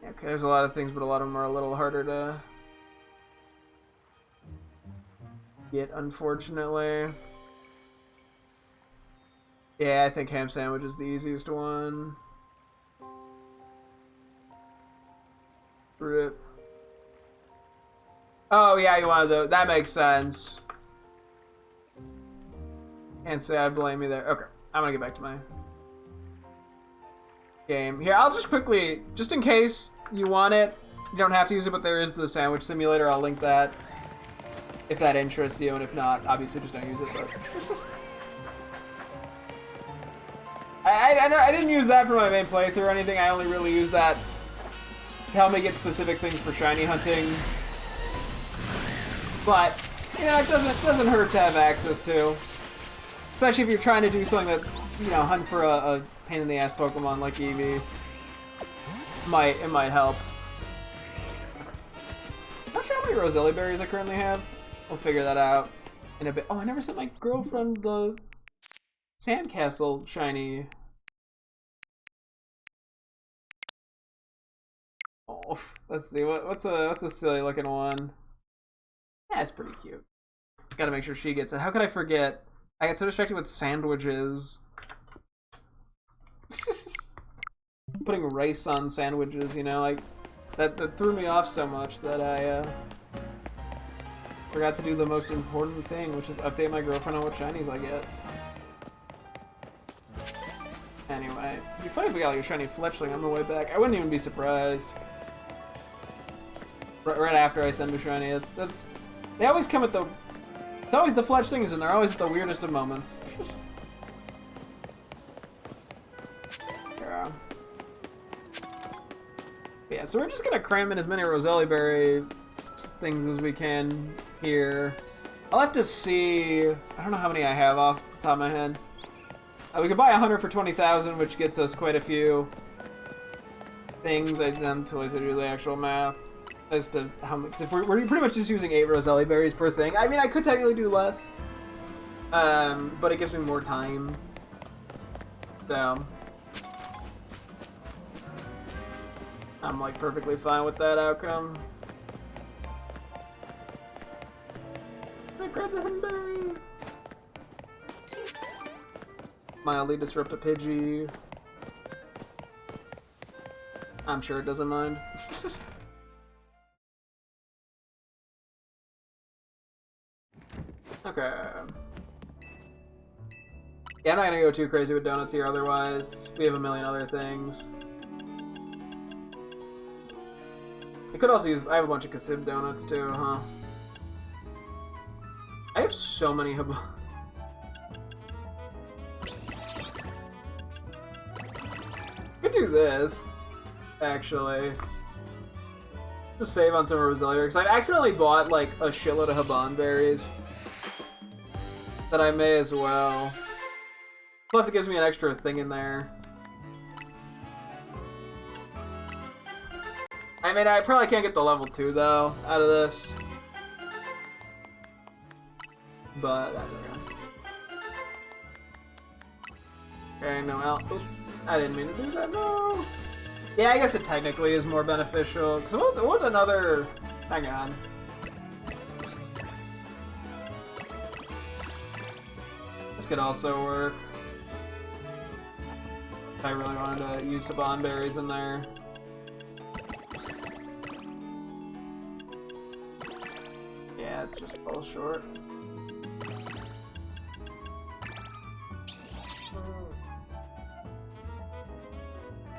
S1: Okay, there's a lot of things, but a lot of them are a little harder to get, unfortunately. Yeah, I think ham sandwich is the easiest one. Rip. Oh, yeah, you wanted the... That makes sense. Can't say I blame you there. Okay, I'm gonna get back to my game. Here, I'll just quickly, just in case you want it, you don't have to use it, but there is the sandwich simulator. I'll link that if that interests you, and if not, obviously just don't use it, but... I didn't use that for my main playthrough or anything. I only really use that to help me get specific things for shiny hunting. But, you know, it doesn't hurt to have access to. Especially if you're trying to do something that, you know, hunt for a pain-in-the-ass Pokemon like Eevee. It might help. Not sure how many Roselli berries I currently have. We'll figure that out in a bit. Oh, I never sent my girlfriend the Sandcastle shiny. Oh, let's see. What's a silly looking one? Yeah, it's pretty cute. Gotta make sure she gets it. How could I forget? I get so distracted with sandwiches. Putting rice on sandwiches, you know, like that threw me off so much that I forgot to do the most important thing, which is update my girlfriend on what shinies I get. Anyway, it'd be funny if we got like a shiny Fletchling on the way back. I wouldn't even be surprised. Right after I send a shiny, they always come at the. It's always the Fletchlings, and they're always at the weirdest of moments. Yeah, so we're just gonna cram in as many Roselli berry things as we can here. I'll have to see. I don't know how many I have off the top of my head. We could buy 100 for 20,000, which gets us quite a few things. Until I do the actual math as to how much. If we're pretty much just using 8 Roselli berries per thing. I mean, I could technically do less, but it gives me more time. So I'm like perfectly fine with that outcome. I grab the hidden berry. Mildly disrupt a Pidgey. I'm sure it doesn't mind. Okay. Yeah, I'm not gonna go too crazy with donuts here, otherwise we have a million other things. I could also use... I have a bunch of Kasib donuts too, huh? I have so many could do this, actually. Just save on some Roselli berries. I accidentally bought like a shitload of Haban berries that I may as well. Plus it gives me an extra thing in there. I mean, I probably can't get the level 2 though out of this. But that's okay. Okay, no, oops. I didn't mean to do that, no! Yeah, I guess it technically is more beneficial. Because what another... Hang on. This could also work. I really wanted to use the bond berries in there. Yeah, it just falls short.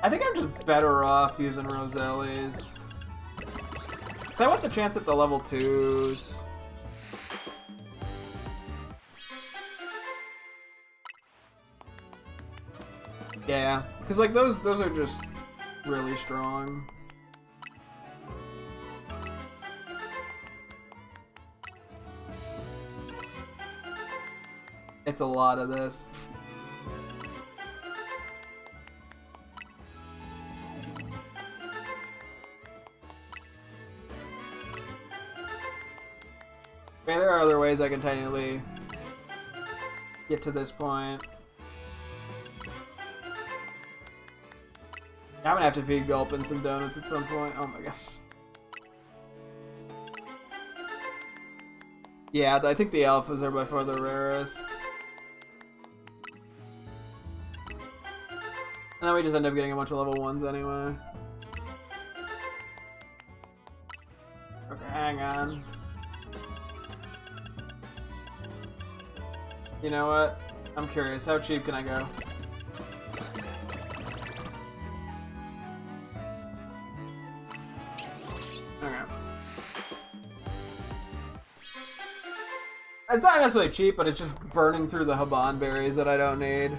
S1: I think I'm just better off using Roselli's. So I want the chance at the level 2s. Yeah, because like those are just really strong. It's a lot of this. Okay, there are other ways I can technically get to this point. I'm gonna have to feed Gulpin some donuts at some point. Oh my gosh. Yeah, I think the alphas are by far the rarest. And then we just end up getting a bunch of level 1s anyway. Okay, hang on. You know what? I'm curious. How cheap can I go? Okay. It's not necessarily cheap, but it's just burning through the Haban berries that I don't need.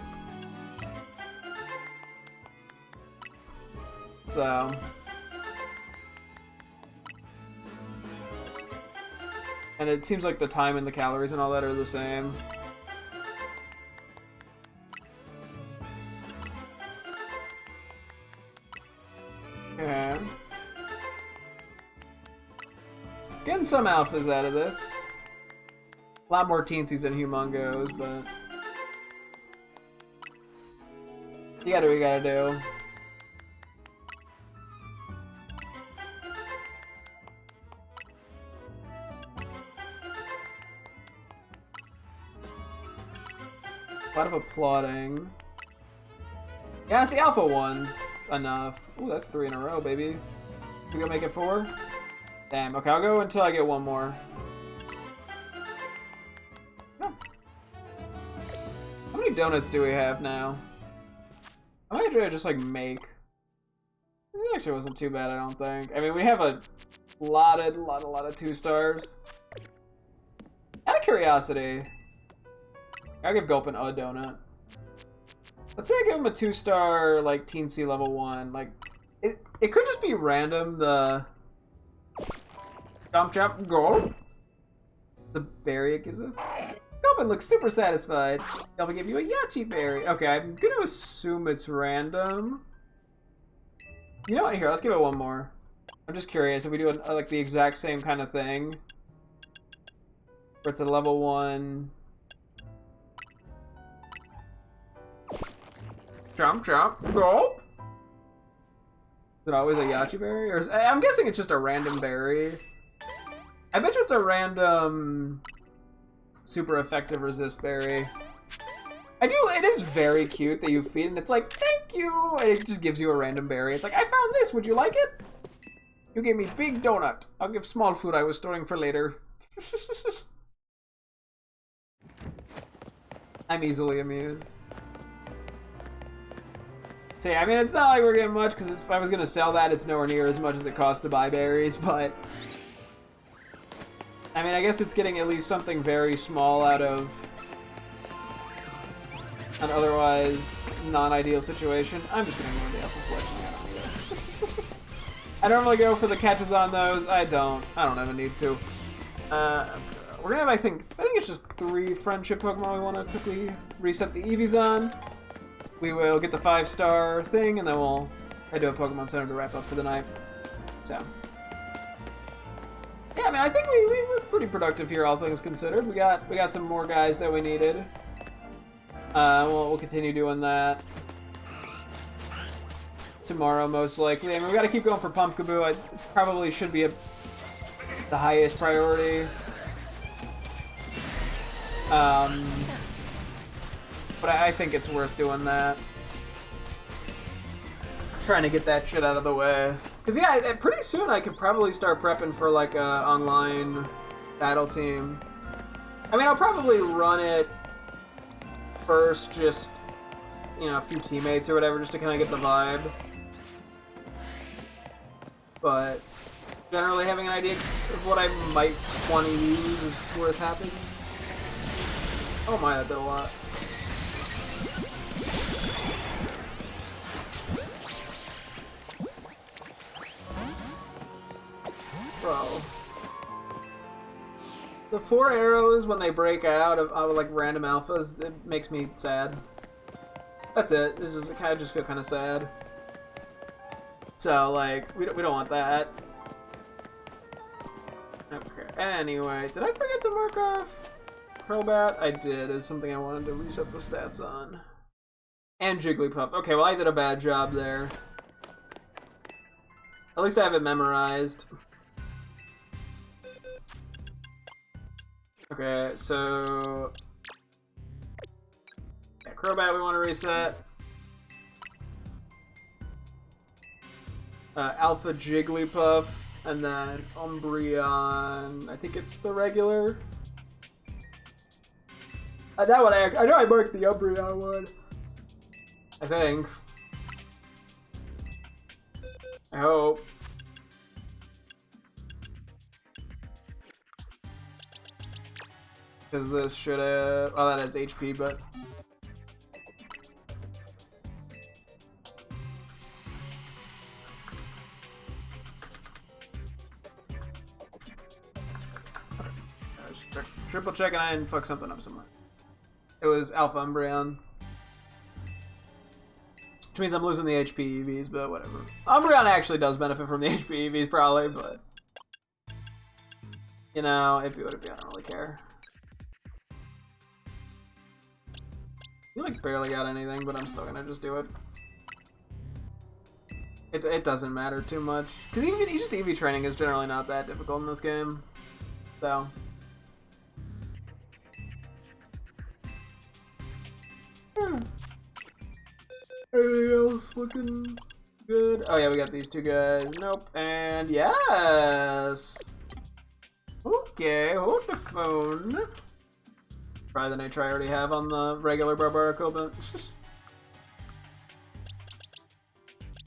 S1: So... and it seems like the time and the calories and all that are the same. Okay. Getting some alphas out of this. A lot more teensies than humongos, but... you gotta do what you gotta do. A lot of applauding. Yeah, it's the alpha ones. Enough. Ooh, that's 3 in a row, baby. We gonna make it 4? Damn, okay, I'll go until I get one more. Oh. How many donuts do we have now? I'm gonna try to just like make. It actually wasn't too bad, I don't think. I mean, we have a lot of 2 stars. Out of curiosity, I'll give Gulpin a donut. Let's say I give him a 2-star, like, teensy level 1. Like, it could just be random, the... Chomp, gulp. The berry it gives us. Gulpin looks super satisfied. Gulpin give you a Yachi berry. Okay, I'm gonna assume it's random. You know what? Here, let's give it one more. I'm just curious if we do like the exact same kind of thing. Where it's a level 1... Chomp, gulp. Is it always a Yachi berry? Or I'm guessing it's just a random berry. I bet you it's a random super effective resist berry. It is very cute that you feed and it's like, thank you! And it just gives you a random berry. It's like, I found this, would you like it? You gave me big donut. I'll give small food I was storing for later. I'm easily amused. So yeah, I mean, it's not like we're getting much, because if I was going to sell that, it's nowhere near as much as it costs to buy berries, but... I mean, I guess it's getting at least something very small out of an otherwise non-ideal situation. I'm just going to go to the apple collection. I don't really go for the catches on those. I don't have a need to. We're going to have, I think it's just 3 friendship Pokemon we want to quickly reset the EVs on. We will get the 5-star thing, and then we'll head to a Pokemon Center to wrap up for the night. So, yeah, I mean, I think we were pretty productive here, all things considered. We got some more guys that we needed. We'll continue doing that tomorrow, most likely. I mean, we got to keep going for Pumpkaboo. It probably should be the highest priority. But I think it's worth doing that. Trying to get that shit out of the way. Because, yeah, pretty soon I could probably start prepping for, like, a online battle team. I mean, I'll probably run it first, just, you know, a few teammates or whatever, just to kind of get the vibe. But generally having an idea of what I might want to use is worth having. Oh my, that did a lot. Bro. The 4 arrows, when they break out of like random alphas, it makes me sad. That's it. It's just, I just feel kind of sad. So, like, we don't want that. Okay, anyway, did I forget to mark off Crobat? I did. It's something I wanted to reset the stats on. And Jigglypuff. Okay, well, I did a bad job there. At least I have it memorized. Okay, so... yeah, Crobat we want to reset. Alpha Jigglypuff, and then Umbreon. I think it's the regular. That one, I know I marked the Umbreon one. I think. I hope. Because this should have... oh, that has HP, but... triple check and I didn't fuck something up somewhere. It was Alpha Umbreon. Which means I'm losing the HP EVs, but whatever. Umbreon actually does benefit from the HP EVs, probably, but... you know, if it would be, I don't really care. You like barely got anything, but I'm still gonna just do it. It doesn't matter too much. Because even just EV training is generally not that difficult in this game. So... anything else looking good? Oh yeah, we got these two guys. Nope. And yes! Okay, hold the phone. Probably the nature I already have on the regular Barbarical, but...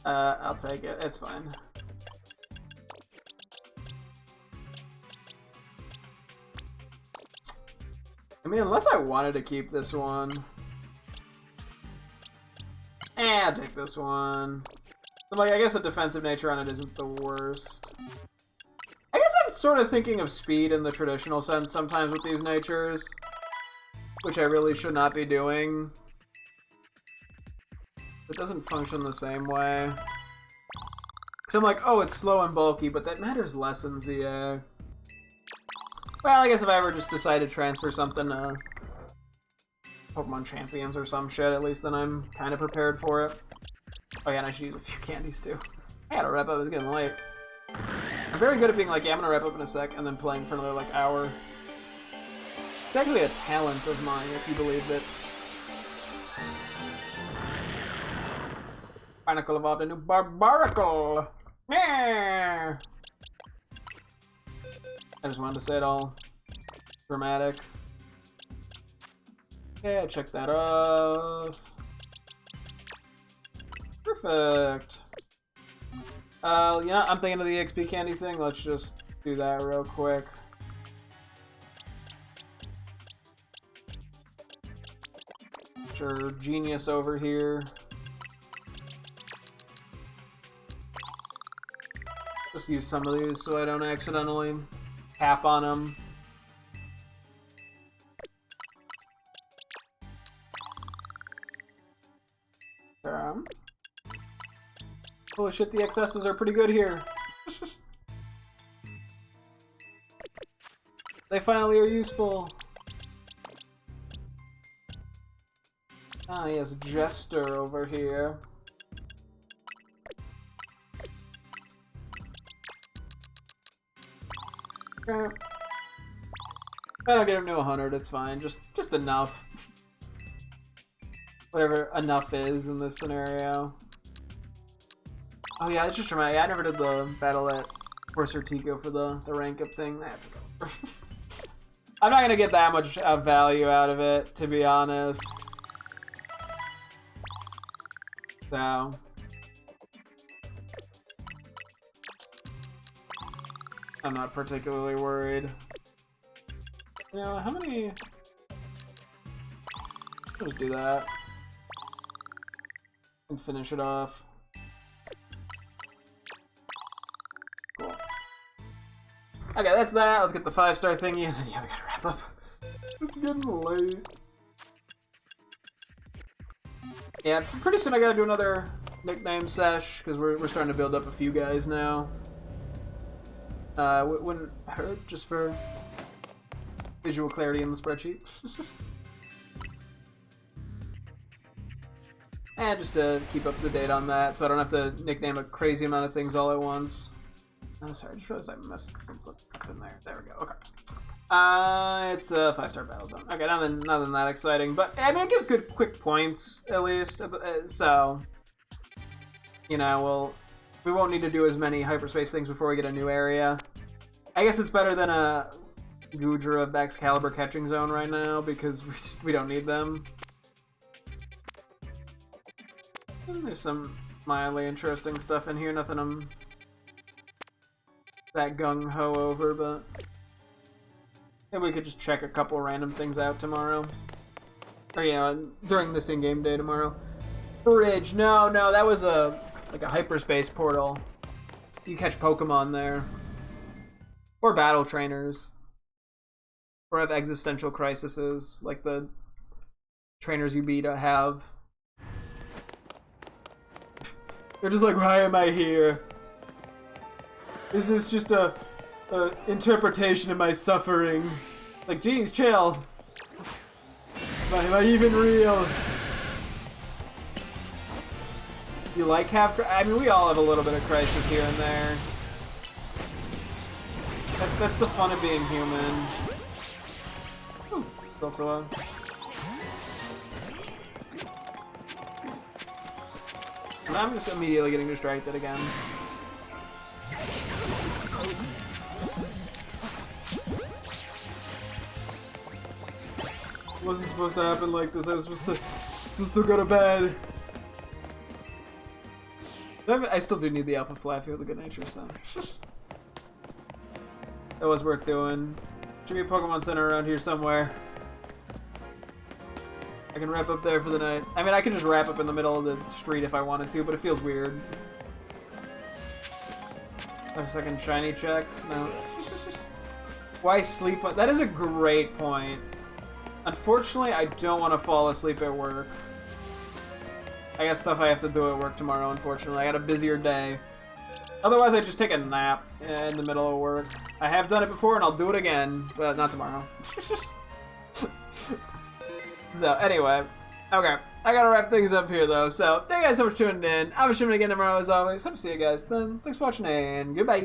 S1: I'll take it. It's fine. I mean, unless I wanted to keep this one... I'll take this one. But, like, I guess a defensive nature on it isn't the worst. I guess I'm sort of thinking of speed in the traditional sense sometimes with these natures. Which I really should not be doing. It doesn't function the same way. Because I'm like, oh, it's slow and bulky, but that matters less in ZA. Well, I guess if I ever just decide to transfer something to Pokemon Champions or some shit, at least then I'm kind of prepared for it. Oh yeah, and I should use a few candies too. I gotta wrap up, it's getting late. I'm very good at being like, yeah, I'm gonna wrap up in a sec, and then playing for another, like, hour. It's actually a talent of mine, if you believe it. Barnacle evolved into Barbarical! Yeah! I just wanted to say it all dramatic. Okay, check that off. Perfect. Yeah, I'm thinking of the XP candy thing. Let's just do that real quick. Sure, genius over here. Just use some of these so I don't accidentally tap on them. Holy shit, the XSs are pretty good here. They finally are useful. Ah, yes, Jester over here. Okay. I don't get him to 100, it's fine. Just enough. whatever enough is in this scenario. Oh yeah, I just reminded. I never did the battle at Corsair Tico for the rank up thing. That's okay. I'm not gonna get that much value out of it, to be honest. So. I'm not particularly worried. You know, how many... Let's do that. And finish it off. Cool. Okay, that's that. Let's get the 5-star thingy, and then yeah, we gotta wrap up. It's getting late. Yeah, pretty soon I gotta do another nickname sesh, because we're starting to build up a few guys now. Wouldn't hurt just for visual clarity in the spreadsheet. And just to keep up to date on that, so I don't have to nickname a crazy amount of things all at once. Oh, sorry, I just realized I messed something up in there. There we go, okay. It's a 5-star battle zone. Okay, nothing that exciting, but I mean, it gives good quick points, at least, so, you know, we won't need to do as many hyperspace things before we get a new area. I guess it's better than a Gudra Excalibur catching zone right now, because we don't need them. And there's some mildly interesting stuff in here, nothing I'm that gung-ho over, but maybe we could just check a couple random things out tomorrow. Or, you know, during this in-game day tomorrow. Bridge, no, that was like a hyperspace portal. You catch Pokemon there. Or battle trainers. Or have existential crises, like the trainers you beat have. They're just like, why am I here? Is this just a interpretation of my suffering? Like, geez, chill. Am I even real? You like I mean, we all have a little bit of crisis here and there. That's the fun of being human. Ooh, also a... And I'm just immediately getting distracted again. It wasn't supposed to happen like this. I was supposed to still go to bed. I still do need the Alpha Flat Field of Good Nature, so. That was worth doing. Should be a Pokemon Center around here somewhere. I can wrap up there for the night. I mean, I could just wrap up in the middle of the street if I wanted to, but it feels weird. A second shiny check? No. Why sleep? That is a great point. Unfortunately, I don't want to fall asleep at work. I got stuff I have to do at work tomorrow, unfortunately. I got a busier day. Otherwise, I just take a nap in the middle of work. I have done it before, and I'll do it again, but not tomorrow. So, anyway. Okay, I gotta wrap things up here, though. So, thank you guys so much for tuning in. I'll be streaming again tomorrow, as always. Hope to see you guys then. Thanks for watching, and goodbye!